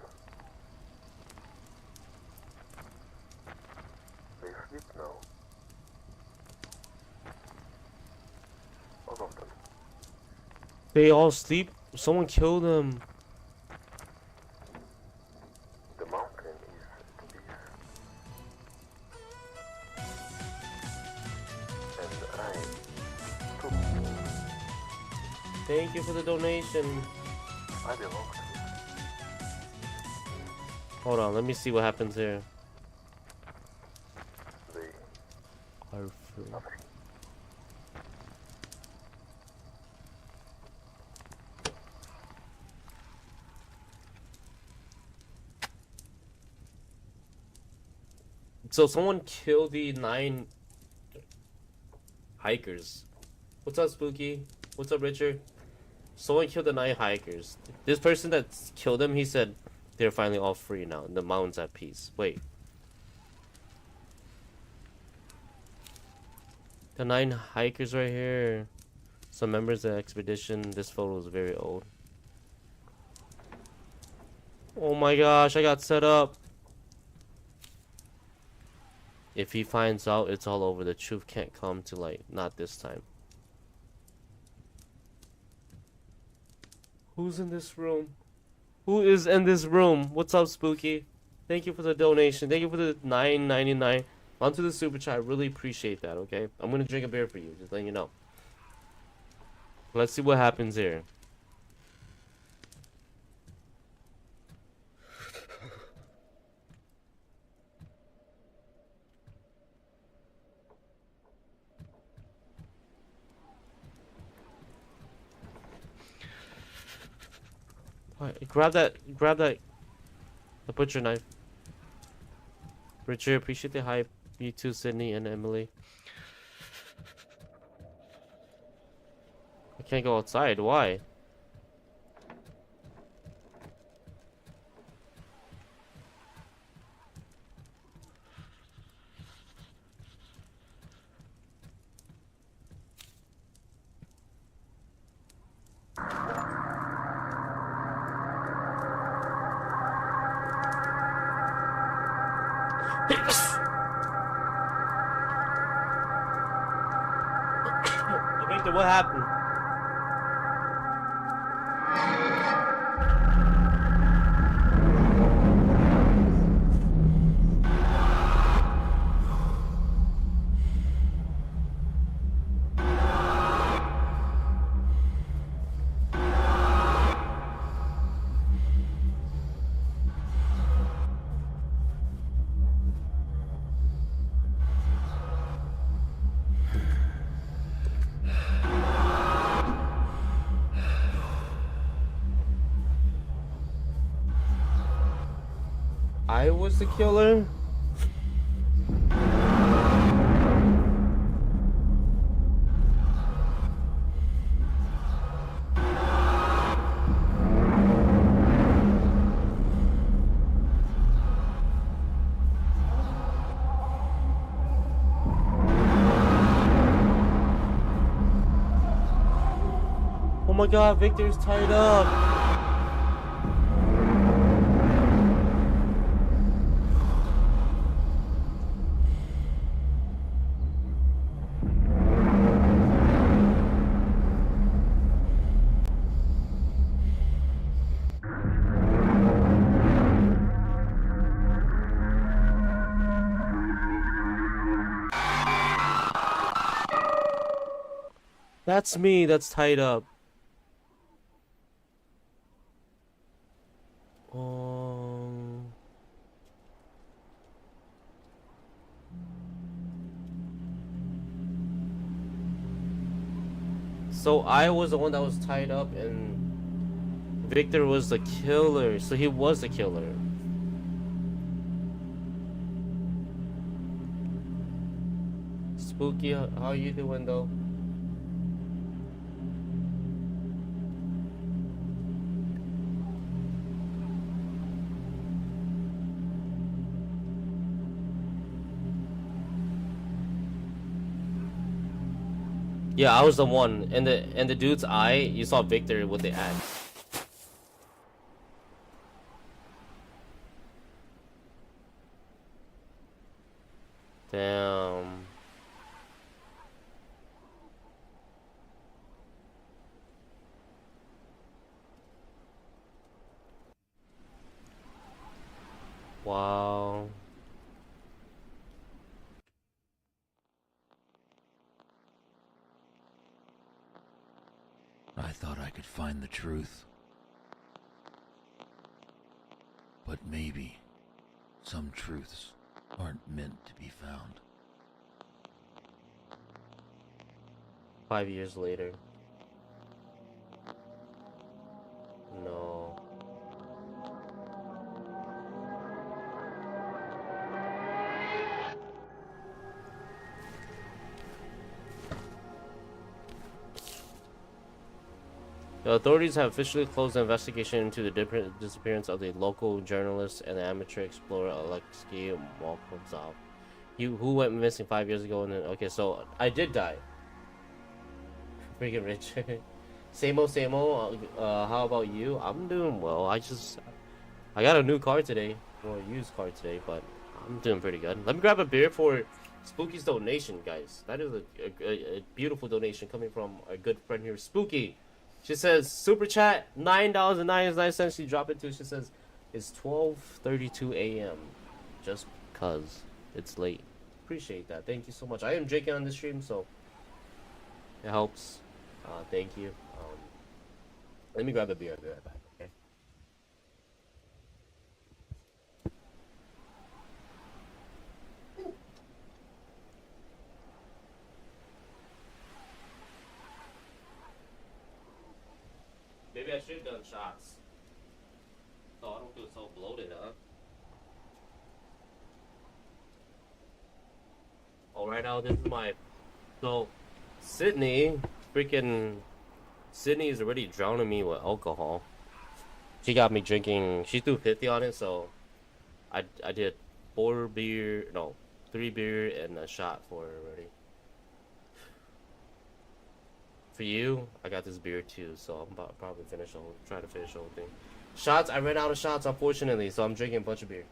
They sleep now. All of them. They all sleep? Someone killed them. The mountain is this. And I took. Thank you for the donation. I belong to it. Hold on, let me see what happens here. They Are free. are free. So someone killed the 9 hikers. What's up, Spooky? What's up, Richard? Someone killed the 9 hikers. This person that killed them, he said they're finally all free now. The mountain's at peace. Wait. The 9 hikers right here. Some members of the expedition. This photo is very old. Oh my gosh, I got set up. If he finds out, it's all over. The truth can't come to light. Not this time. Who's in this room? Who is in this room? What's up, Spooky? Thank you for the donation. Thank you for the $9.99 onto the super chat. I really appreciate that, okay? I'm gonna drink a beer for you, just letting you know. Let's see what happens here. Alright, grab that, the butcher knife. Richard, appreciate the hype. You too, Sydney and Emily. I can't go outside, why? Victor, what happened? I was the killer? Oh my god, Victor's tied up. That's me, that's tied up. So I was the one that was tied up and Victor was the killer. So he was the killer. Spooky, how you doing though? Yeah, I was the one. And the dude's eye, you saw Victor with the axe. Damn. Wow. I thought I could find the truth. But maybe some truths aren't meant to be found. 5 years later. No. The authorities have officially closed the investigation into the disappearance of the local journalist and amateur explorer Aleksei Morozov. Who went missing 5 years ago, and then okay, so I did die. Freaking rich. Same old, same old. How about you? I'm doing well. I got a new car today, or a used car today, but I'm doing pretty good. Let me grab a beer for Spooky's donation, guys. That is a beautiful donation coming from our good friend here, Spooky. She says, super chat, $9.99. She dropped it to. She says, it's 12:32 a.m. Just cause it's late. Appreciate that. Thank you so much. I am drinking on the stream, so it helps. Thank you. Let me grab a beer. I'll be right back. Okay. Maybe I should have done shots. So I don't feel so bloated, huh? Oh, right now, this is my... So, Sydney is already drowning me with alcohol. She got me drinking... She threw 50 on it, so... I did 3 beer and a shot for her already. For you, I got this beer too, so I'm about to probably try to finish the whole thing. Shots, I ran out of shots, unfortunately, so I'm drinking a bunch of beer.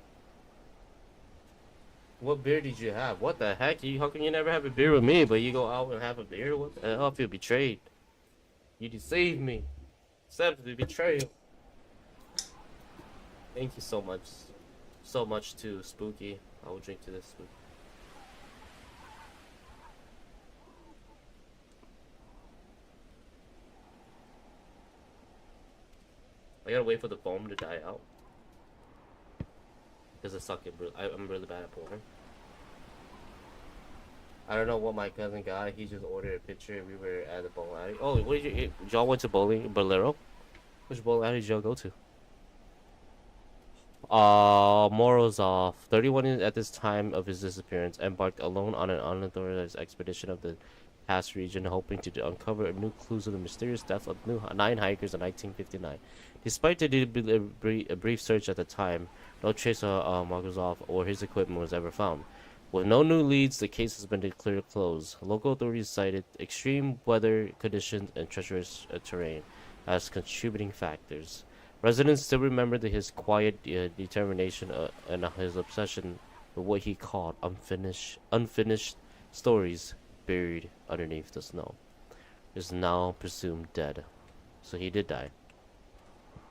What beer did you have? What the heck? How can you never have a beer with me, but you go out and have a beer? What the hell? I feel betrayed. You deceived me. Accepted the betrayal. Thank you so much. So much to Spooky. I will drink to this, Spooky. I gotta wait for the foam to die out. Because I'm really bad at pouring. I don't know what my cousin got. He just ordered a picture. We were at the bowling alley. Oh, what did y'all went to Bolero? Which bowling alley did y'all go to? Morozov, 31 at this time of his disappearance, embarked alone on an unauthorized expedition of the past region, hoping to uncover new clues of the mysterious death of 9 hikers in 1959. Despite a brief search at the time, no trace of Morozov or his equipment was ever found. With no new leads, the case has been declared closed. Local authorities cited extreme weather conditions and treacherous terrain as contributing factors. Residents still remember his quiet determination and his obsession with what he called unfinished stories buried underneath the snow. Is now presumed dead. So he did die.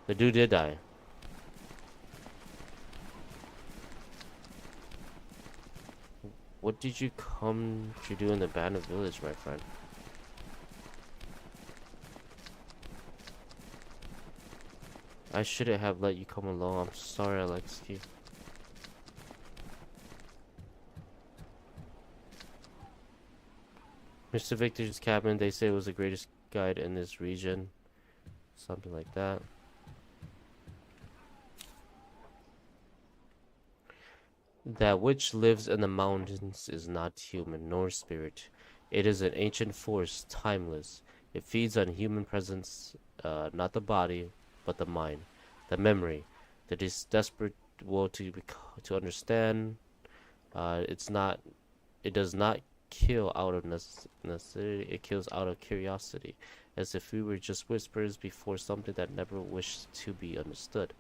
The dude did die. What did you come to do in the abandoned village, my friend? I shouldn't have let you come along. I'm sorry, Aleksei. Mr. Victor's cabin, they say, was the greatest guide in this region. Something like that. That which lives in the mountains is not human nor spirit. It is an ancient force, timeless. It feeds on human presence, not the body, but the mind, the memory, the desperate will to understand. It does not kill out of necessity. It kills out of curiosity, as if we were just whispers before something that never wished to be understood.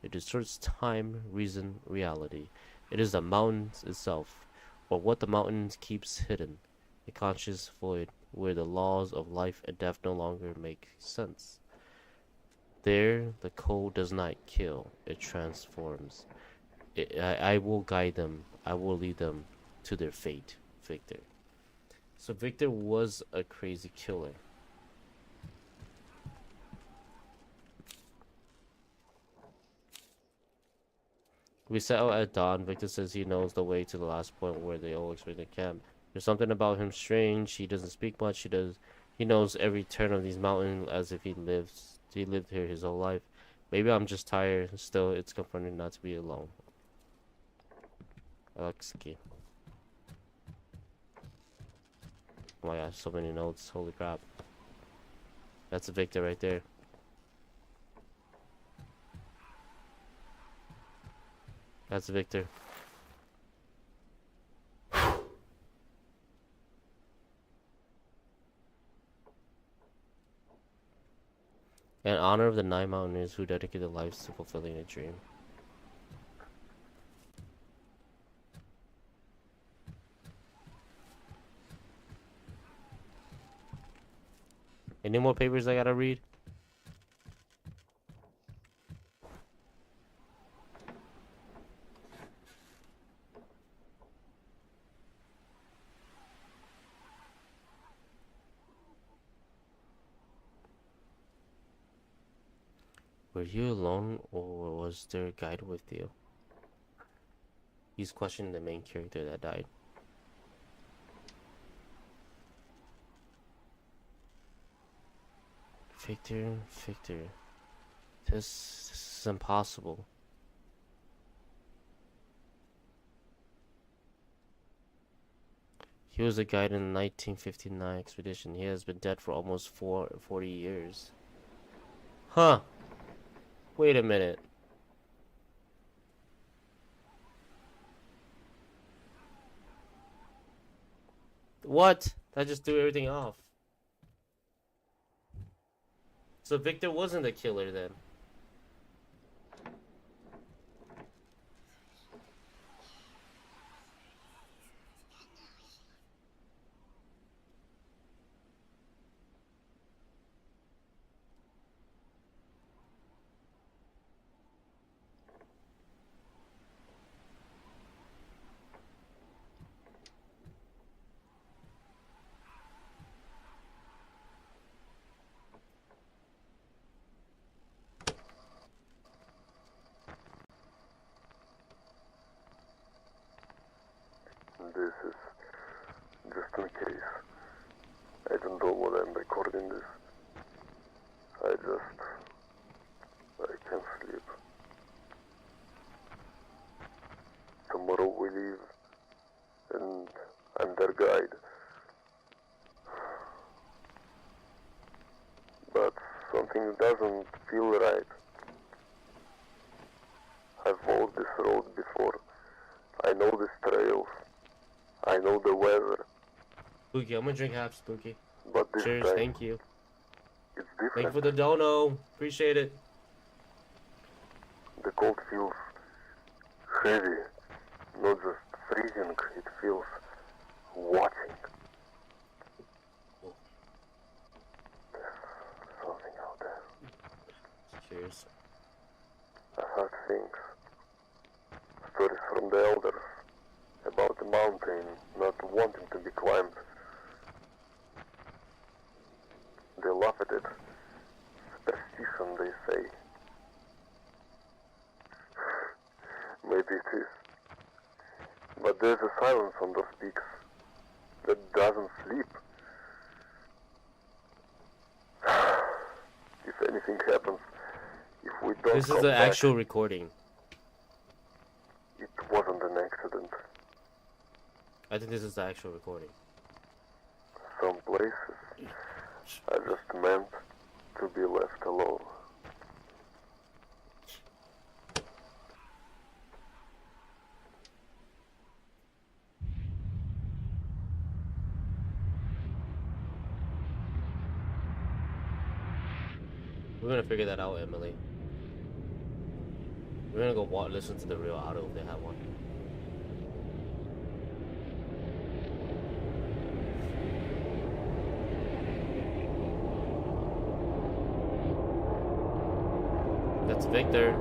It distorts time, reason, reality. It is the mountains itself, or what the mountains keeps hidden, a conscious void where the laws of life and death no longer make sense. There, the cold does not kill, it transforms. I will guide them, I will lead them to their fate, Victor. So Victor was a crazy killer. We set out at dawn. Victor says he knows the way to the last point where they all expect to camp. There's something about him strange. He doesn't speak much. He knows every turn of these mountains as if he lived here his whole life. Maybe I'm just tired. Still, it's comforting not to be alone. Aleksei. Oh my gosh, so many notes. Holy crap. That's Victor right there. That's Victor. In honor of the 9 mountaineers who dedicated their lives to fulfilling a dream. Any more papers I gotta read? Were you alone or was there a guide with you? He's questioning the main character that died. Victor. This is impossible. He was a guide in the 1959 expedition. He has been dead for almost 40 years. Huh. Wait a minute. What? That just threw everything off. So Victor wasn't the killer then. This is just in case. I don't know what I'm recording this. I can't sleep. Tomorrow we leave, and I'm their guide. But something doesn't feel right. I've walked this road before. I know these trails. I know the weather. Spooky, I'm gonna drink half, Spooky. But this Cheers, time, thank you. it's different. Thank you for the dono. Appreciate it. The cold feels heavy, not just freezing, it feels watching. There's something out there. Cheers. I heard things, stories from the elders about the mountain not wanting to be climbed. They laugh at it. Superstition, they say. Maybe it is. But there's a silence on those peaks that doesn't sleep. If anything happens, if we don't This is come the back, actual recording. it wasn't an accident. I think this is the actual recording. Some places are just meant to be left alone. We're gonna figure that out, Emily. We're gonna go listen to the real audio if they have one. That's Victor.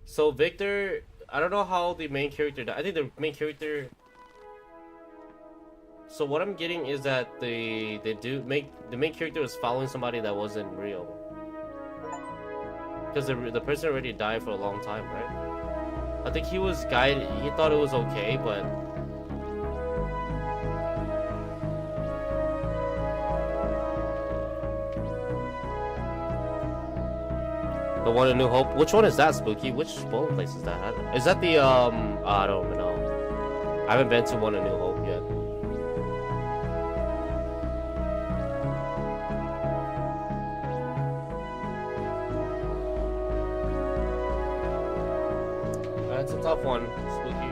So Victor, I don't know how the main character died. I think the main character. So what I'm getting is that the main character was following somebody that wasn't real. Because the person already died for a long time, right? I think he was guided. He thought it was okay, but. The one in New Hope. Which one is that, Spooky? Which bowling place is that? Is that the I don't even know. I haven't been to one in New Hope yet. That's a tough one, Spooky.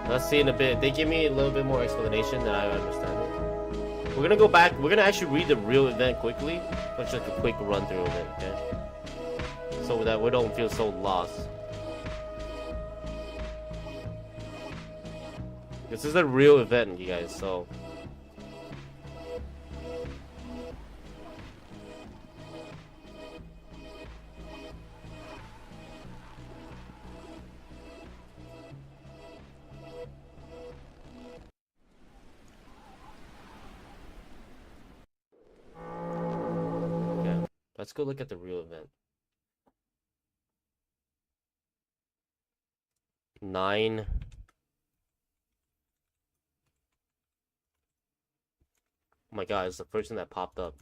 Let's see in a bit. They give me a little bit more explanation than I understand it. We're gonna go back. We're gonna actually read the real event quickly. Just like a quick run through of it, okay? So that we don't feel so lost. This is a real event, you guys, so... Okay, let's go look at the real event. 9... Oh my god, it's the first thing that popped up.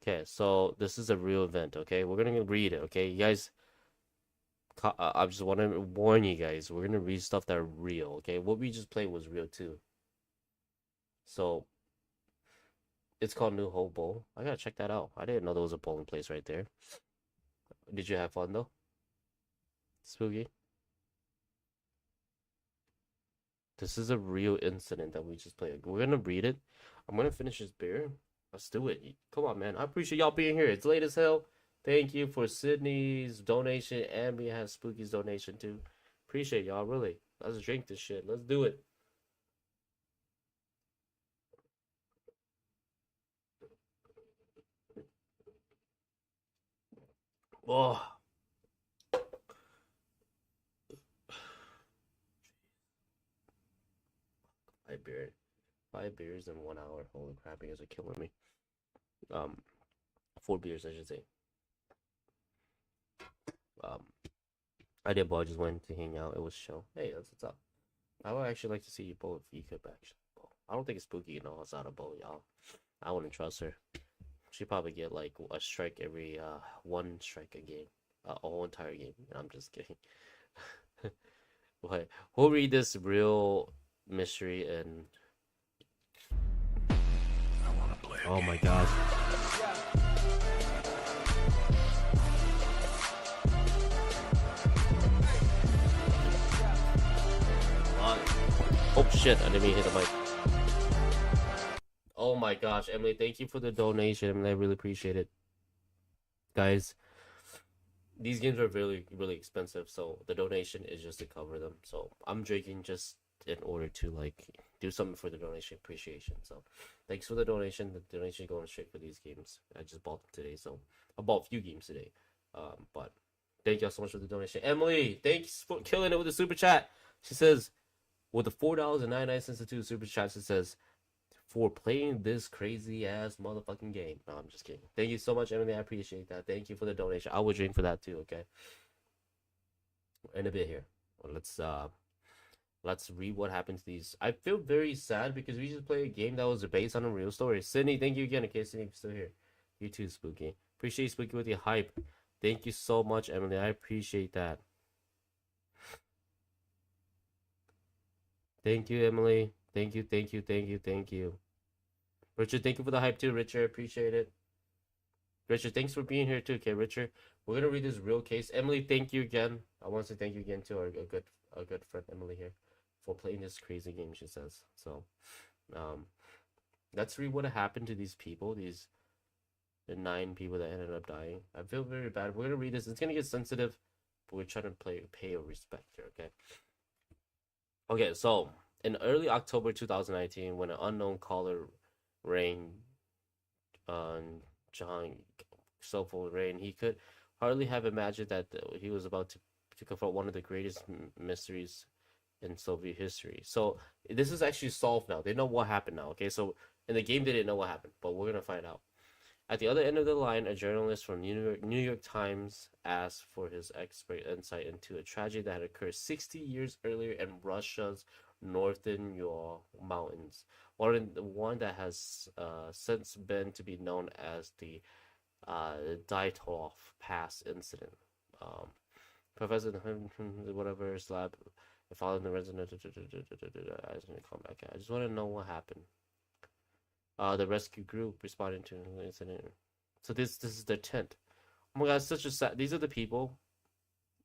Okay, so this is a real event, okay? We're gonna read it, okay? You guys, I just want to warn you guys, we're gonna read stuff that are real, okay? What we just played was real too. So, it's called New Hope Bowl. I gotta check that out. I didn't know there was a bowling place right there. Did you have fun though? Spooky? This is a real incident that we just played. We're gonna read it. I'm gonna finish this beer. Let's do it. Come on, man. I appreciate y'all being here. It's late as hell. Thank you for Sydney's donation, and we have Spooky's donation too. Appreciate y'all, really. Let's drink this shit. Let's do it. Oh. 5 beers in 1 hour. Holy crap, you guys are killing me. 4 beers, I should say. I did, but I just went to hang out. It was chill. Hey, that's what's up. I would actually like to see you bowl if you could actually bowl. I don't think it's Spooky knows how to bowl, y'all. I wouldn't trust her. She'd probably get like a strike every 1 strike a game. A whole entire game. And I'm just kidding. But we'll read this real mystery and oh my gosh. Oh shit, I didn't mean to hit the mic. Oh my gosh, Emily, thank you for the donation. Emily, I really appreciate it. Guys, these games are really, really expensive, so the donation is just to cover them. So I'm drinking just in order to like do something for the donation appreciation. So thanks for the donation. The donation is going straight for these games. I just bought them today, so I bought a few games today. But thank y'all so much for the donation. Emily, thanks for killing it with the super chat. She says, with the $4.99 to 2 super chats, it says, for playing this crazy ass motherfucking game. No, I'm just kidding. Thank you so much, Emily. I appreciate that. Thank you for the donation. I will drink for that too, okay? In a bit here. Let's read what happened to these. I feel very sad because we just played a game that was based on a real story. Sydney, thank you again. In case Sydney's still here. You too, Spooky. Appreciate Spooky with your hype. Thank you so much, Emily. I appreciate that. Thank you, Emily. Thank you, thank you, thank you, thank you. Richard, thank you for the hype too, Richard. Appreciate it. Richard, thanks for being here too, okay, Richard. We're gonna read this real case. Emily, thank you again. I want to say thank you again to our good friend Emily here for playing this crazy game, she says. So let's read what happened to these people, the 9 people that ended up dying. I feel very bad. We're gonna read this. It's gonna get sensitive, but we're trying to pay a respect here, okay? Okay, so in early October 2019, when an unknown caller rang on John cell phone rang, he could hardly have imagined that he was about to confront one of the greatest mysteries in Soviet history. So this is actually solved now. They know what happened now, okay? So in the game, they didn't know what happened, but we're gonna find out. At the other end of the line, a journalist from New York Times asked for his expert insight into a tragedy that had occurred 60 years earlier in Russia's northern Ural Mountains. One that has since been to be known as the Dyatlov Pass incident. Professor whatever slab following the resident. I just want to know what happened. The rescue group responding to the incident So this is their tent. Oh my god, such a sad. These are the people,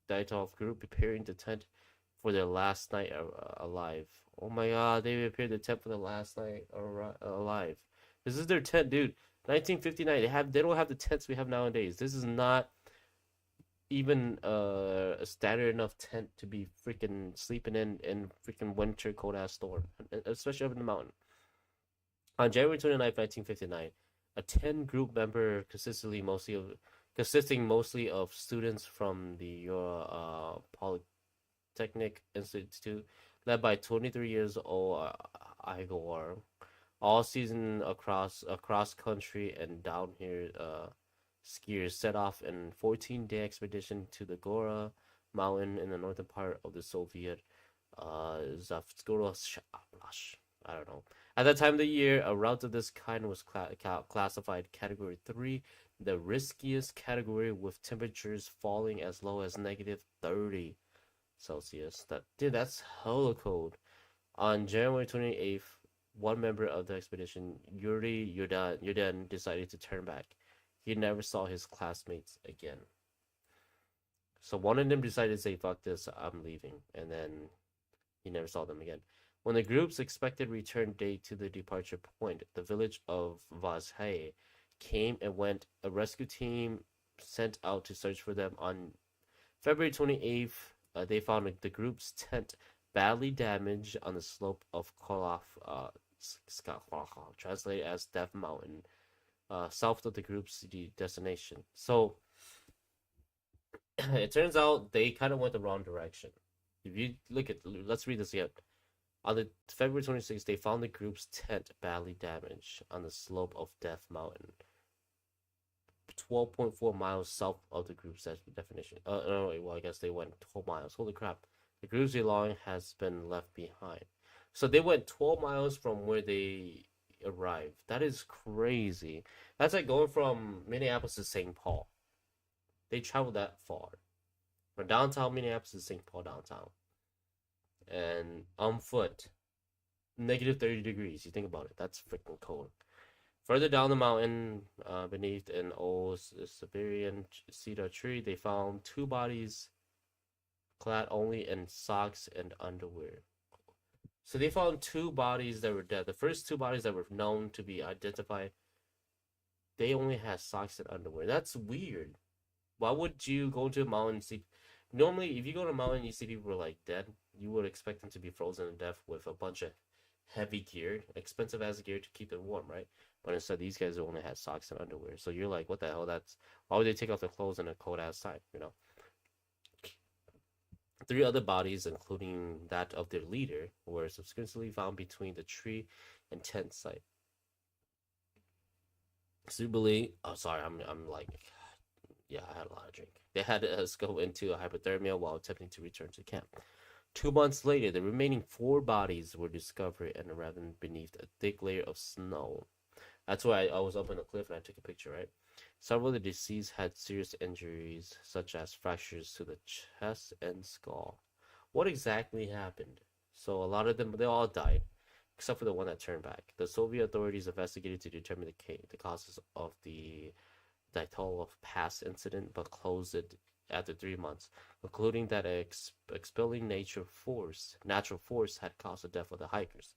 Daitov group, preparing the tent for their last night alive. Oh my god, they prepared the tent for the last night alive. This is their tent, dude. 1959. They don't have the tents we have nowadays. This is not even a standard enough tent to be freaking sleeping in freaking winter cold ass storm, especially up in the mountain. On January 29th, 1959, a 10 group member consisting mostly of students from the Polytechnic Institute, led by 23 years old Igor, all season across country and down here skiers set off in 14-day expedition to the Gora mountain in the northern part of the Soviet Zavskoye Oblast. I don't know. At that time of the year, a route of this kind was classified Category 3, the riskiest category, with temperatures falling as low as -30 Celsius. That's hella cold. On January 28th, one member of the expedition, Yuri Yudin, decided to turn back. He never saw his classmates again. So one of them decided to say, fuck this, I'm leaving. And then he never saw them again. When the group's expected return date to the departure point, the village of Vazhaye, came and went. A rescue team sent out to search for them. On February 28th, they found the group's tent badly damaged on the slope of Koloff, translated as Death Mountain, south of the group's destination. So it turns out they kind of went the wrong direction. If you look at, let's read this again. On the February 26th, they found the group's tent badly damaged on the slope of Death Mountain, 12.4 miles south of the group's definition. No, well, I guess they went 12 miles. Holy crap. The group's belonging has been left behind. So they went 12 miles from where they arrived. That is crazy. That's like going from Minneapolis to St. Paul. They traveled that far. From downtown Minneapolis to St. Paul downtown. And on foot, -30 degrees. You think about it. That's freaking cold. Further down the mountain, beneath an old Siberian cedar tree, they found two bodies clad only in socks and underwear. So they found two bodies that were dead. The first two bodies that were known to be identified, they only had socks and underwear. That's weird. Why would you go to a mountain and see? Normally, if you go to a mountain and you see people like dead, you would expect them to be frozen to death with a bunch of heavy gear, expensive ass gear to keep them warm, right? But instead, these guys only had socks and underwear. So you're like, what the hell? Why would they take off their clothes in a cold ass time? You know. 3 other bodies, including that of their leader, were subsequently found between the tree and tent site. Suitably, oh sorry, I'm like, yeah, I had a lot of drink. They had to go into a hypothermia while attempting to return to camp. 2 months later, the remaining 4 bodies were discovered and arrived beneath a thick layer of snow. That's why I was up on the cliff and I took a picture, right? Several of the deceased had serious injuries, such as fractures to the chest and skull. What exactly happened? So a lot of them, they all died, except for the one that turned back. The Soviet authorities investigated to determine the causes of the Daitolov Pass incident, but closed it after 3 months, concluding that expelling natural force had caused the death of the hikers.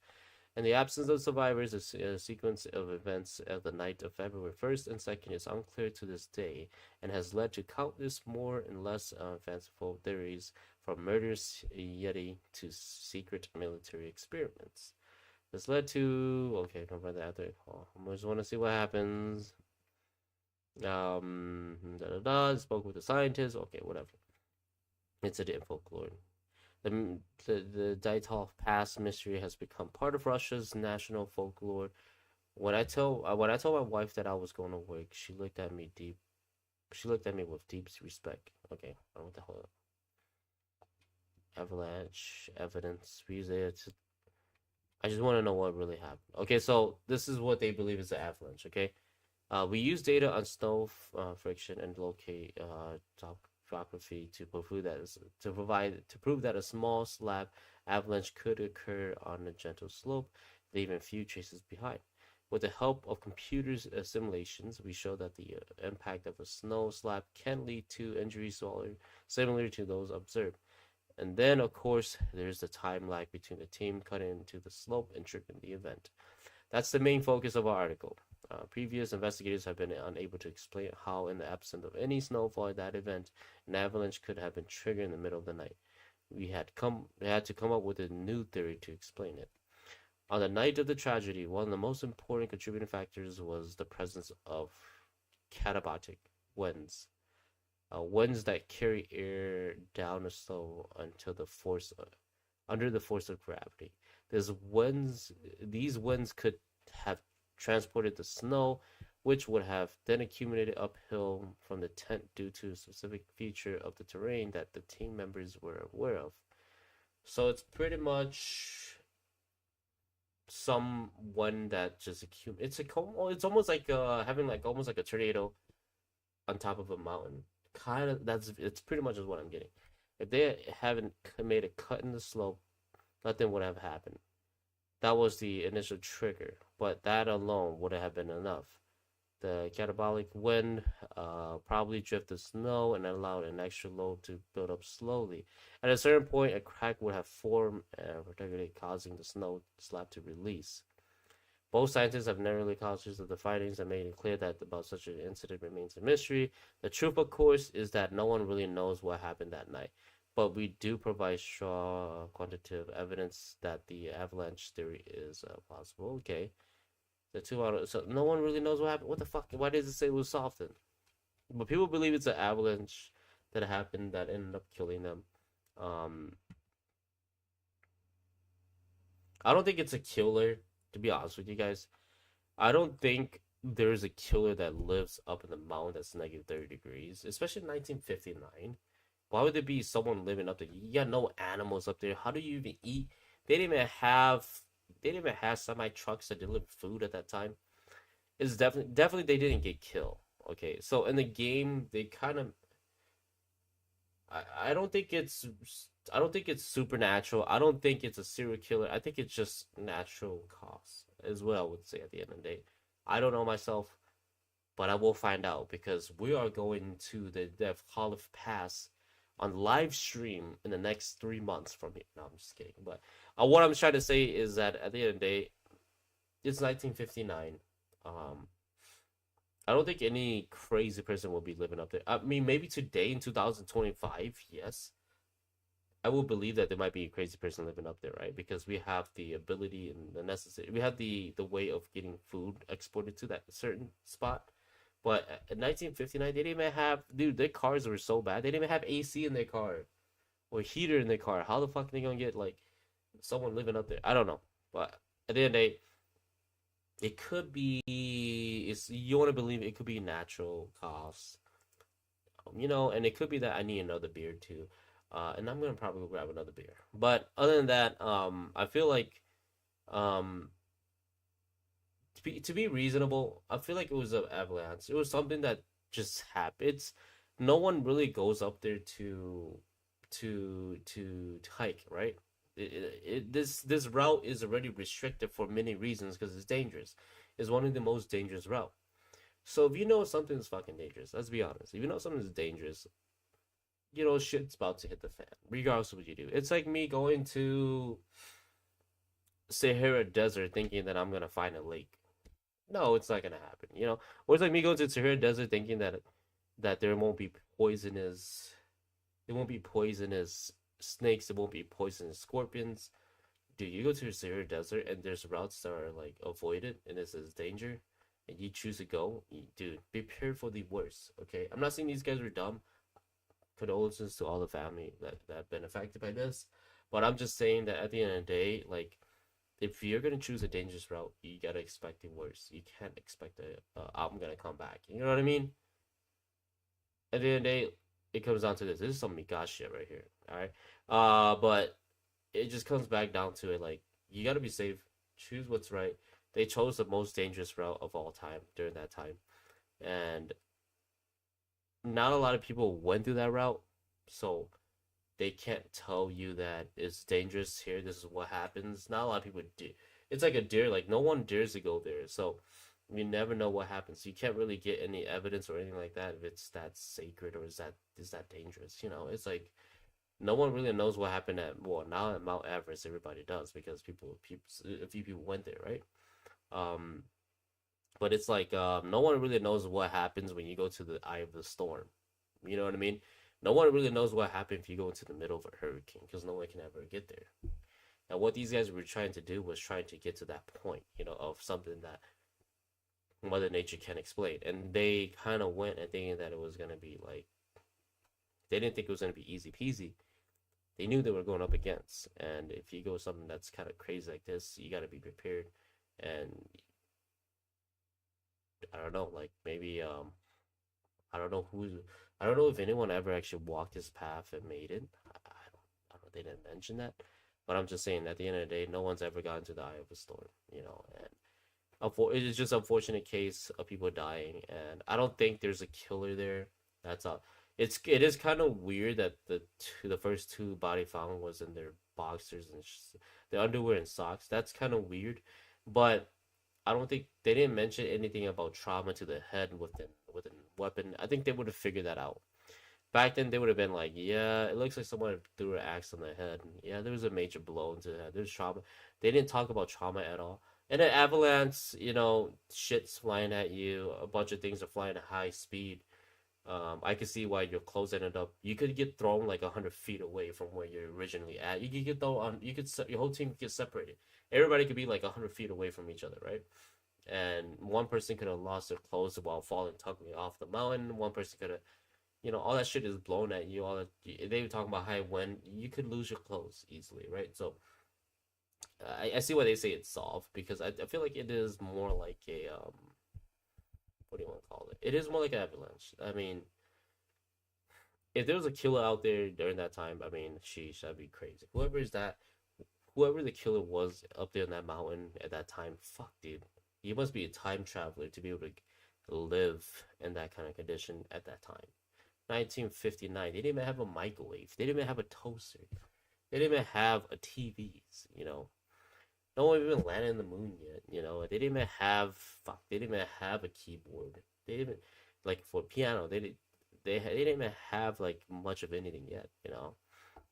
In the absence of survivors, a sequence of events of the night of February 1st and 2nd is unclear to this day and has led to countless more and less fanciful theories, from murders Yeti to secret military experiments. This led to... okay, don't read that after. I just want to see what happens. Spoke with the scientists. Okay, whatever. Incident folklore. The Daitolov Pass mystery has become part of Russia's national folklore. When I told my wife that I was going to work, she looked at me with deep respect. Okay, what the hell? Avalanche evidence. I just want to know what really happened. Okay, so this is what they believe is the avalanche. Okay, we use data on snow friction and locate topography to prove that a small slab avalanche could occur on a gentle slope, leaving few traces behind. With the help of computers simulations, we show that the impact of a snow slab can lead to injuries similar to those observed. And then, of course, there's the time lag between the team cutting into the slope and triggering the event. That's the main focus of our article. Previous investigators have been unable to explain how, in the absence of any snowfall at that event, an avalanche could have been triggered in the middle of the night. They had to come up with a new theory to explain it. On the night of the tragedy, one of the most important contributing factors was the presence of katabatic winds, winds that carry air down a slope under the force of gravity. These winds could have transported the snow, which would have then accumulated uphill from the tent due to a specific feature of the terrain that the team members were aware of. So it's pretty much someone that just accumulates. It's almost like having like almost like a tornado on top of a mountain. It's pretty much is what I'm getting. If they haven't made a cut in the slope, nothing would have happened. That was the initial trigger, but that alone would have been enough. The catabolic wind probably drifted snow and allowed an extra load to build up slowly. At a certain point, a crack would have formed, particularly causing the snow slab to release. Both scientists have narrowly cautious of the findings and made it clear that about such an incident remains a mystery. The truth, of course, is that no one really knows what happened that night, but we do provide strong quantitative evidence that the avalanche theory is possible. Okay. So no one really knows what happened. What the fuck? Why does it say it was softened? But people believe it's an avalanche that happened that ended up killing them. I don't think it's a killer, to be honest with you guys. I don't think there's a killer that lives up in the mountain that's negative 30 degrees, especially in 1959. Why would there be someone living up there? You got no animals up there. How do you even eat? They didn't even have semi trucks that delivered food at that time. It's definitely they didn't get killed. Okay, so in the game they kind of I don't think it's supernatural. I don't think it's a serial killer. I think it's just natural cause is what I would say at the end of the day. I don't know myself, but I will find out because we are going to the Death Hall of Pass on live stream in the next 3 months from here. No, I'm just kidding. But what I'm trying to say is that at the end of the day, it's 1959. I don't think any crazy person will be living up there. I mean, maybe today in 2025, yes. I will believe that there might be a crazy person living up there, right? Because we have the ability and the necessary, we have the way of getting food exported to that certain spot. But in 1959, they didn't even have, dude, their cars were so bad. They didn't even have AC in their car or heater in their car. How the fuck are they gonna get like someone living up there? I don't know. But at the end of the day, it could be, you want to believe it could be natural cause, and it could be that I need another beer too. And I'm gonna probably grab another beer. But other than that, I feel like, to be reasonable, I feel like it was an avalanche. It was something that just happened. No one really goes up there to hike, right? This route is already restricted for many reasons because it's dangerous. It's one of the most dangerous route. So if you know something's fucking dangerous, let's be honest. If you know something's dangerous, shit's about to hit the fan, regardless of what you do. It's like me going to Sahara Desert thinking that I'm gonna find a lake. No, it's not gonna happen. Or it's like me going to Sahara Desert thinking that there won't be poisonous snakes, it won't be poisonous scorpions. Dude, you go to the Sahara Desert and there's routes that are like avoided and it says danger, and you choose to go. Dude, be prepared for the worst. Okay, I'm not saying these guys are dumb. Condolences to all the family that have been affected by this, but I'm just saying that at the end of the day, like, if you're gonna choose a dangerous route, you gotta expect the worst. You can't expect I'm gonna come back. You know what I mean? At the end of the day, it comes down to this. This is some Mika shit right here. All right. But it just comes back down to it. Like, you gotta be safe. Choose what's right. They chose the most dangerous route of all time during that time, and not a lot of people went through that route, so they can't tell you that it's dangerous here. This is what happens. Not a lot of people do. it's like a dare. Like no one dares to go there. So you never know what happens. You can't really get any evidence or anything like that if it's that sacred or is that dangerous. You know, it's like no one really knows what happened at well now at Mount Everest. Everybody does because people a few people went there, right? Um, but it's like no one really knows what happens when you go to the eye of the storm. You know what I mean? No one really knows what happens if you go into the middle of a hurricane because no one can ever get there. And what these guys were trying to do was trying to get to that point, you know, of something that Mother Nature can explain. And they kind of went and thinking that it was gonna be like they didn't think it was gonna be easy peasy. They knew they were going up against. And if you go something that's kind of crazy like this, you gotta be prepared. And I don't know, like maybe I don't know who I don't know if anyone ever actually walked this path and made it. I don't they didn't mention that. But I'm just saying at the end of the day, no one's ever gotten to the eye of a storm, you know, and it is just an unfortunate case of people dying, and I don't think there's a killer there. That's all. It is kind of weird that the first two body found was in their boxers and their underwear and socks. That's kind of weird, but I don't think they didn't mention anything about trauma to the head with a weapon. I think they would have figured that out. Back then, they would have been like, yeah, it looks like someone threw an axe on the head. Yeah, there was a major blow into the head. There's trauma. They didn't talk about trauma at all. And an avalanche, you know, shit's flying at you. A bunch of things are flying at high speed. I can see why your clothes ended up. You could get thrown like 100 feet away from where you're originally at. You could get thrown on. You could your whole team could get separated. Everybody could be like 100 feet away from each other, right? And one person could have lost their clothes while falling tumbling off the mountain. One person could have, you know, all that shit is blown at you. All that they were talking about high wind. You could lose your clothes easily, right? So I see why they say it's solved because I feel like it is more like a what do you want to call it? It is more like an avalanche. I mean, if there was a killer out there during that time, I mean, sheesh, that'd be crazy. Whoever the killer was up there in that mountain at that time, fuck, dude, you must be a time traveler to be able to live in that kind of condition at that time. 1959, they didn't even have a microwave. They didn't even have a toaster. They didn't even have a TVs. You know, no one even landed on the moon yet. You know, they didn't even have They didn't even have a keyboard. They didn't even like for piano. They didn't even have like much of anything yet. You know,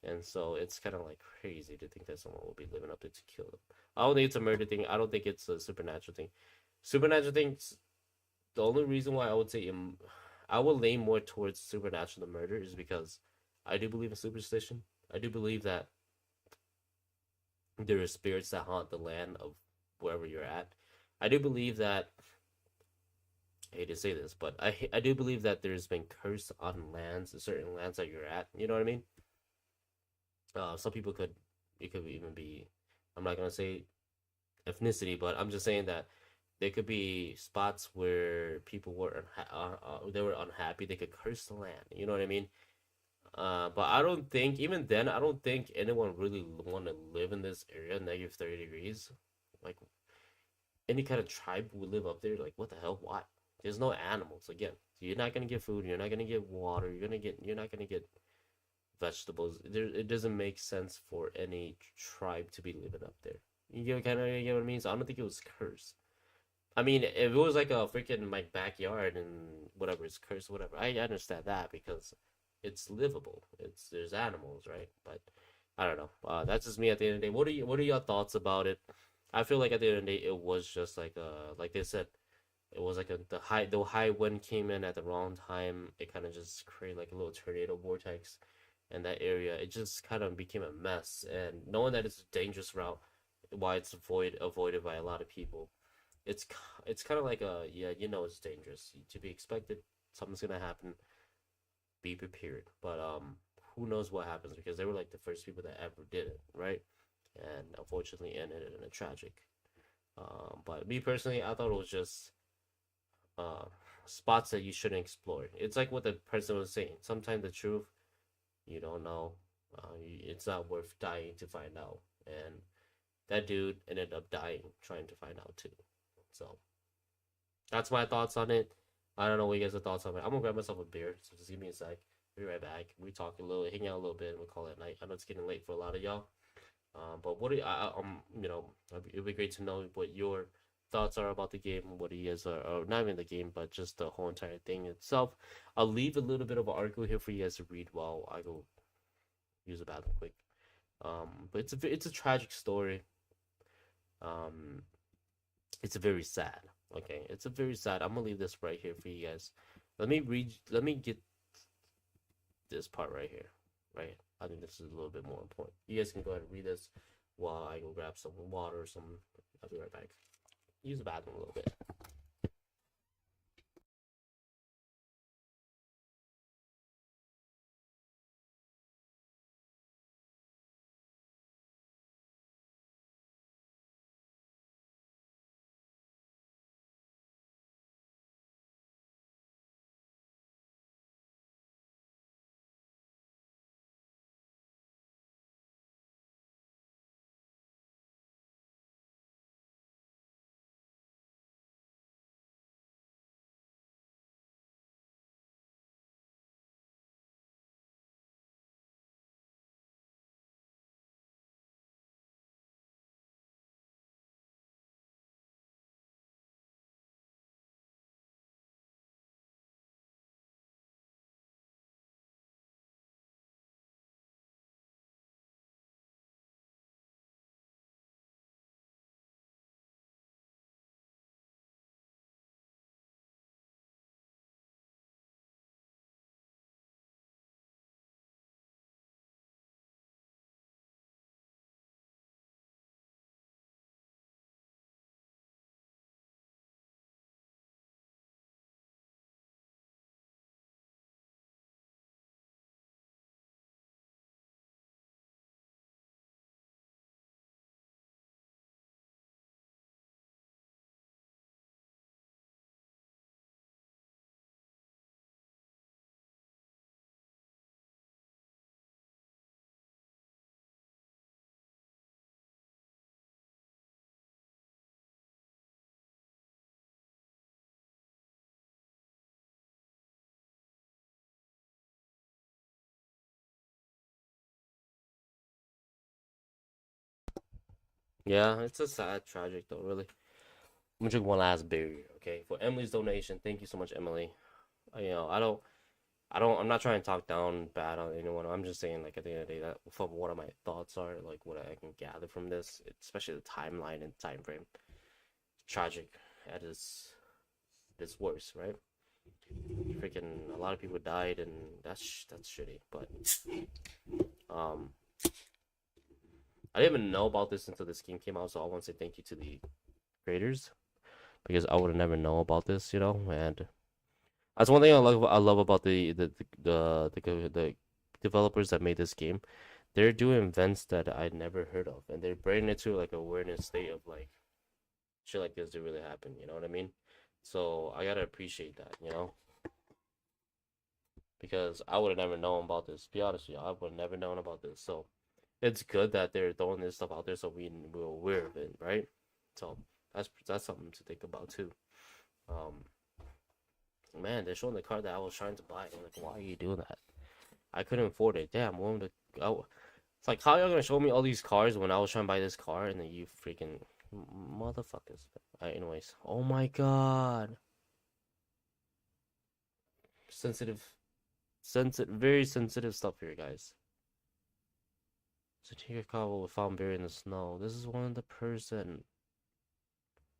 and so it's kind of like crazy to think that someone will be living up to kill them. I don't think it's a murder thing. I don't think it's a supernatural thing. Supernatural things. The only reason why I would say I would lean more towards supernatural than murder is because I do believe in superstition. I do believe that there are spirits that haunt the land of wherever you're at. I do believe that I hate to say this, but I do believe that there's been curse on lands, certain lands that you're at. You know what I mean? Some people could it could even be I'm not gonna say ethnicity, but I'm just saying that there could be spots where people were they were unhappy. They could curse the land. You know what I mean? But I don't think even then I don't think anyone really want to live in this area -30 degrees. Like any kind of tribe would live up there. Like what the hell? Why? There's no animals again. So you're not gonna get food. You're not gonna get water. You're not gonna get vegetables. It doesn't make sense for any tribe to be living up there. You get what I mean? So I don't think it was cursed. I mean, if it was like a freaking like backyard and whatever, it's cursed, whatever. I understand that because it's livable. There's animals, right? But I don't know. That's just me at the end of the day. What are your thoughts about it? I feel like at the end of the day, it was just like they said, it was like the high wind came in at the wrong time. It kind of just created like a little tornado vortex in that area. It just kind of became a mess. And knowing that it's a dangerous route, why it's avoided by a lot of people, it's it's kind of like yeah, you know, it's dangerous to be expected. Something's gonna happen. Be prepared. But who knows what happens because they were like the first people that ever did it, right? And unfortunately ended in a tragic. But me personally, I thought it was just uh spots that you shouldn't explore. It's like what the person was saying. Sometimes the truth you don't know. It's not worth dying to find out. And that dude ended up dying trying to find out too. So that's my thoughts on it. I don't know what you guys' thoughts on it. I'm gonna grab myself a beer, so just give me a sec. Be right back. We talk a little, hang out a little bit, and we'll call it night. I know it's getting late for a lot of y'all. But what do you, it'd be great to know what your thoughts are about the game, what he is, or not even the game, but just the whole entire thing itself. I'll leave a little bit of an article here for you guys to read while I go use the bathroom quick. But it's a tragic story. Um, it's very sad. Okay, it's a very sad. I'm gonna leave this right here for you guys. Let me read. Let me get this part right here. Right. I think this is a little bit more important. You guys can go ahead and read this while I go grab some water or some. I'll be right back. Use the bathroom a little bit. Yeah, it's a sad, tragic though. Really. I'm gonna drink one last beer. Okay, for Emily's donation. Thank you so much, Emily. I'm not trying to talk down bad on anyone. I'm just saying, like, at the end of the day, that from what my thoughts are, like, what I can gather from this, especially the timeline and time frame, tragic at its worst, right? Freaking, a lot of people died, and that's shitty. But um, I didn't even know about this until this game came out, so I want to say thank you to the creators because I would have never known about this, and that's one thing I love about the developers that made this game. They're doing events that I'd never heard of, and they're bringing it to like awareness state of like shit like this do really happen. You know what I mean? So I gotta appreciate that, because I would have never known about this. To be honest with you, I would have never known about this. So it's good that they're throwing this stuff out there so we're aware of it, right? So that's something to think about too. Um, Man, they're showing the car that I was trying to buy. I'm like, why are you doing that? I couldn't afford it. Damn, I'm willing to go. It's like, how y'all gonna show me all these cars when I was trying to buy this car and then you freaking motherfuckers. Anyways, oh my god, sensitive, very sensitive stuff here, guys. So Tinker Cobble was found buried in the snow. This is one of the person.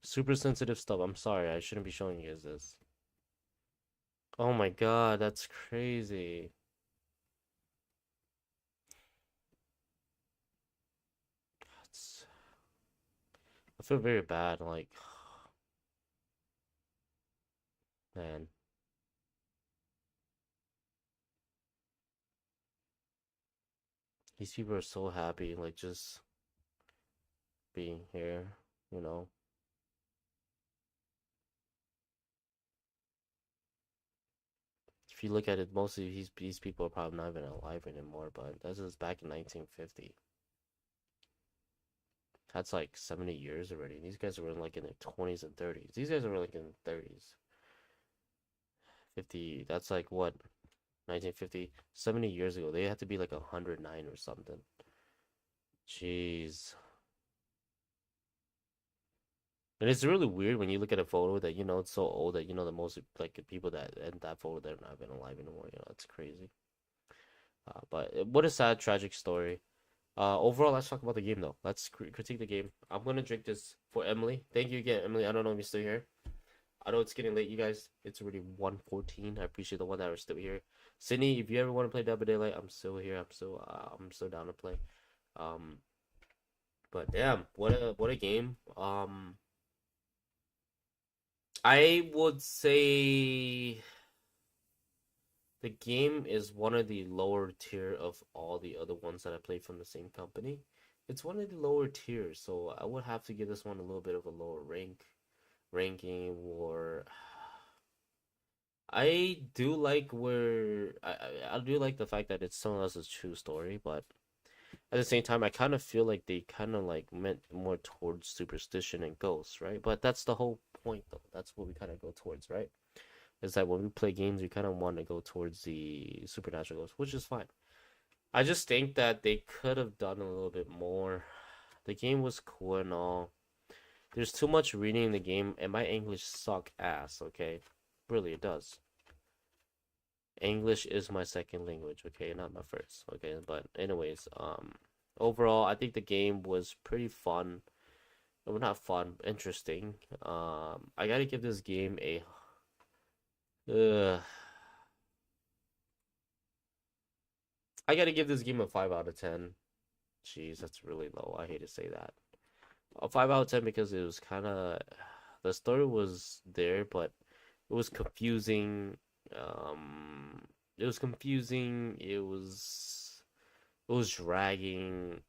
Super sensitive stuff. I'm sorry, I shouldn't be showing you guys this. Oh my god, that's crazy. That's, I feel very bad. Like, man, these people are so happy, like, just being here, you know? If you look at it, most of these people are probably not even alive anymore, but this is back in 1950. That's like 70 years already. These guys were like in their 20s and 30s. These guys were like in 30s. 50, that's like what? 1950, 70 years ago. They had to be like 109 or something. Jeez. And it's really weird when you look at a photo that it's so old that the most like people that in that photo they're not even alive anymore. It's crazy. But what a sad, tragic story. Overall, let's talk about the game though. Let's critique the game. I'm gonna drink this for Emily. Thank you again, Emily. I don't know if you're still here. I know it's getting late, you guys. It's already 1:14. I appreciate the one that are still here. Sydney, if you ever want to play Dead by Daylight, I'm still here. I'm still down to play. Um, but damn, what a game. I would say the game is one of the lower tier of all the other ones that I played from the same company. It's one of the lower tiers, so I would have to give this one a little bit of a lower ranking. Or I do like where I do like the fact that it's someone else's true story, but at the same time I kind of feel like they kind of like meant more towards superstition and ghosts, right? But that's the whole point though. That's what we kind of go towards, right? Is that when we play games, we kind of want to go towards the supernatural ghosts, which is fine. I just think that they could have done a little bit more. The game was cool and all. There's too much reading in the game, and my English suck ass, okay? Really, it does. English is my second language, okay? Not my first, okay? But anyways, overall, I think the game was pretty fun. Well, not fun, interesting. I gotta give this game a I gotta give this game a 5 out of 10. Jeez, that's really low. I hate to say that. A 5 out of 10 because it was kind of the story was there, but it was confusing. It was confusing. It was dragging.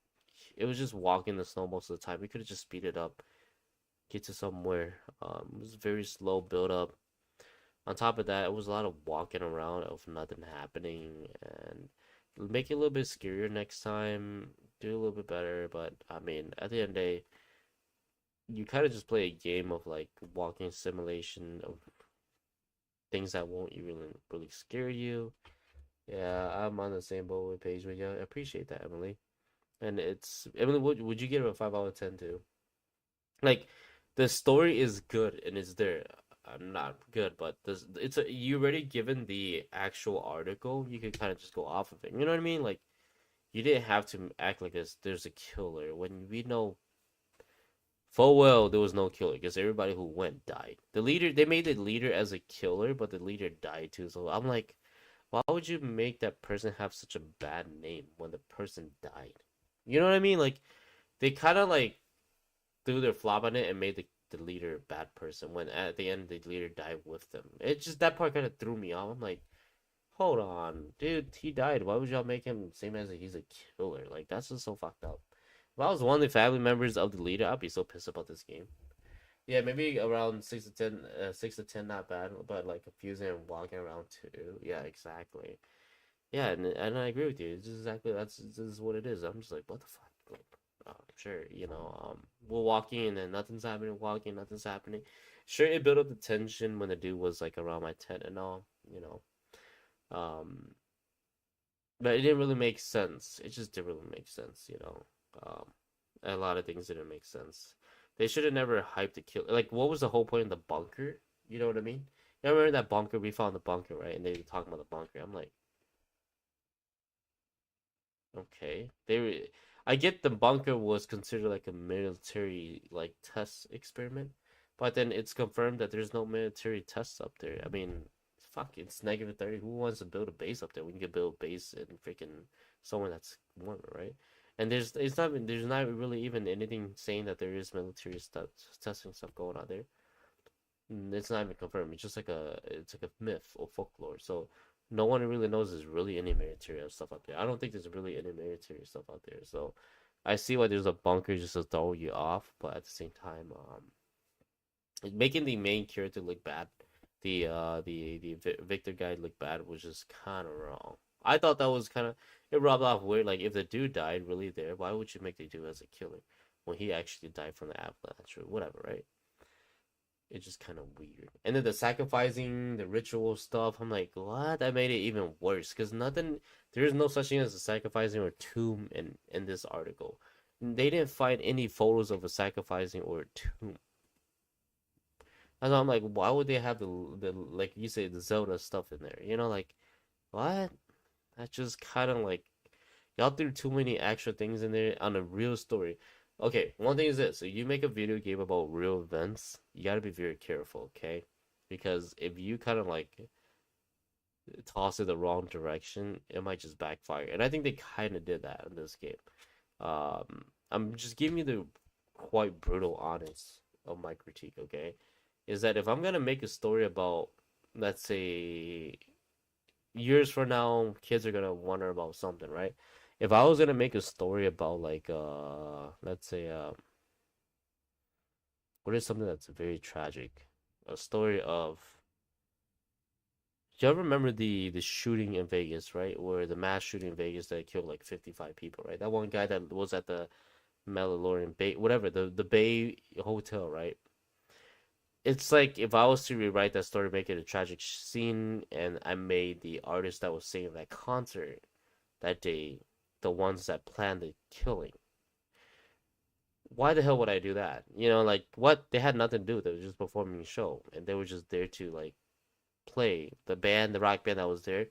It was just walking the snow most of the time. We could have just speed it up, get to somewhere. It was very slow build up. On top of that, it was a lot of walking around of nothing happening, and make it a little bit scarier next time. Do a little bit better, but I mean, at the end of the day, you kind of just play a game of like walking simulation of things that won't even really scare you. Yeah, I'm on the same boat with Paige with you. I appreciate that, Emily. And it's Emily, would you give it a 5 out of 10 too? Like, the story is good and it's there. I'm not good, but this you already given the actual article. You could kind of just go off of it. You know what I mean? Like, you didn't have to act like there's a killer when we know full well there was no killer because everybody who went died. The leader, they made the leader as a killer, but the leader died too. So I'm like, why would you make that person have such a bad name when the person died? You know what I mean? Like, they kind of like threw their flop on it and made the leader a bad person when at the end the leader died with them. It just that part kind of threw me off. I'm like, hold on, dude, he died. Why would y'all make him same as he's a killer? Like, that's just so fucked up. If I was one of the family members of the leader, I'd be so pissed about this game. Yeah, maybe around 6 to 10, 6 to 10, not bad, but like confusing and walking around too. Yeah, exactly. Yeah, and I agree with you. It's just exactly this is what it is. I'm just like, what the fuck? Like, sure, we're walking and then nothing's happening. Walking, nothing's happening. Sure, it built up the tension when the dude was like around my tent and all. Um, but it didn't really make sense. It just didn't really make sense. A lot of things didn't make sense. They should have never hyped the kill. Like, what was the whole point of the bunker? You know what I mean? You remember that bunker? We found the bunker, right? And they were talking about the bunker. I'm like, okay. I get the bunker was considered like a military like test experiment, but then it's confirmed that there's no military tests up there. I mean, fuck, it's -30. Who wants to build a base up there? We can build a base in freaking somewhere that's warmer, right? And there's not really even anything saying that there is military stuff testing stuff going on there. It's not even confirmed. It's like a myth or folklore. So no one really knows there's really any military stuff out there. I don't think there's really any military stuff out there. So I see why there's a bunker just to throw you off, but at the same time, making the main character look bad, the Victor guy look bad was just kind of wrong. I thought that was kind of it rubbed off weird. Like, if the dude died really there, why would you make the dude as a killer when he actually died from the avalanche or whatever, right? It's just kind of weird. And then the sacrificing, the ritual stuff, I'm like, what? That made it even worse. Because there's no such thing as a sacrificing or tomb in this article. They didn't find any photos of a sacrificing or a tomb. And I'm like, why would they have the like you say the Zelda stuff in there? You know, like what? That's just kind of like y'all threw too many extra things in there on a real story. Okay, one thing is this: so you make a video game about real events, you gotta be very careful, okay? Because if you kind of like toss it the wrong direction, it might just backfire. And I think they kind of did that in this game. I'm just giving you the quite brutal honest of my critique, okay? Is that if I'm gonna make a story about, let's say, years from now, kids are gonna wonder about something, right? If I was gonna make a story about like let's say what is something that's very tragic? A story of do you ever remember the shooting in Vegas, right? Where the mass shooting in Vegas that killed like 55 people, right? That one guy that was at the Mandalorian Bay, whatever, the Bay Hotel, right? It's like if I was to rewrite that story, make it a tragic scene, and I made the artist that was singing that concert that day the ones that planned the killing. Why the hell would I do that? You know, like what? They had nothing to do with it. It was just performing a show, and they were just there to like play the band, the rock band that was there.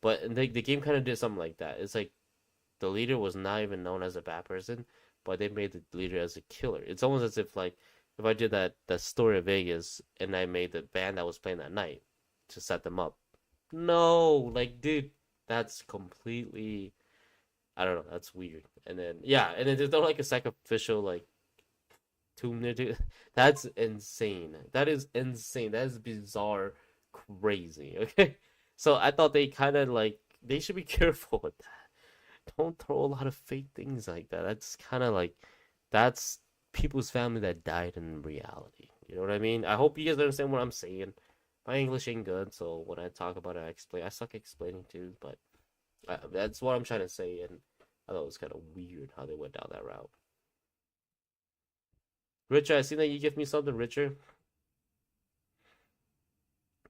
But the game kind of did something like that. It's like the leader was not even known as a bad person, but they made the leader as a killer. It's almost as if like if I did that story of Vegas and I made the band that was playing that night to set them up. No, like dude, that's completely I don't know, that's weird. And then yeah, and then there's no like a sacrificial like tomb there too. That's insane. That is insane. That is bizarre, crazy. Okay, so I thought they kind of like they should be careful with that. Don't throw a lot of fake things like that. That's kind of like that's people's family that died in reality. You know what I mean? I hope you guys understand what I'm saying. My English ain't good, so when I talk about it, I explain. I suck explaining too, but that's what I'm trying to say, and I thought it was kind of weird how they went down that route. Richard, I seen that you give me something, Richard.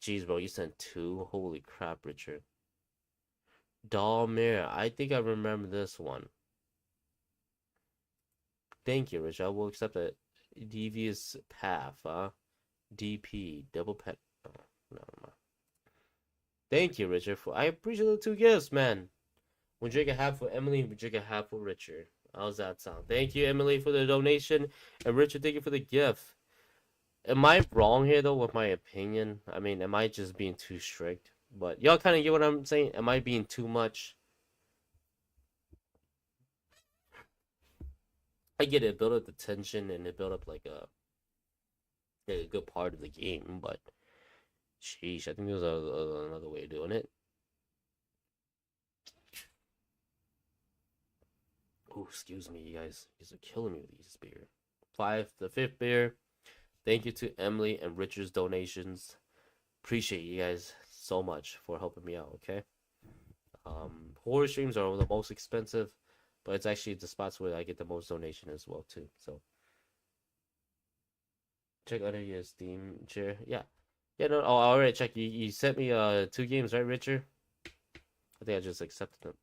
Jeez, bro, you sent two. Holy crap, Richard. Dalmere, I think I remember this one. Thank you, Richard. I will accept a devious path, huh? DP, double pet. Oh, never mind. Thank you, Richard. I appreciate the two gifts, man. We'll drink a half for Emily. We'll drink a half for Richard. How's that sound? Thank you, Emily, for the donation. And Richard, thank you for the gift. Am I wrong here, though, with my opinion? I mean, am I just being too strict? But y'all kind of get what I'm saying? Am I being too much? I get it. Build up the tension and it build up like a good part of the game. But, sheesh, I think there's another way of doing it. Oh, excuse me, you guys. You guys are killing me with these beer. The fifth beer. Thank you to Emily and Richard's donations. Appreciate you guys so much for helping me out, okay? Horror streams are the most expensive, but it's actually the spots where I get the most donation as well, too. So, check under your Steam chair. Yeah. Yeah, no, oh, I already checked. You sent me 2 games, right, Richard? I think I just accepted them.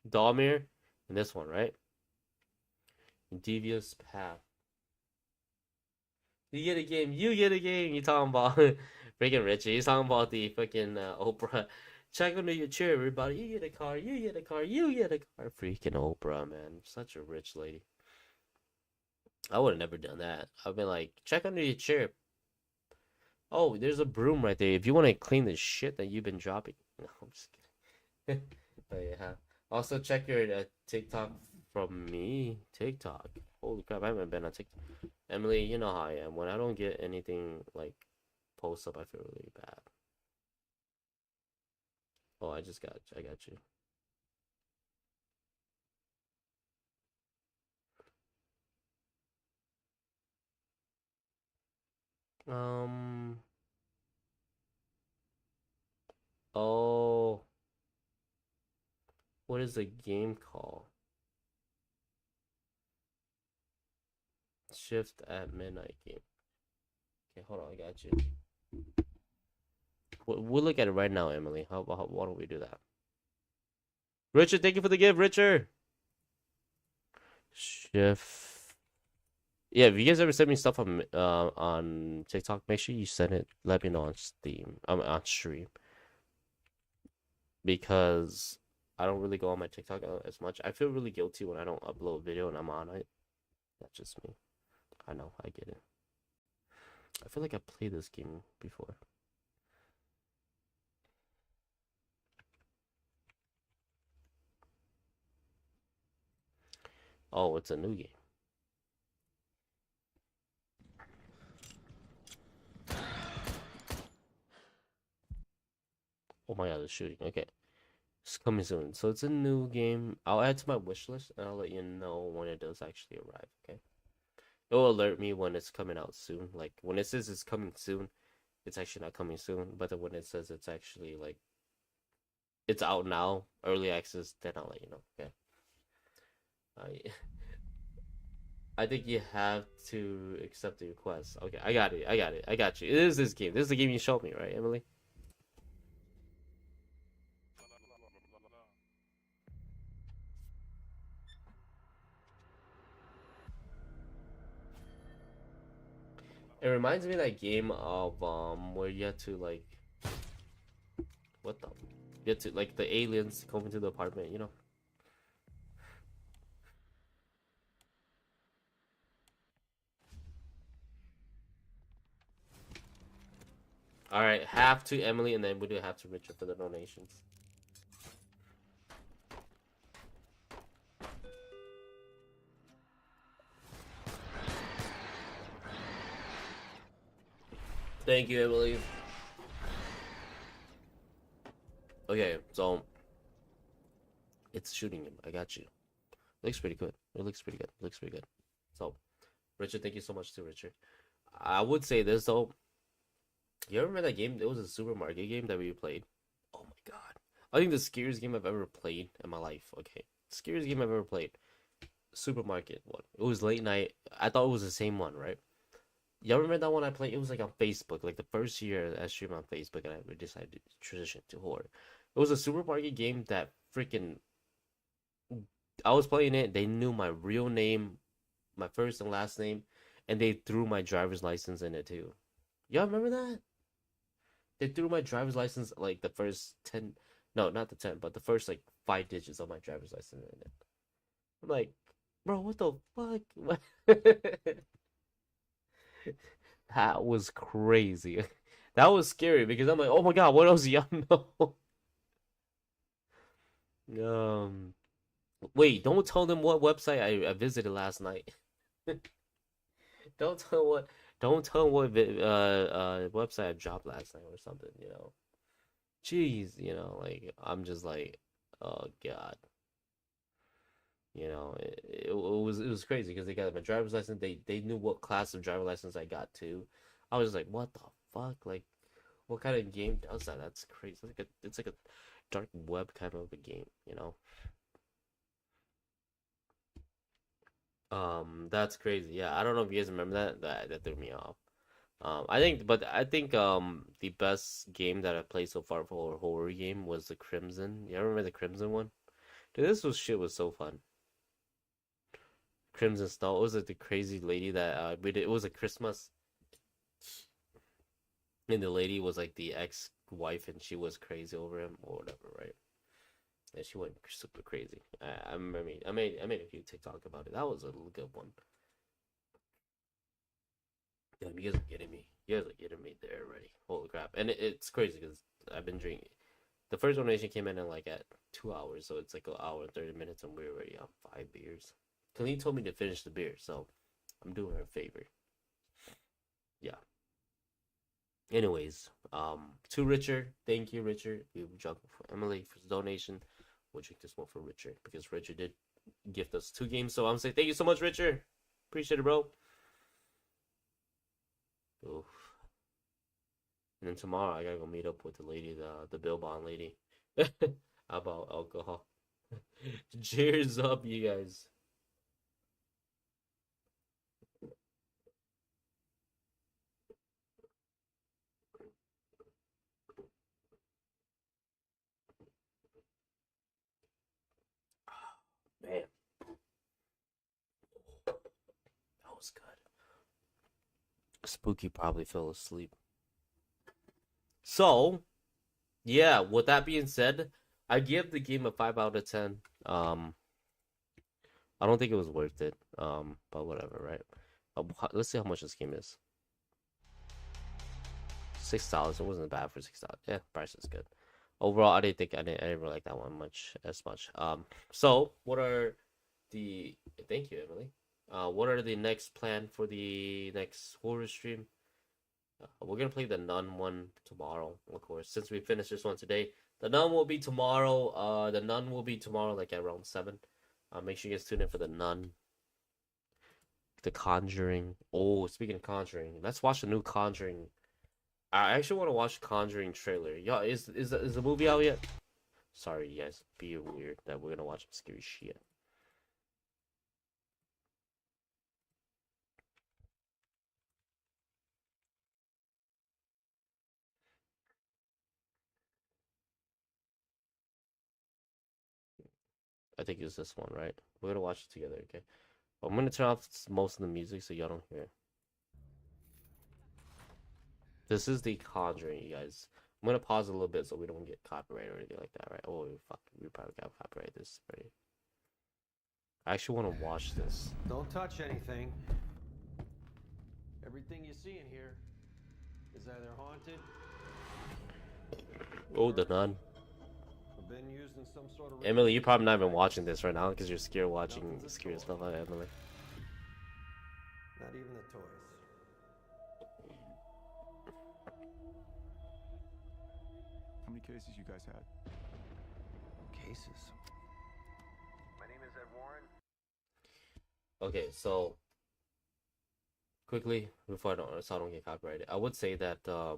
Dalmir and this one, right? Devious Path. You get a game. You get a game. You talking about freaking Richie. You talking about the fucking Oprah. Check under your chair, everybody. You get a car. You get a car. You get a car. Freaking Oprah, man. Such a rich lady. I would have never done that. I've been like, check under your chair. Oh, there's a broom right there. If you want to clean the shit that you've been dropping. No, I'm just kidding. But yeah. Also, check your TikTok from me. TikTok. Holy crap, I haven't been on TikTok. Emily, you know how I am. When I don't get anything like post up, I feel really bad. Oh, I got you. Oh, what is the game called? Shift at midnight game. Okay, hold on, I got you. We'll look at it right now, Emily. Why don't we do that? Richard, thank you for the gift, Richard. Shift. Yeah, if you guys ever send me stuff on TikTok, make sure you send it. Let me know on Steam. I'm on stream because I don't really go on my TikTok as much. I feel really guilty when I don't upload video and I'm on it. That's just me. I know, I get it. I feel like I played this game before. Oh, it's a new game. Oh my god, it's shooting. Okay. It's coming soon. So it's a new game. I'll add to my wish list and I'll let you know when it does actually arrive, okay? It will alert me when it's coming out soon. Like when it says it's coming soon, it's actually not coming soon. But then when it says it's actually like it's out now, early access, then I'll let you know, okay? I I think you have to accept the request. Okay, I got it. I got it. I got you. It is this game. This is the game you showed me, right, Emily? It reminds me of that game of where you have to like what the you have to like the aliens come into the apartment, you know? All right, half to Emily, and then we do have to Richard for the donations. Thank you, Emily. Okay, so it's shooting him. I got you. Looks pretty good. It looks pretty good. Looks pretty good. So, Richard, thank you so much to Richard. I would say this though. You remember that game? It was a supermarket game that we played. Oh my god! I think the scariest game I've ever played in my life. Okay, scariest game I've ever played. Supermarket one. It was late night. I thought it was the same one, right? Y'all remember that one I played? It was like on Facebook, like the first year I streamed on Facebook, and I decided to transition to horror. It was a supermarket game that freaking. I was playing it. They knew my real name, my first and last name, and they threw my driver's license in it too. Y'all remember that? They threw my driver's license like the first 10, no, not the 10, but the first like 5 digits of my driver's license in it. I'm like, bro, what the fuck? That was crazy. That was scary because I'm like, oh my god, what else do y'all know? Um, wait, don't tell them what website I visited last night. Don't tell what, don't tell what website I dropped last night or something. Jeez, like I'm just like, oh god. It was crazy because they got my driver's license. They knew what class of driver license I got too. I was just like, what the fuck? Like, what kind of game does that? That's crazy. It's like a dark web kind of a game, you know? That's crazy. Yeah, I don't know if you guys remember that. That threw me off. I think the best game that I played so far for a horror game was the Crimson. You remember the Crimson one? Dude, this shit was so fun. Crimson Snow. It was like the crazy lady that we did. It was a Christmas, and the lady was like the ex-wife, and she was crazy over him or whatever, right? And she went super crazy. I remember I made a few TikTok about it. That was a good one. Damn, you guys are getting me. You guys are getting me there already. Holy crap! And it's crazy because I've been drinking. The first donation came in like at 2 hours, so it's like an hour and 30 minutes, and we're already on 5 beers. Colleen told me to finish the beer, so I'm doing her a favor. Yeah. Anyways, to Richard, thank you, Richard. We drunk for Emily for the donation. We'll drink this one for Richard because Richard did gift us 2 games. So I'm saying thank you so much, Richard. Appreciate it, bro. Oof. And then tomorrow I gotta go meet up with the lady, the Bill Bond lady, about alcohol. Cheers up, you guys. Man. was good. Spooky probably fell asleep. So, yeah, with that being said, I give the game a 5 out of 10. I don't think it was worth it. But whatever, right? Let's see how much this game is. $6. It wasn't bad for $6. Yeah, price is good. Overall, I didn't really like that one as much. So what are the thank you, Emily. What are the next plan for the next horror stream? We're gonna play the Nun one tomorrow, of course. Since we finished this one today, the Nun will be tomorrow. The Nun will be tomorrow, like at around 7. Make sure you guys tune in for the Nun. The Conjuring. Oh, speaking of Conjuring, let's watch the new Conjuring. I actually want to watch Conjuring trailer. Yeah, is the movie out yet? Sorry, you guys. Be weird that we're gonna watch some scary shit. I think it's this one, right? We're gonna watch it together, okay? I'm gonna turn off most of the music so y'all don't hear it. This is the Conjuring, you guys. I'm gonna pause a little bit so we don't get copyright or anything like that, right? Oh, fuck, we probably got copyright this already. I actually want to watch this. Don't touch anything. Everything you see in here is either haunted. Oh, the Nun. Been used in some sort of Emily, you're probably not even watching this right now because you're scared watching scary stuff like that, Emily. Not even the toys. How many cases you guys had? Cases. My name is Ed Warren. Okay, so quickly before I don't get copyrighted, I would say that a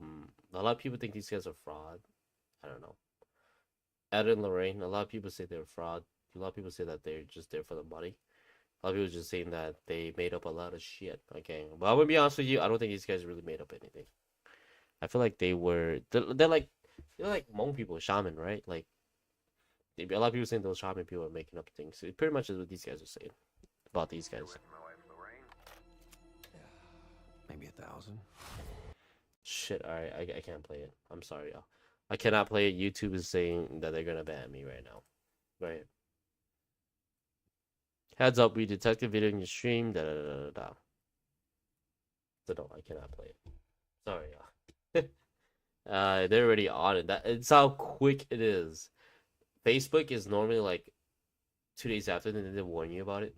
lot of people think these guys are fraud. I don't know. Ed and Lorraine, a lot of people say they're fraud. A lot of people say that they're just there for the money. A lot of people just saying that they made up a lot of shit. Okay, but I'm gonna be honest with you, I don't think these guys really made up anything. I feel like they're like Hmong people, shaman, right? Like a lot of people saying those shaman people are making up things. It pretty much is what these guys are saying about these guys. Maybe 1,000. Shit, alright, I can't play it. I'm sorry, y'all. I cannot play it. YouTube is saying that they're gonna ban me right now. Right. Heads up, we detected video in your stream. Da da da da da. So no, I cannot play it. Sorry, y'all. They're already on it. It's how quick it is. Facebook is normally like 2 days after, then they warn you about it.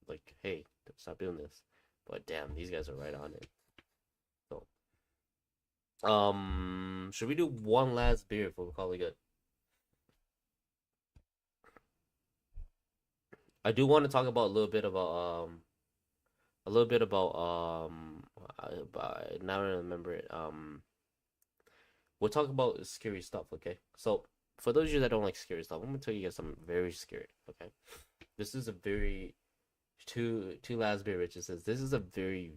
Like, hey, stop doing this. But damn, these guys are right on it. So, should we do one last beer before we call it good? I do want to talk about a little bit about now I remember it. We'll talk about scary stuff, okay? So for those of you that don't like scary stuff, I'm gonna tell you guys something very scary, okay? This is a very two last beer Richard says this is a very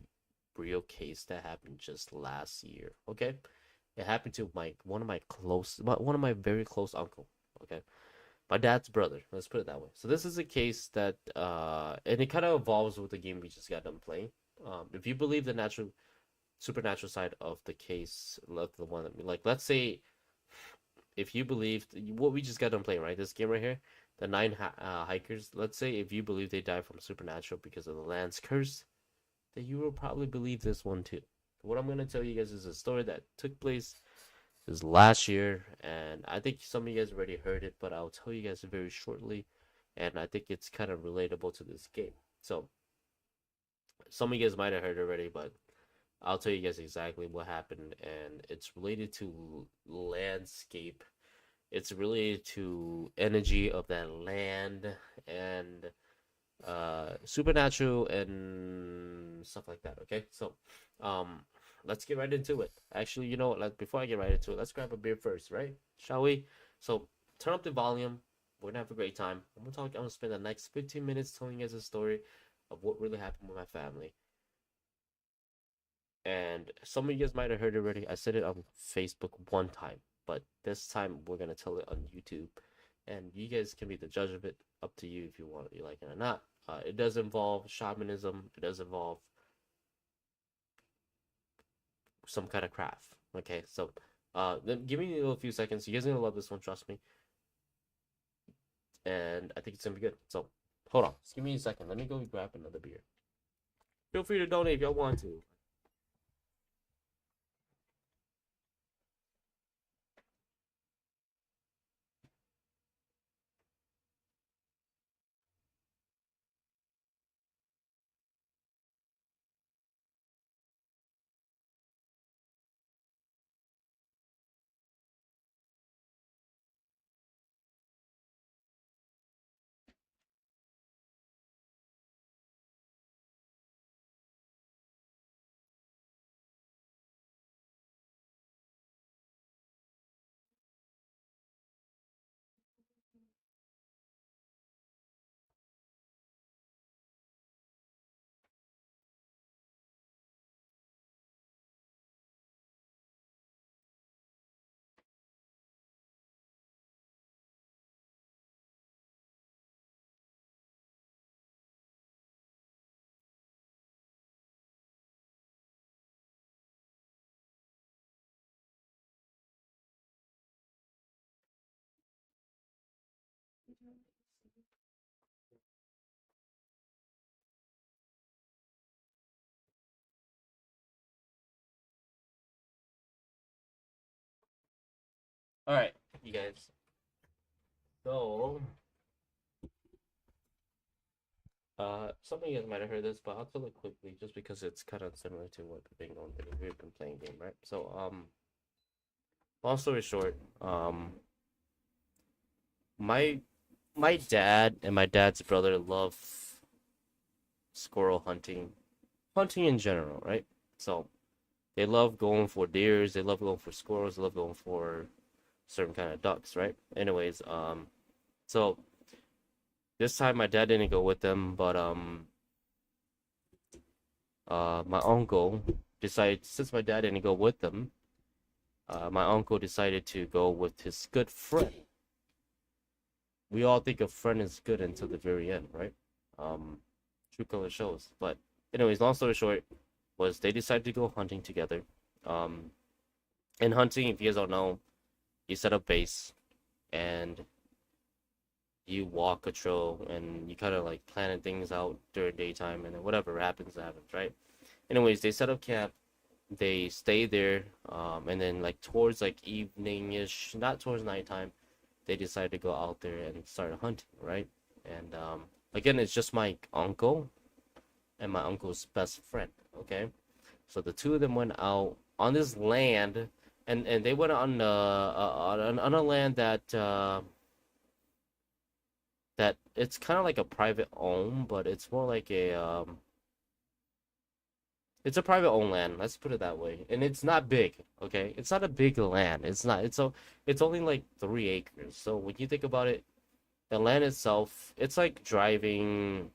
real case that happened just last year, okay? It happened to one of my very close uncle, okay? My dad's brother, let's put it that way. So this is a case that and it kind of evolves with the game we just got done playing. If you believe the supernatural side of the case, the one that like, let's say if you believe what we just got done playing, right? This game right here, the 9 hikers. Let's say if you believe they died from supernatural because of the land's curse, then you will probably believe this one too. What I'm gonna tell you guys is a story that took place this last year, and I think some of you guys already heard it, but I'll tell you guys very shortly, and I think it's kind of relatable to this game. So some of you guys might have heard already, but I'll tell you guys exactly what happened, and it's related to landscape. It's related to energy of that land and supernatural and stuff like that. Okay, so let's get right into it. Actually, you know what? Like before I get right into it, let's grab a beer first, right? Shall we? So turn up the volume. We're gonna have a great time. I'm gonna spend the next 15 minutes telling you guys a story of what really happened with my family. And some of you guys might have heard it already. I said it on Facebook one time, but this time we're gonna tell it on YouTube, and you guys can be the judge of it. Up to you if you like it or not. It does involve shamanism. It does involve some kind of craft. Okay, so then give me a few seconds. You guys are gonna love this one, trust me. And I think it's gonna be good. So hold on, just give me a second. Let me go grab another beer. Feel free to donate if y'all want to. All right, you guys. So, something you guys might have heard this, but I'll tell it quickly, just because it's kind of similar to what we've been going through. We've been playing game, right? So, long story short, my my dad and my dad's brother love squirrel hunting in general, right? So, they love going for deers, they love going for squirrels, they love going for certain kind of ducks, right? Anyways, so this time my dad didn't go with them, but my uncle decided, since my dad didn't go with them, my uncle decided to go with his good friend. We all think a friend is good until the very end, right? True color shows. But anyways, long story short, was they decided to go hunting together. In hunting, if you guys don't know, you set up base and you walk a trail and you kind of like planning things out during daytime, and then whatever happens, right? Anyways, they set up camp, they stay there, and then like towards like evening-ish, not towards nighttime, they decided to go out there and start hunting, right? And again, it's just my uncle and my uncle's best friend, okay? So the two of them went out on this land, and they went on a land that that it's kind of like a private own, but it's more like a it's a private owned land. Let's put it that way. And it's not big, okay? It's not a big land. It's not. It's only like 3 acres. So when you think about it, the land itself, it's like driving.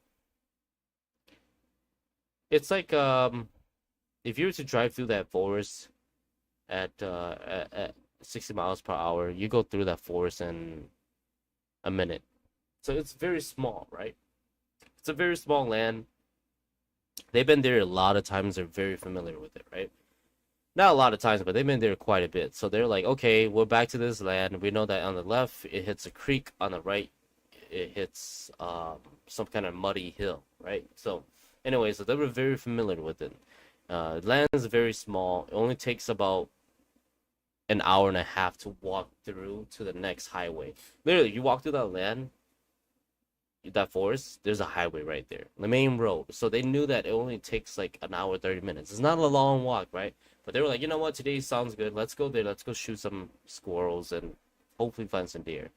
It's like if you were to drive through that forest at 60 miles per hour, you go through that forest in a minute. So it's very small, right? It's a very small land. They've been there a lot of times. They're very familiar with it, right? Not a lot of times, but they've been there quite a bit. So they're like, okay, we're back to this land. We know that on the left, it hits a creek. On the right, it hits some kind of muddy hill, right? So anyway, so they were very familiar with it. Land is very small. It only takes about an hour and a half to walk through to the next highway. Literally, you walk through that land, that forest, there's a highway right there, the main road. So they knew that it only takes like an hour, 30 minutes. It's not a long walk, right? But they were like, you know what, today sounds good. Let's go there. Let's go shoot some squirrels and hopefully find some deer.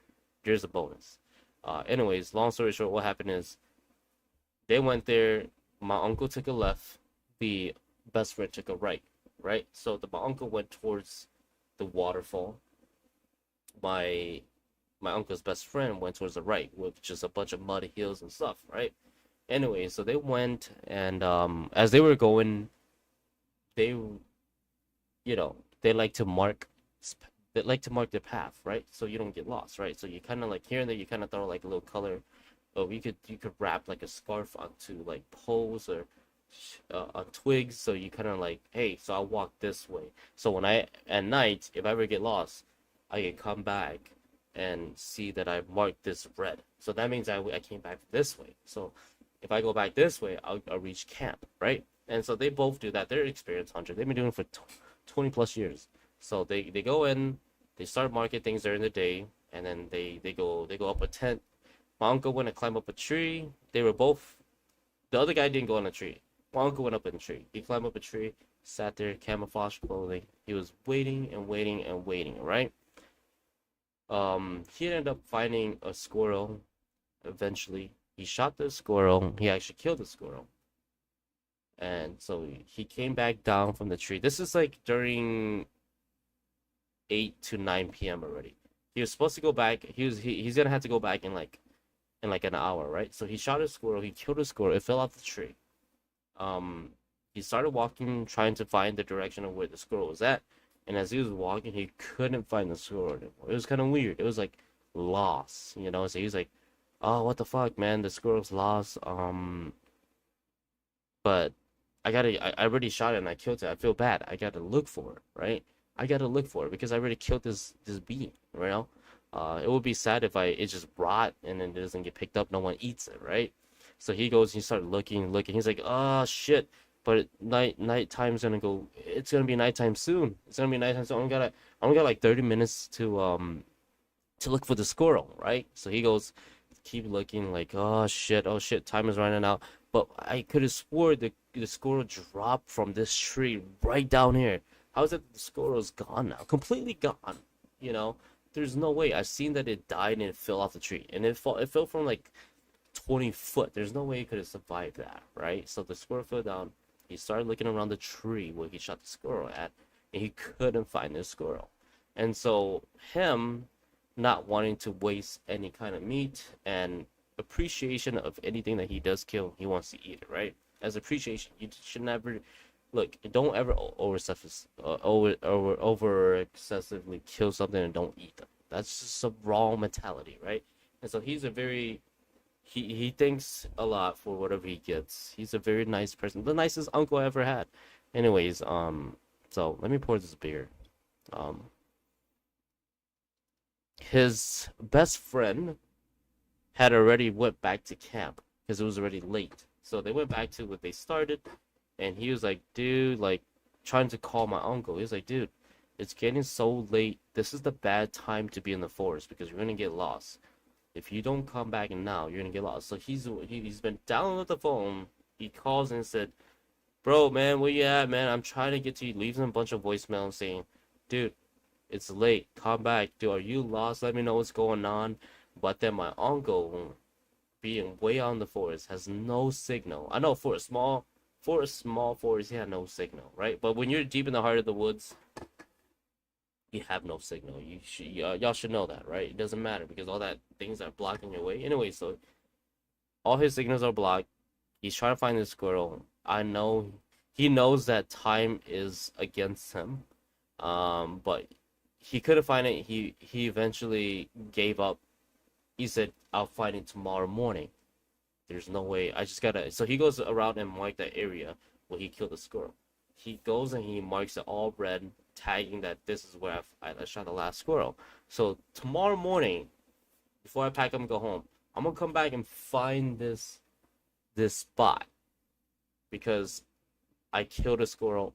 Deer's a bonus. Anyways, long story short, what happened is they went there. My uncle took a left. The best friend took a right, right? So my uncle went towards the waterfall. My uncle's best friend went towards the right, which is a bunch of muddy hills and stuff, right? Anyway, so they went, and as they were going, they, they like to mark, their path, right? So you don't get lost, right? So you kind of like here and there, you kind of throw like a little color, or you could wrap like a scarf onto like poles, or on twigs, so you kind of like, hey, so I'll walk this way. So when I at night, if I ever get lost, I can come back and see that I marked this red. So that means I came back this way. So if I go back this way, I'll reach camp, right? And so they both do that. They're experienced hunters. They've been doing it for 20 plus years. So they go in, they start marking things during the day, and then they go up a tent. My uncle went to climb up a tree. They were both. The other guy didn't go on a tree. My uncle went up in a tree. He climbed up a tree, sat there, camouflage clothing. He was waiting and waiting and waiting, right? He ended up finding a squirrel eventually. He shot the squirrel. He actually killed the squirrel. And so he came back down from the tree. This is like during 8 to 9 p.m. already. He was supposed to go back. He's gonna have to go back in like an hour, right? So he shot a squirrel. He killed a squirrel. It fell off the tree. He started walking, trying to find the direction of where the squirrel was at. And as he was walking, he couldn't find the squirrel anymore. It was kind of weird. It was like lost, you know. So he was like, "Oh, what the fuck, man? The squirrel's lost." But I already shot it and I killed it. I feel bad. I gotta look for it, right? I gotta look for it because I already killed this bee, you know. It would be sad if it just rot and then it doesn't get picked up. No one eats it, right? So he goes. He started looking. He's like, "Oh shit!" But nighttime's gonna go. It's gonna be nighttime soon. It's gonna be nighttime soon. I only got like 30 minutes to look for the squirrel, right? So he goes, keep looking, like, oh shit, time is running out. But I could have swore the squirrel dropped from this tree right down here. How is it the squirrel's gone now? Completely gone. You know, there's no way. I've seen that it died and it fell off the tree, and it fell from like 20 foot. There's no way it could have survived that, right? So the squirrel fell down. He started looking around the tree where he shot the squirrel at, and he couldn't find the squirrel. And so him not wanting to waste any kind of meat and appreciation of anything that he does kill, he wants to eat it, right? As appreciation, you should never look. Don't ever over excessively kill something and don't eat them. That's just a wrong mentality, right? And so he's a very he thanks a lot for whatever he gets. He's a very nice person, the nicest uncle I ever had. Anyways, so let me pour this beer. His best friend had already went back to camp because it was already late. So they went back to what they started, and he was like, dude, like trying to call my uncle. He was like, dude, it's getting so late. This is the bad time to be in the forest because you're gonna get lost. If you don't come back now, you're gonna get lost. So he's been down with the phone. He calls and said, bro, man, where you at, man? I'm trying to get to you. Leaves him a bunch of voicemails saying, dude, it's late. Come back. Dude, are you lost? Let me know what's going on. But then my uncle, being way out in the forest, has no signal. I know for a small forest, he had no signal, right? But when you're deep in the heart of the woods, you have no signal. Y'all should know that, right? It doesn't matter because all that things are blocking your way. Anyway, so all his signals are blocked. He's trying to find the squirrel. I know he knows that time is against him. But he couldn't find it. He eventually gave up. He said, I'll find it tomorrow morning. There's no way. I just gotta. So he goes around and mark that area where he killed the squirrel. He goes and he marks it all red, tagging that this is where I shot the last squirrel. So tomorrow morning, before I pack up and go home, I'm gonna come back and find this spot because I killed a squirrel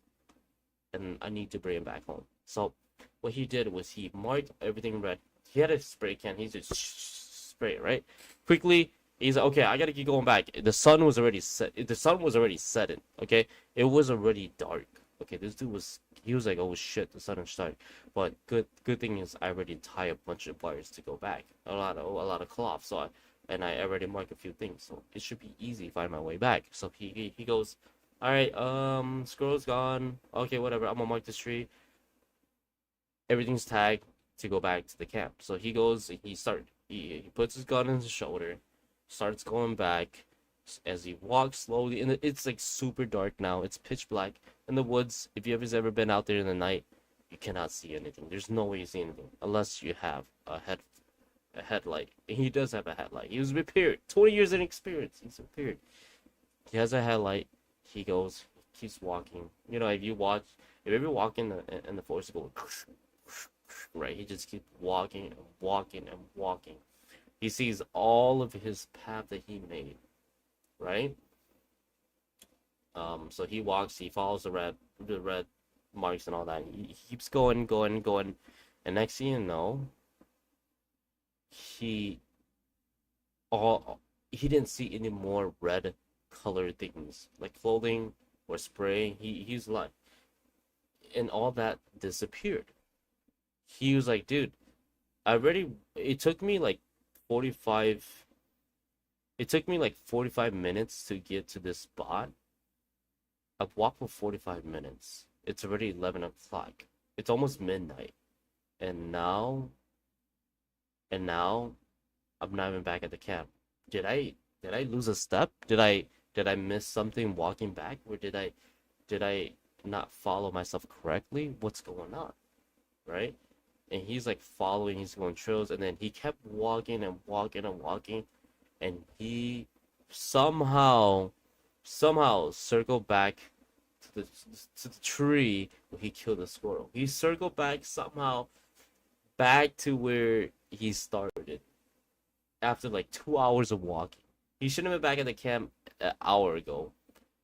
and I need to bring it back home. So what he did was he marked everything red. He had a spray can. He just spray it, right? Quickly, he's like, okay, I gotta keep going back. The sun was already set. The sun was already setting. Okay, it was already dark. Okay, this dude was. He was like, oh shit, the sun is dark. But good thing is I already tied a bunch of wires to go back. A lot of cloth. So I already marked a few things. So it should be easy to find my way back. So he goes, all right, squirrel's gone. Okay, whatever. I'm gonna mark this tree. Everything's tagged to go back to the camp. So he goes, he puts his gun in his shoulder, starts going back as he walks slowly. And it's like super dark now. It's pitch black in the woods. If you ever been out there in the night, you cannot see anything. There's no way you see anything unless you have a headlight. And he does have a headlight. He was repaired. 20 years in experience. He's repaired. He has a headlight. he goes, keeps walking. You know, if you ever walk in the forest, you go right. He just keeps walking and walking and walking. He sees all of his path that he made, right? So he walks, he follows the red marks and all that. He keeps going, going, going, and next thing you know, he all he didn't see any more red colored things like clothing or spray. He's like, and all that disappeared. He was like, dude, I already. It took me like 45. It took me like 45 minutes to get to this spot. I've walked for 45 minutes. It's already 11 o'clock. It's almost midnight. And now, I'm not even back at the camp. Did I lose a step? Did I miss something walking back? Or did I not follow myself correctly? What's going on? Right? And he's like following, he's going trails, and then he kept walking and walking and walking, and he somehow circled back to the tree where he killed the squirrel. He circled back somehow back to where he started after like 2 hours of walking. He shouldn't have been back at the camp an hour ago,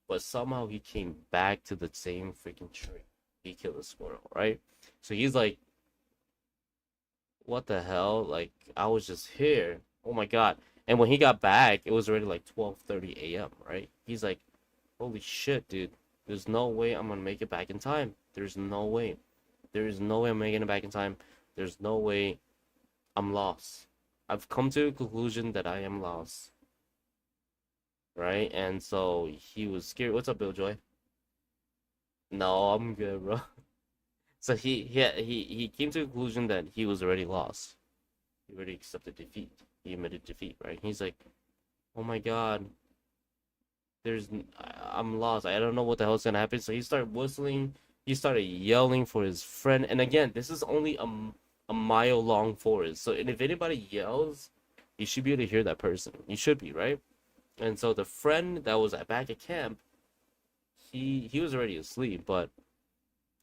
but somehow he came back to the same freaking tree. He killed the squirrel, right? So he's like, what the hell? Like, I was just here. Oh my god. And when he got back, it was already like 12:30 a.m., right? He's like, holy shit, dude. There's no way I'm gonna make it back in time. There's no way. There is no way I'm making it back in time. There's no way. I'm lost. I've come to a conclusion that I am lost. Right? And so he was scared. What's up, Bill Joy? No, I'm good, bro. So he came to a conclusion that he was already lost. He already accepted defeat. He admitted defeat, right? He's like, oh my god, I'm lost. I don't know what the hell's gonna happen. So he started whistling. He started yelling for his friend. And again, this is only a mile long forest. So and if anybody yells, you should be able to hear that person. You should be, right? And so the friend that was back at camp, he was already asleep, but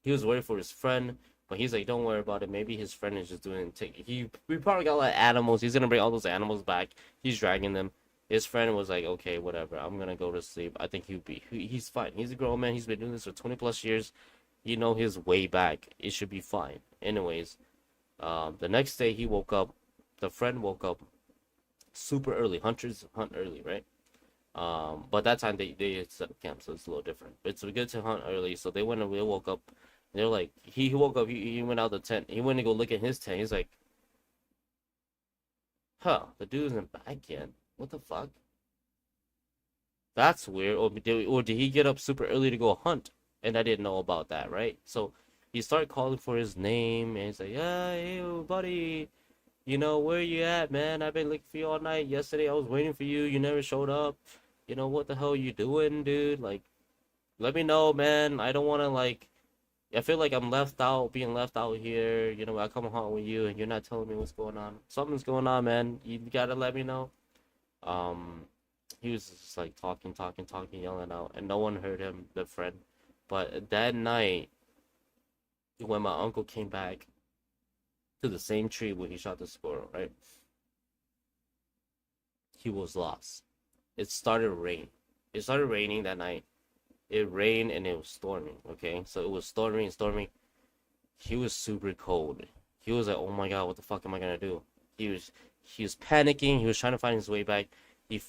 he was worried for his friend. But he's like, don't worry about it. Maybe his friend is just doing we probably got a lot of animals. He's gonna bring all those animals back. He's dragging them. His friend was like, okay, whatever. I'm gonna go to sleep. I think he's fine. He's a grown man. He's been doing this for 20 plus years. You know his way back. It should be fine. Anyways, the next day he woke up. The friend woke up super early. Hunters hunt early, right? But that time they set up camp, so it's a little different. It's good to hunt early. So they woke up. They're like, he woke up. He went out the tent. He went to go look at his tent. He's like, huh, the dude isn't back yet. What the fuck? That's weird. Or did he get up super early to go hunt? And I didn't know about that, right? So he started calling for his name, and he's like, yeah, hey, buddy, you know, where you at, man? I've been looking for you all night. Yesterday I was waiting for you. You never showed up. You know, what the hell are you doing, dude? Like, let me know, man. I don't want to, like, I feel like I'm being left out here. You know, I come hunt with you, and you're not telling me what's going on. Something's going on, man. You gotta let me know. He was just like talking, yelling out, and no one heard him, the friend. But that night, when my uncle came back to the same tree where he shot the squirrel, right? He was lost. It started raining. It started raining that night. It rained and it was storming, okay? So it was storming. He was super cold. He was like, oh my god, what the fuck am I gonna do? He was panicking. He was trying to find his way back. He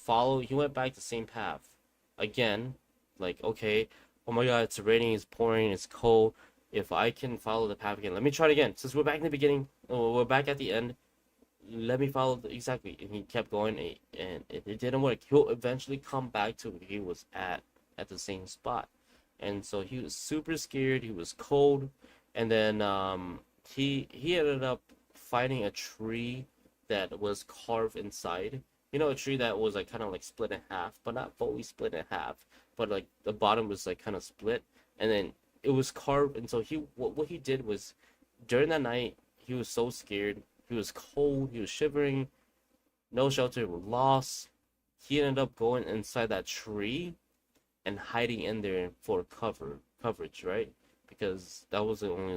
went back the same path. Again, like, okay, oh my god, it's raining, it's pouring, it's cold. If I can follow the path again, let me try it again. Since we're back in the beginning, we're back at the end, let me follow exactly. And he kept going, and it didn't work. He'll eventually come back to where he was at the same spot. And so he was super scared. He was cold. And then he ended up finding a tree that was carved inside. You know, a tree that was like kind of like split in half, but not fully split in half, but like the bottom was like kind of split, and then it was carved. And so what he did was, during that night, he was so scared. He was cold. He was shivering. No shelter. Was lost. He ended up going inside that tree, and hiding in there for coverage, right? Because that was only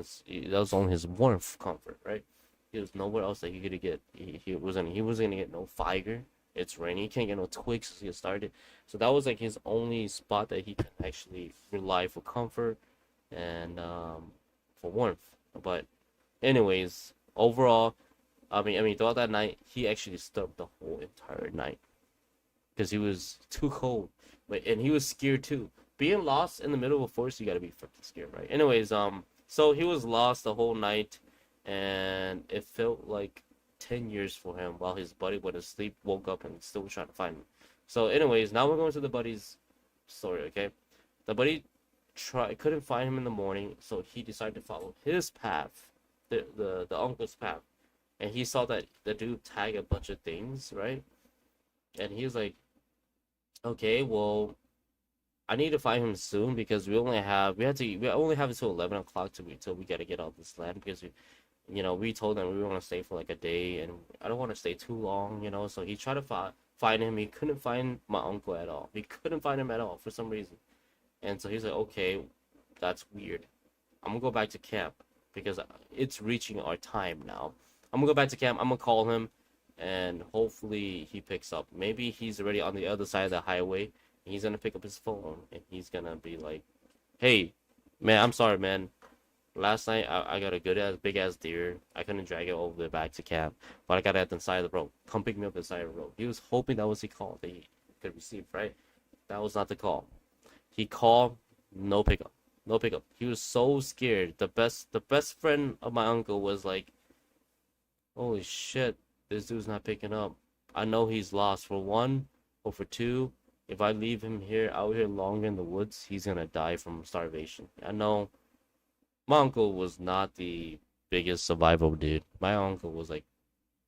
his warmth comfort, right? He was nowhere else that he could get. He wasn't gonna get no fire. It's raining. He can't get no twigs to get started. So that was like his only spot that he can actually rely for comfort and for warmth. But anyways, overall, I mean, throughout that night, he actually slept the whole entire night because he was too cold. But and he was scared too. Being lost in the middle of a forest, you gotta be freaking scared, right? Anyways, so he was lost the whole night, and it felt like 10 years for him while his buddy went to sleep, woke up, and still trying to find him. So, anyways, now we're going to the buddy's story, okay? The buddy couldn't find him in the morning, so he decided to follow his path, the uncle's path, and he saw that the dude tag a bunch of things, right? And he was like, okay, well, I need to find him soon because we only have until 11 o'clock till we gotta get all this land because we told him we want to stay for like a day and I don't want to stay too long, So he tried to find him. He couldn't find my uncle at all. He couldn't find him at all for some reason. And so he's like, okay, that's weird. I'm gonna go back to camp because it's reaching our time now. I'm gonna go back to camp. I'm gonna call him, and hopefully he picks up. Maybe he's already on the other side of the highway. And he's gonna pick up his phone, and he's gonna be like, "Hey, man, I'm sorry, man. Last night I got a big ass deer. I couldn't drag it over the back to camp, but I got it at the side of the road. Come pick me up at the side of the road." He was hoping that was the call that he could receive, right? That was not the call. He called, no pickup, no pickup. He was so scared. The best friend of my uncle was like, "Holy shit, this dude's not picking up. I know he's lost for one, or for two. If I leave him out here longer in the woods, he's gonna die from starvation." I know. My uncle was not the biggest survival dude. My uncle was like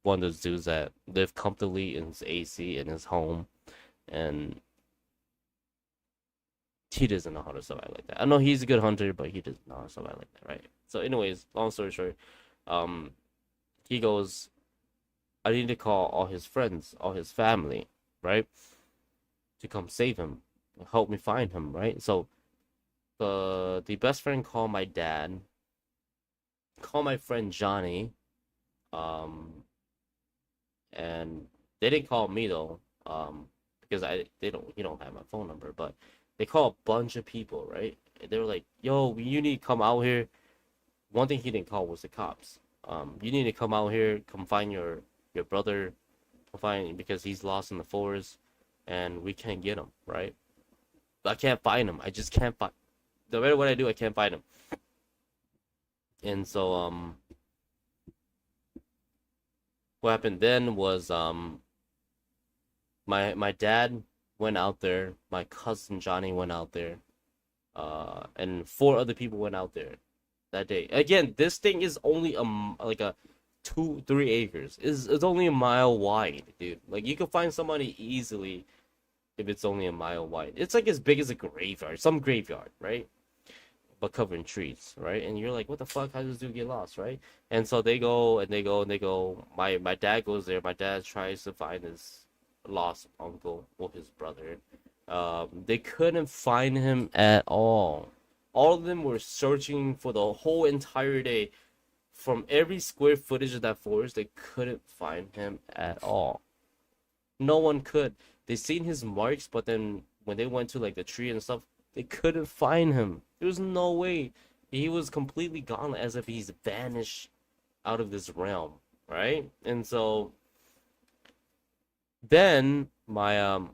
one of those dudes that lived comfortably in his AC in his home, and he doesn't know how to survive like that. I know he's a good hunter, but he doesn't know how to survive like that, right? So, anyways, long story short, he goes, I need to call all his friends, all his family, right, to come save him, help me find him, right? So the best friend called my dad, called my friend Johnny, and they didn't call me though, because he don't have my phone number, but they called a bunch of people, right? They were like, "Yo, you need to come out here." One thing he didn't call was the cops. You need to come out here, come find your brother, because he's lost in the forest, and we can't get him, right? I can't find him. I just can't find. No matter what I do, I can't find him. And so what happened then was my dad went out there, my cousin Johnny went out there, and 4 other people went out there that day. Again, this thing is only like a 2-3 acres. It's only a mile wide, dude. Like you can find somebody easily if it's only a mile wide. It's like as big as a graveyard, some graveyard, right? But covered in trees, right? And you're like, what the fuck? How does this dude get lost, right? And so they go and they go and they go. My dad goes there. My dad tries to find his lost uncle or his brother. They couldn't find him at all. All of them were searching for the whole entire day. From every square footage of that forest, they couldn't find him at all. No one could. They seen his marks, but then when they went to like the tree and stuff, they couldn't find him. There was no way. He was completely gone, as if he's vanished out of this realm, right? And so then my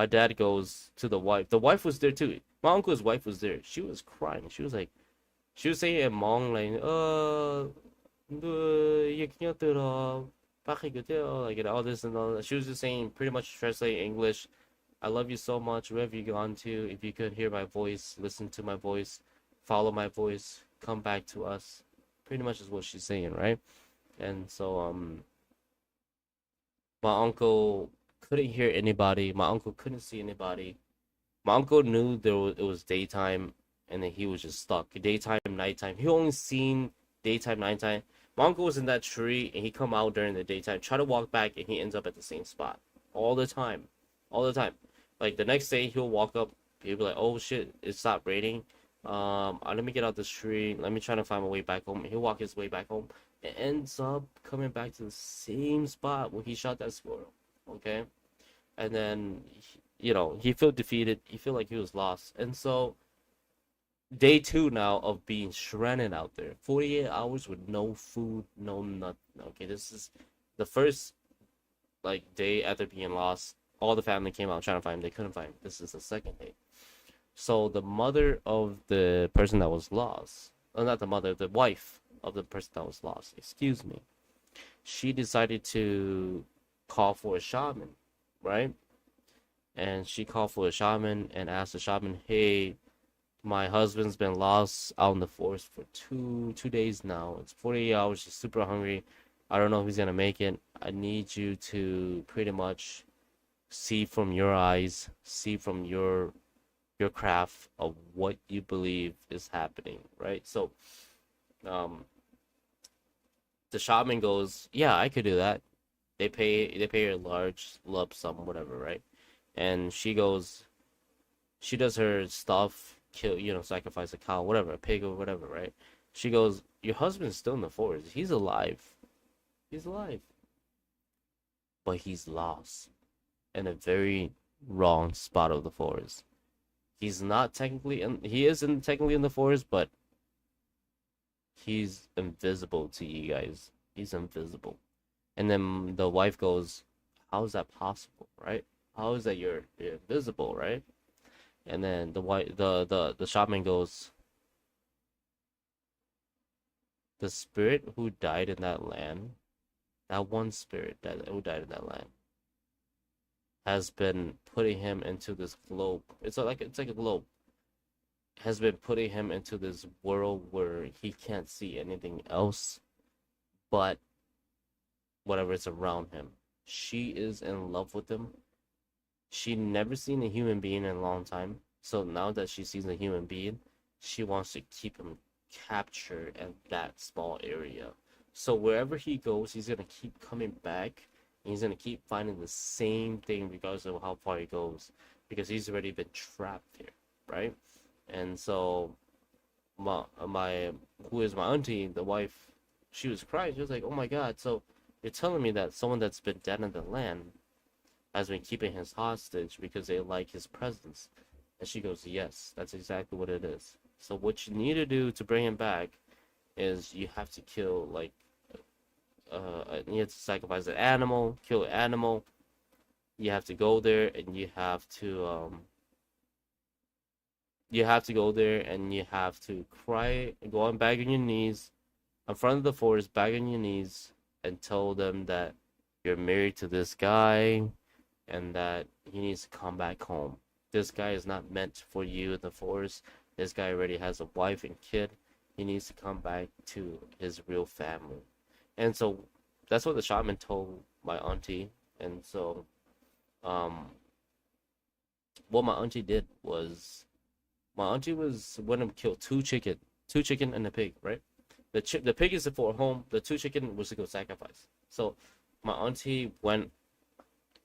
dad goes to the wife. The wife was there too. My uncle's wife was there. She was crying. She was saying in Hmong like, like all this and all that. She was just saying, pretty much translating English, "I love you so much, wherever you gone to. If you could hear my voice, listen to my voice, follow my voice, come back to us." Pretty much is what she's saying, right? And so my uncle couldn't hear anybody. My uncle couldn't see anybody. My uncle knew it was daytime, and then he was just stuck. Daytime, nighttime. He only seen daytime, nighttime. My uncle was in that tree, and he come out during the daytime, try to walk back, and he ends up at the same spot all the time, all the time. Like the next day, he'll walk up He'll be like, oh shit, it stopped raining. Let me get out this tree. Let me try to find my way back home. He'll walk his way back home. It ends up coming back to the same spot where he shot that squirrel. Okay, and then he felt defeated. He felt like he was lost, and so day two now of being stranded out there, 48 hours with no food, no nothing. Okay, this is the first like day after being lost. All the family came out trying to find him. They couldn't find him. This is the second day. So the mother of the person that was lost, not the mother, the wife of the person that was lost, excuse me, she decided to call for a shaman, right? And she called for a shaman and asked the shaman, hey, my husband's been lost out in the forest for two days now. It's 48 hours. He's super hungry. I don't know if he's gonna make it. I need you to pretty much see from your eyes, see from your craft of what you believe is happening, right? So, the shaman goes, yeah, I could do that. They pay her a large lump sum, whatever, right? And she goes, she does her stuff, sacrifice a cow, whatever, a pig or whatever, right? She goes, your husband's still in the forest. He's alive. He's alive. But he's lost in a very wrong spot of the forest. He's not technically he isn't technically in the forest, but he's invisible to you guys. He's invisible. And then the wife goes, how is that possible, right? How is that you're invisible, right? And then the shaman goes, the spirit who died in that land, that one spirit who died in that land, has been putting him into this globe. It's like a globe. Has been putting him into this world where he can't see anything else but whatever is around him. She is in love with him. She never seen a human being in a long time. So now that she sees a human being, she wants to keep him captured in that small area. So wherever he goes, he's gonna keep coming back. And he's gonna keep finding the same thing regardless of how far he goes, because he's already been trapped here, right? And so my who is my auntie, the wife, she was crying. She was like, "Oh my God! So you're telling me that someone that's been dead in the land has been keeping his hostage because they like his presence?" And she goes, "Yes, that's exactly what it is. So what you need to do to bring him back is you have to kill you have to sacrifice an animal, kill an animal. You have to go there and you have to cry and go on beg on your knees in front of the forest, beg on your knees, and tell them that you're married to this guy and that he needs to come back home. This guy is not meant for you in the forest. This guy already has a wife and kid. He needs to come back to his real family." And so that's what the shaman told my auntie. And so what my auntie did was, my auntie went and killed two chicken and a pig, right? The pig is for home. The two chicken was to go sacrifice. So my auntie went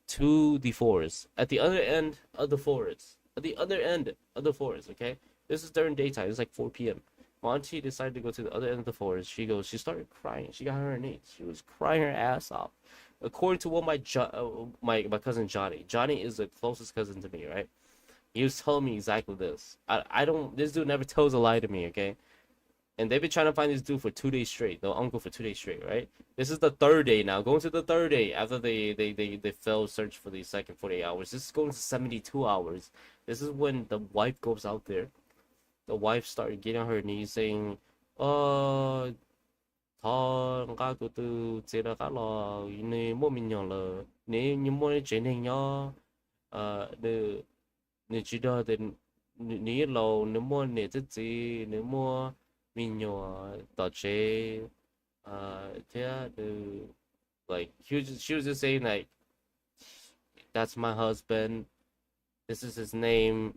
to the forest at the other end of the forest. Okay, this is during daytime. It's like 4 p.m. My auntie decided to go to the other end of the forest. She started crying. She got on her knees. She was crying her ass off. According to what my cousin Johnny is the closest cousin to me, right? He was telling me exactly this. I don't. This dude never tells a lie to me, okay? And they've been trying to find this dude for 2 days straight. The uncle for 2 days straight, right? This is the third day now. Going to the third day after they failed search for the second 48 hours. This is going to 72 hours. This is when the wife goes out there. The wife started getting on her knees saying, "Thôi, các cô tư chỉ là các lò, nè mua mình nhỏ là, nè nhưng mua chế này nhỏ, nè nè chỉ đó thì nè lầu nè mua nè thế gì nè mua mình nhỏ tao chế, thế like she was just saying like, that's my husband, this is his name,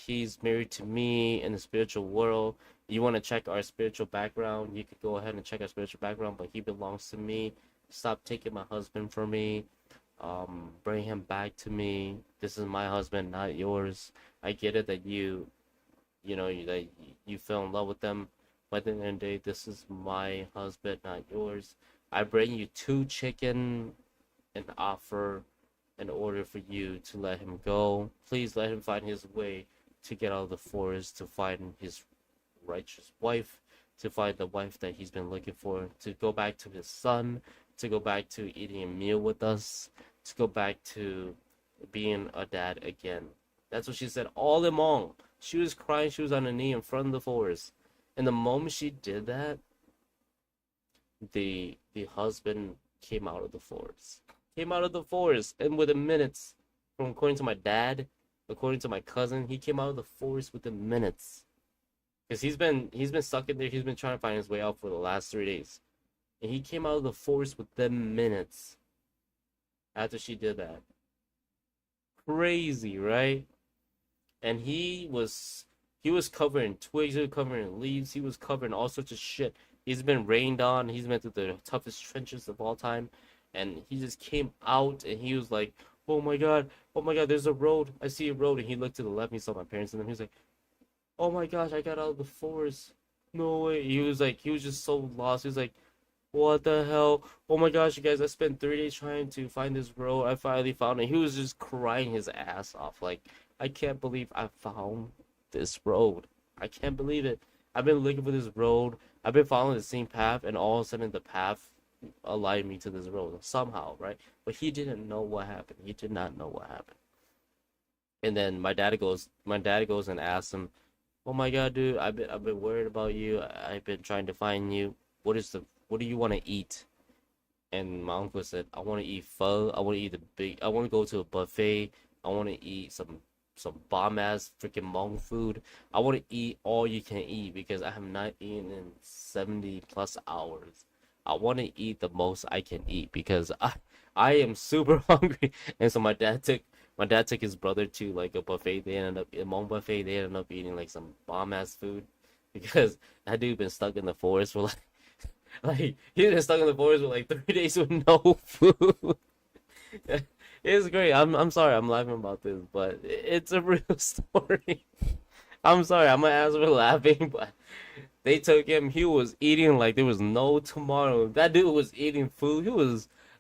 he's married to me in the spiritual world. You want to check our spiritual background, you could go ahead and check our spiritual background, but he belongs to me. Stop taking my husband from me. Bring him back to me. This is my husband, not yours. I get it that that you fell in love with them, but at the end of the day, this is my husband, not yours. I bring you 2 chicken and offer in order for you to let him go. Please let him find his way to get out of the forest, to find his righteous wife, to find the wife that he's been looking for, to go back to his son, to go back to eating a meal with us, to go back to being a dad again. That's what she said all along. She was crying, she was on her knee in front of the forest. And the moment she did that, the husband came out of the forest. Came out of the forest, and within minutes, from according to my dad, according to my cousin, he came out of the forest within minutes. Because he's been stuck in there, he's been trying to find his way out for the last 3 days. And he came out of the forest within minutes after she did that. Crazy, right? And he was covered in twigs, he was covered in leaves, he was covered in all sorts of shit. He's been rained on, he's been through the toughest trenches of all time, and he just came out and he was like, oh my god, there's a road, I see a road. And he looked to the left and he saw my parents, and then he was like, oh my gosh, I got out of the forest. No way. He was just so lost. He was like, what the hell? Oh my gosh, you guys, I spent 3 days trying to find this road. I finally found it. He was just crying his ass off. Like, I can't believe I found this road. I can't believe it. I've been looking for this road. I've been following the same path, and all of a sudden the path aligned me to this road somehow, right? But he didn't know what happened. He did not know what happened. And then my dad goes and asks him, "Oh my God, dude, I've been worried about you. I've been trying to find you. What do you want to eat?" And my uncle said, "I want to eat pho. I want to go to a buffet. I want to eat some bomb ass freaking Hmong food. I want to eat all you can eat because I have not eaten in 70 plus hours. I want to eat the most I can eat because I am super hungry." And so my dad took his brother to like a buffet. They ended up a Hmong buffet. They ended up eating like some bomb ass food because that dude been stuck in the forest for like he's been stuck in the forest for like 3 days with no food. It's great. I'm sorry I'm laughing about this, but it's a real story. I'm sorry, I'm gonna ask for laughing, but they took him. He was eating like there was no tomorrow. That dude was eating food.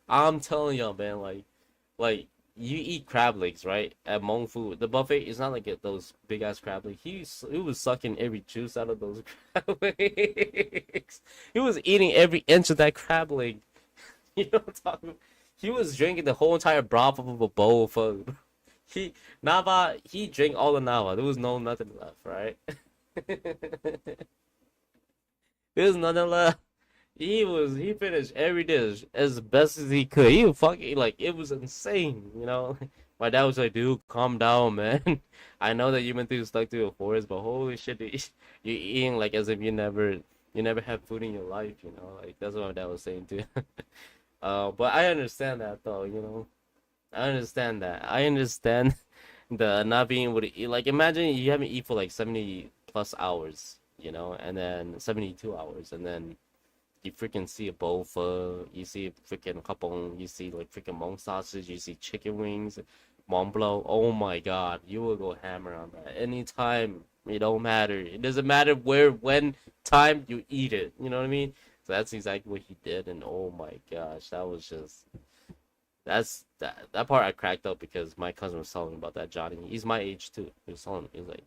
I'm telling y'all, man, like you eat crab legs, right? At Hmong food, the buffet is not like those big ass crab legs. He was sucking every juice out of those crab legs. He was eating every inch of that crab leg. You know what I'm talking about? He was drinking the whole entire broth of a bowl of food. He drank all the Nava. There was nothing left, right? There was nothing left. He finished every dish as best as he could. He was fucking like it was insane, you know. My dad was like, "Dude, calm down, man. I know that you've been stuck through a forest, but holy shit, dude, you're eating like as if you never had food in your life, you know." Like that's what my dad was saying too. But I understand that though, you know. I understand that. I understand the not being able to eat. Like imagine you haven't eaten for like 70 plus hours, you know, and then 72 hours, and then you freaking see a bowl pho, you see freaking kapong, you see like freaking Hmong sausage, you see chicken wings, Mont Blanc. Oh my God, you will go hammer on that anytime. It don't matter. It doesn't matter where, when, time you eat it. You know what I mean? So that's exactly what he did, and oh my gosh, that was just that part I cracked up because my cousin was telling me about that Johnny. He's my age too. He was telling me, he was like,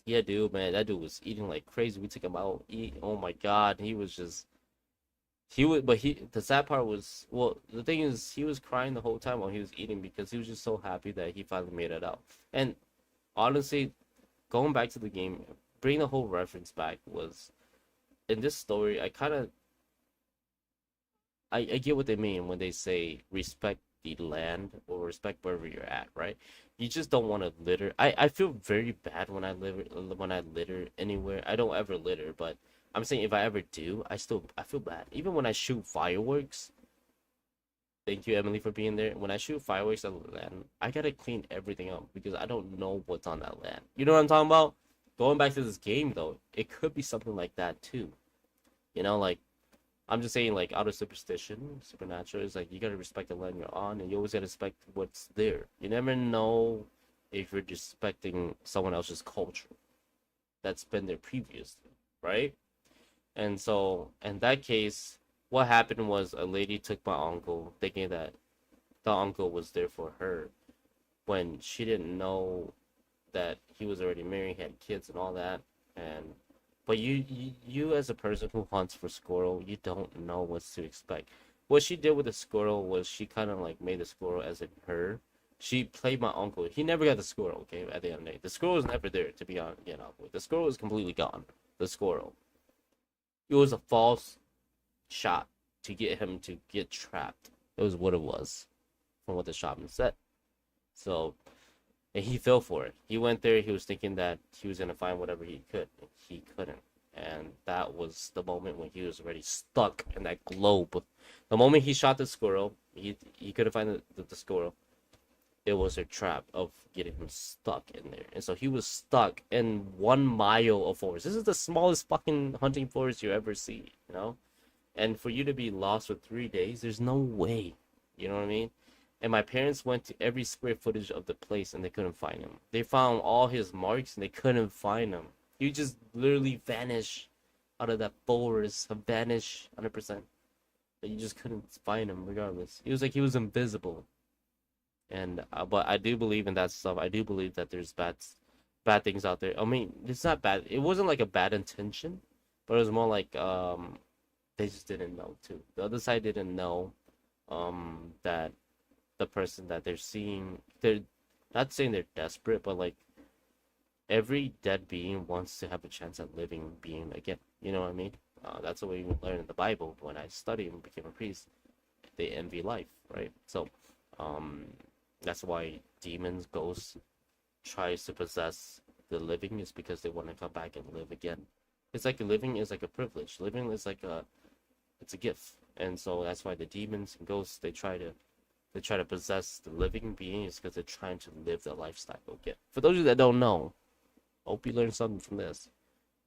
"Yeah, dude, man, that dude was eating like crazy. We took him out, eat. Oh my God, he was just he would. But the sad part was, well, the thing is, he was crying the whole time while he was eating because he was just so happy that he finally made it out. And honestly, going back to the game, bringing the whole reference back was in this story. I get what they mean when they say respect the land or respect wherever you're at, right? You just don't want to litter. I feel very bad when I litter anywhere. I don't ever litter, but I'm saying if I ever do, I feel bad. Even when I shoot fireworks. Thank you, Emily, for being there. When I shoot fireworks on the land, I gotta clean everything up because I don't know what's on that land. You know what I'm talking about? Going back to this game though, it could be something like that too. You know, like I'm just saying, like, out of superstition, supernatural is like you gotta respect the land you're on, and you always gotta respect what's there. You never know if you're respecting someone else's culture that's been there previously, right? And so, in that case, what happened was a lady took my uncle, thinking that the uncle was there for her, when she didn't know that he was already married, had kids, and all that. And but you as a person who hunts for squirrel, you don't know what to expect. What she did with the squirrel was she kind of like made the squirrel as in her. She played my uncle. He never got the squirrel. Okay, at the end of the day, the squirrel was never there. To be honest, the squirrel was completely gone. The squirrel. It was a false shot to get him to get trapped. It was what it was, from what the shaman said. So, and he fell for it. He went there. He was thinking that he was gonna find whatever he could. And he couldn't, and that was the moment when he was already stuck in that globe. The moment he shot the squirrel, he couldn't find the squirrel. It was a trap of getting him stuck in there, and so he was stuck in 1 mile of forest. This is the smallest fucking hunting forest you ever see, you know. And for you to be lost for 3 days, there's no way. You know what I mean? And my parents went to every square footage of the place and they couldn't find him. They found all his marks and they couldn't find him. He just literally vanished out of that forest, vanish 100%. But you just couldn't find him regardless. It was like he was invisible. And but I do believe in that stuff. I do believe that there's bad things out there. I mean, it's not bad. It wasn't like a bad intention, but it was more like they just didn't know too. The other side didn't know that the person that they're seeing, they're not saying they're desperate, but like every dead being wants to have a chance at living being again. You know what I mean? That's what we learn in the Bible. When I studied and became a priest, they envy life, right? So that's why demons, ghosts tries to possess the living, is because they want to come back and live again. It's like living is like a privilege. Living is like it's a gift. And so that's why the demons and ghosts, they try to possess the living beings, because they're trying to live the lifestyle again. For those of you that don't know, hope you learned something from this.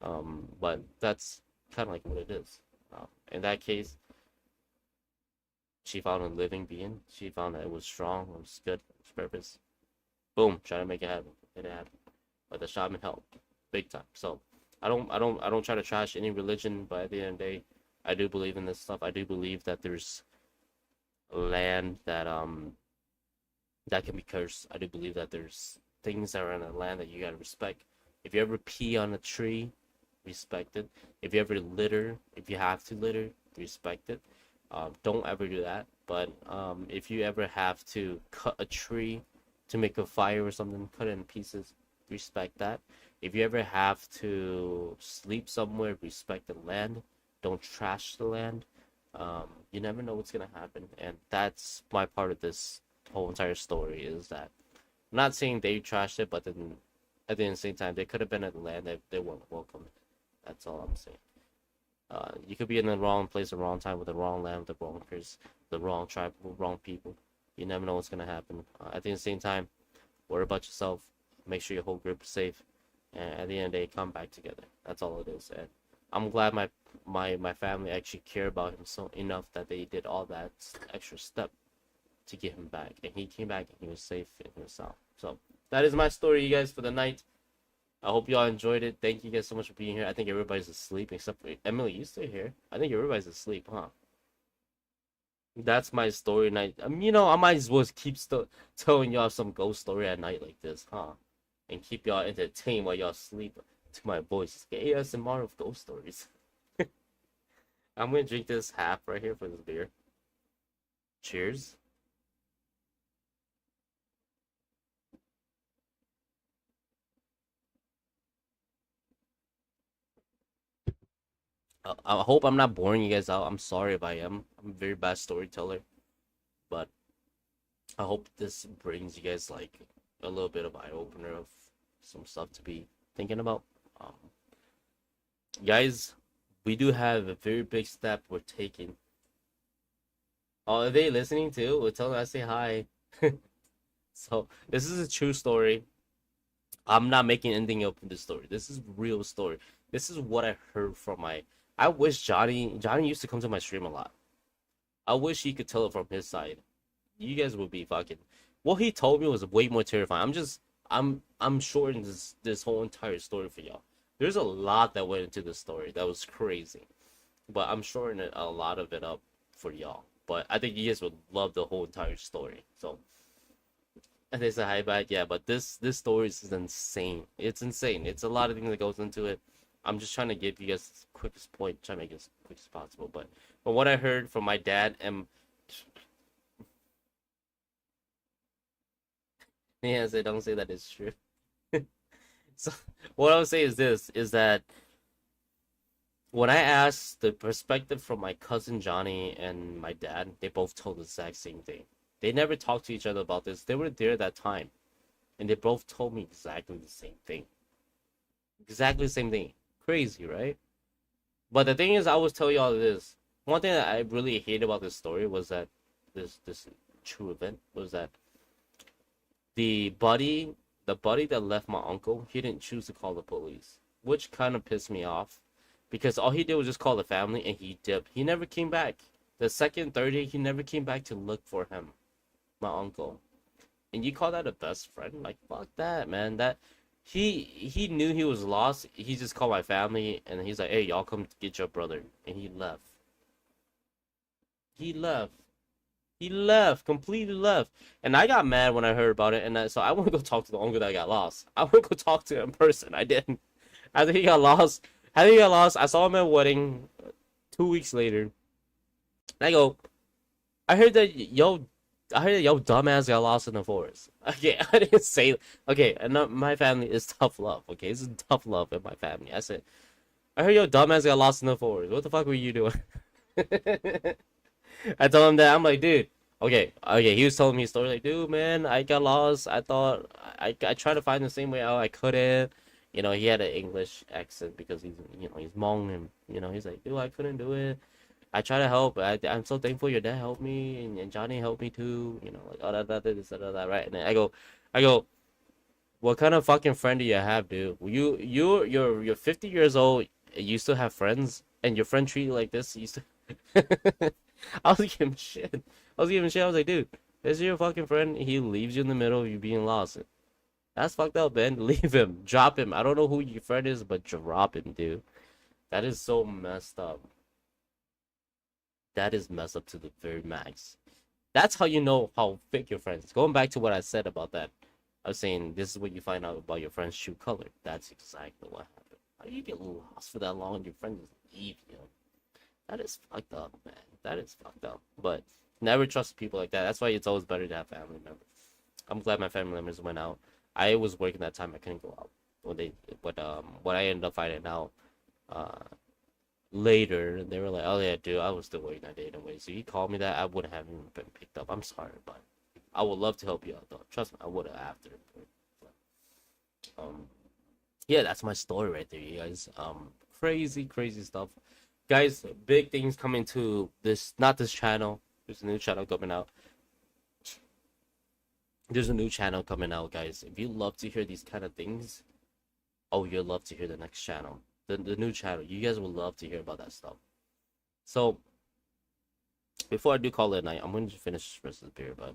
But that's kind of like what it is. In that case, she found a living being. She found that it was strong, it was good, its purpose. Boom, trying to make it happen. It happened. But the shaman helped, big time. So I don't try to trash any religion, but at the end of the day, I do believe in this stuff. I do believe that there's land that that can be cursed. I do believe that there's things that are in the land that you gotta respect. If you ever pee on a tree, respect it. If you ever litter, if you have to litter, respect it. Don't ever do that. But if you ever have to cut a tree to make a fire or something, cut it in pieces, respect that. If you ever have to sleep somewhere, respect the land. Don't trash the land. You never know what's gonna happen, and that's my part of this whole entire story. Is that I'm not saying they trashed it, but then at the same time, they could have been at the land that they weren't welcome. That's all I'm saying. You could be in the wrong place, the wrong time, with the wrong land, with the wrong person, the wrong tribe, with the wrong people. You never know what's gonna happen. At the same time, worry about yourself. Make sure your whole group is safe, and at the end of the day, come back together. That's all it is. And I'm glad my family actually cared about him so enough that they did all that extra step to get him back, and he came back and he was safe and he was sound. So that is my story, you guys, for the night. I hope y'all enjoyed it. Thank you guys so much for being here. I think everybody's asleep except for Emily. You still here? I think everybody's asleep, huh? That's my story night. I might as well keep telling y'all some ghost story at night like this, huh? And keep y'all entertained while y'all sleep to my voice. ASMR of ghost stories. I'm gonna drink this half right here for this beer. Cheers. I hope I'm not boring you guys out. I'm sorry if I am. I'm a very bad storyteller. But I hope this brings you guys like a little bit of eye opener of some stuff to be thinking about. Guys, we do have a very big step we're taking. Oh, are they listening too? We'll tell them I say hi. So this is a true story. I'm not making anything up in this story. This is real story. This is what I heard from I wish Johnny used to come to my stream a lot. I wish he could tell it from his side. You guys would be fucking. What he told me was way more terrifying. I'm shortening this whole entire story for y'all. There's a lot that went into this story that was crazy, but I'm shortening a lot of it up for y'all. But I think you guys would love the whole entire story. So, and they say hi back, yeah. But this story is insane. It's insane. It's a lot of things that goes into it. I'm just trying to give you guys the quickest point, try to make it as quick as possible. But from what I heard from my dad and yeah, I don't say that it's true. So what I would say is this: is that when I asked the perspective from my cousin Johnny and my dad, they both told the exact same thing. They never talked to each other about this. They were there that time, and they both told me exactly the same thing. Exactly the same thing. Crazy, right? But the thing is, I was telling y'all this. One thing that I really hate about this story was that this true event was that the buddy that left my uncle, he didn't choose to call the police, which kind of pissed me off, because all he did was just call the family and he dipped. He never came back. The second, third day, he never came back to look for him, my uncle. And you call that a best friend? Like, fuck that, man. That he knew he was lost. He just called my family and he's like, hey, y'all come get your brother. And he left. He left. He left, completely left. And I got mad when I heard about it. And so I went to go talk to the uncle that got lost. I went to go talk to him in person. I didn't. After he got lost, I saw him at a wedding 2 weeks later. And I go, I heard that yo dumbass got lost in the forest. Okay, I didn't say, okay, and my family is tough love. Okay, this is tough love in my family. I said, I heard yo dumbass got lost in the forest. What the fuck were you doing? I told him that. I'm like, dude, okay. He was telling me a story like, dude, man, I got lost. I thought I tried to find the same way out. I couldn't. You know, he had an English accent because he's Hmong, and he's like, dude, I couldn't do it. I try to help. I'm so thankful your dad helped me and Johnny helped me too. Like all that, right? And then I go, what kind of fucking friend do you have, dude? You're 50 years old. And you still have friends, and your friend treat you like this. You still. I was giving shit. I was like, dude, this is your fucking friend. He leaves you in the middle of you being lost. That's fucked up, man. Leave him. Drop him. I don't know who your friend is, but drop him, dude. That is so messed up. That is messed up to the very max. That's how you know how fake your friends. Going back to what I said about that, I was saying this is what you find out about your friend's true color. That's exactly what happened. How do you get lost for that long and your friend just leave you? That is fucked up, man. That is fucked up. But never trust people like that. That's why it's always better to have family members. I'm glad my family members went out. I was working that time. I couldn't go out. What I ended up finding out later, they were like, oh yeah, dude, I was still working that day anyway. So you called me that, I wouldn't have even been picked up. I'm sorry, but I would love to help you out though. Trust me, I would have after. But, yeah, that's my story right there, you guys. Crazy stuff. Guys, big things coming to this, not this channel. There's a new channel coming out. Guys. If you love to hear these kind of things, oh, you'll love to hear the next channel. The new channel. You guys will love to hear about that stuff. So, before I do call it a night, I'm going to finish the rest of the beer, but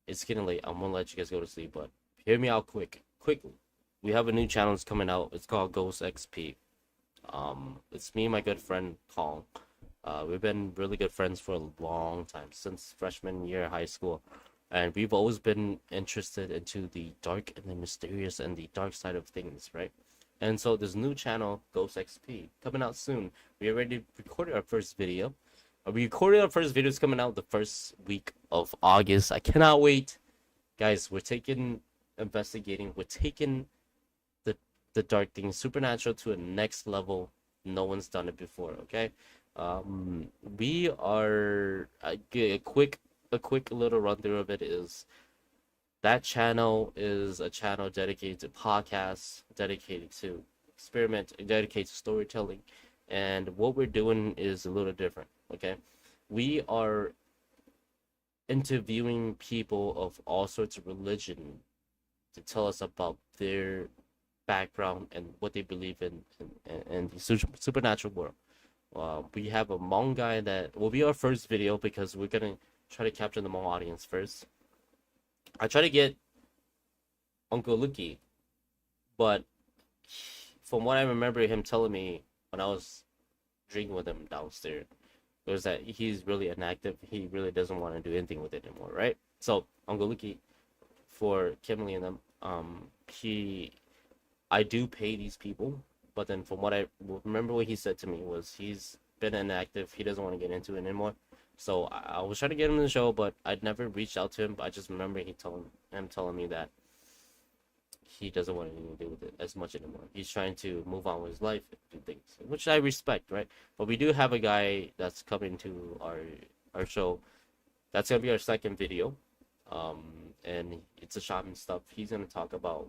it's getting late. I'm going to let you guys go to sleep, but hear me out quickly. We have a new channel that's coming out. It's called Ghost XP. It's me and my good friend Kong. We've been really good friends for a long time, since freshman year of high school, and we've always been interested into the dark and the mysterious and the dark side of things, right? And so this new channel, Ghost XP, coming out soon. We already recorded our first video. It's coming out the first week of August. I cannot wait. Guys, we're taking investigating. We're taking the dark things, supernatural, to a next level. No one's done it before, okay? We are a quick little run through of it is that channel is a channel dedicated to podcasts, dedicated to experiment, dedicated to storytelling, and what we're doing is a little different, okay? We are interviewing people of all sorts of religion to tell us about their background and what they believe in the supernatural world. We have a Hmong guy that will be our first video because we're gonna try to capture the Hmong audience first. I try to get Uncle Lucky, but from what I remember him telling me when I was drinking with him downstairs, it was that he's really inactive. He really doesn't want to do anything with it anymore, right? So Uncle Lucky, for Kimberly and them, I do pay these people, but then from what I remember, what he said to me was he's been inactive. He doesn't want to get into it anymore. So I was trying to get him in the show, but I'd never reached out to him. But I just remember him telling me that he doesn't want anything to do with it as much anymore. He's trying to move on with his life and do things, which I respect, right? But we do have a guy that's coming to our show. That's gonna be our second video, and it's a shaman stuff. He's gonna talk about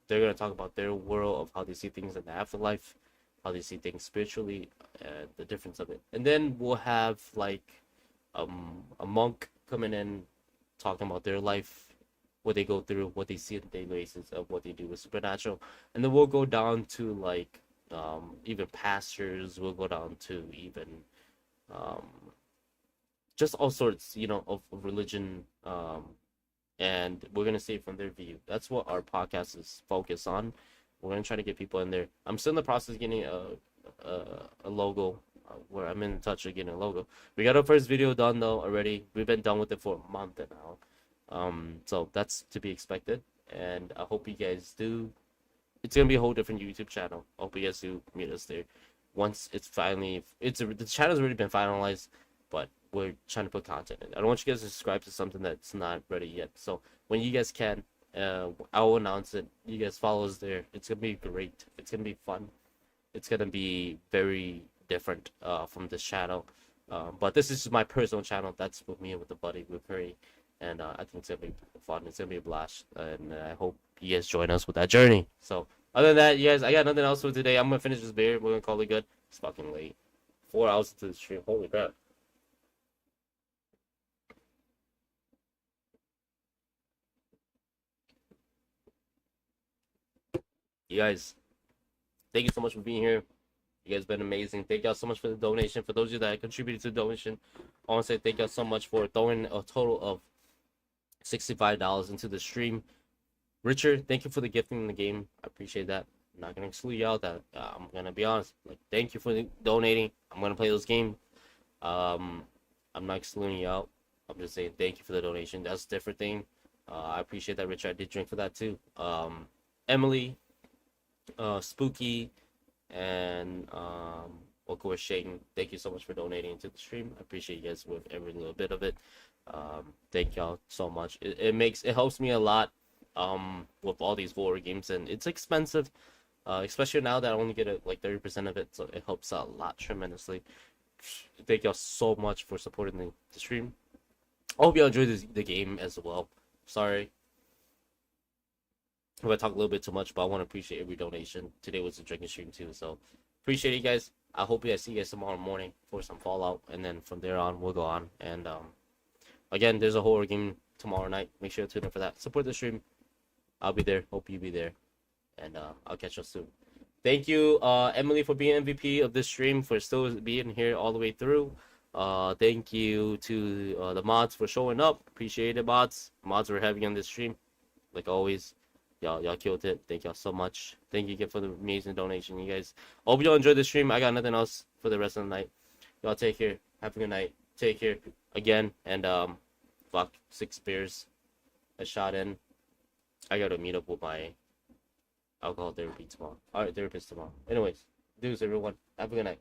they're gonna talk about their world of how they see things in the afterlife, how they see things spiritually, and the difference of it. And then we'll have like a monk coming in talking about their life, what they go through, what they see on a daily basis of what they do with supernatural. And then we'll go down to like even pastors, we'll go down to even just all sorts, of religion, and we're gonna see it from their view. That's what our podcast is focused on. We're gonna try to get people in there. I'm still in the process of getting a logo, where I'm in touch with getting a logo. We got our first video done though already. We've been done with it for a month now. So that's to be expected, and I hope you guys do. It's gonna be a whole different YouTube channel. I hope you guys do meet us there. Once it's finally, the channel's already been finalized, but we're trying to put content in. I don't want you guys to subscribe to something that's not ready yet. So when you guys can, I will announce it. You guys follow us there. It's gonna be great. It's gonna be fun. It's gonna be very different from this channel. But this is just my personal channel. That's with me and with the buddy with Perry. And I think it's gonna be fun. It's gonna be a blast, and I hope you guys join us with that journey. So, other than that, you guys, I got nothing else for today. I'm gonna finish this beer. We're gonna call it good. It's fucking late. 4 hours into the stream. Holy crap! You guys, thank you so much for being here. You guys been amazing. Thank y'all so much for the donation. For those of you that contributed to the donation, I want to say thank y'all so much for throwing a total of $65 into the stream. Richard, thank you for the gifting in the game. I appreciate that. I'm not gonna exclude you out. That I'm gonna be honest. Like, thank you for donating. I'm gonna play those games. I'm not excluding you out. I'm just saying thank you for the donation. That's a different thing. I appreciate that, Richard. I did drink for that too. Emily, Spooky, and of course Shane. Thank you so much for donating to the stream. I appreciate you guys with every little bit of it. Thank y'all so much. It helps me a lot with all these horror games, and it's expensive, especially now that I only get like 30% of it, so it helps out a lot tremendously. Thank y'all so much for supporting the stream. I hope y'all enjoyed the game as well. Sorry if I talk a little bit too much, but I want to appreciate every donation. Today was a drinking stream too, so appreciate you guys. I hope I see you guys tomorrow morning for some Fallout, and then from there on we'll go on. And again, there's a horror game tomorrow night. Make sure to tune in for that. Support the stream. I'll be there. Hope you be there. And I'll catch you soon. Thank you, Emily, for being MVP of this stream, for still being here all the way through. Thank you to the mods for showing up. Appreciate it, mods. Mods were heavy on this stream, like always. Y'all killed it. Thank y'all so much. Thank you again for the amazing donation, you guys. Hope y'all enjoyed the stream. I got nothing else for the rest of the night. Y'all take care. Have a good night. Take care again. And fuck, 6 beers a shot in. I gotta meet up with my alcohol therapy tomorrow. Alright, therapist tomorrow. Anyways, dudes, everyone. Have a good night.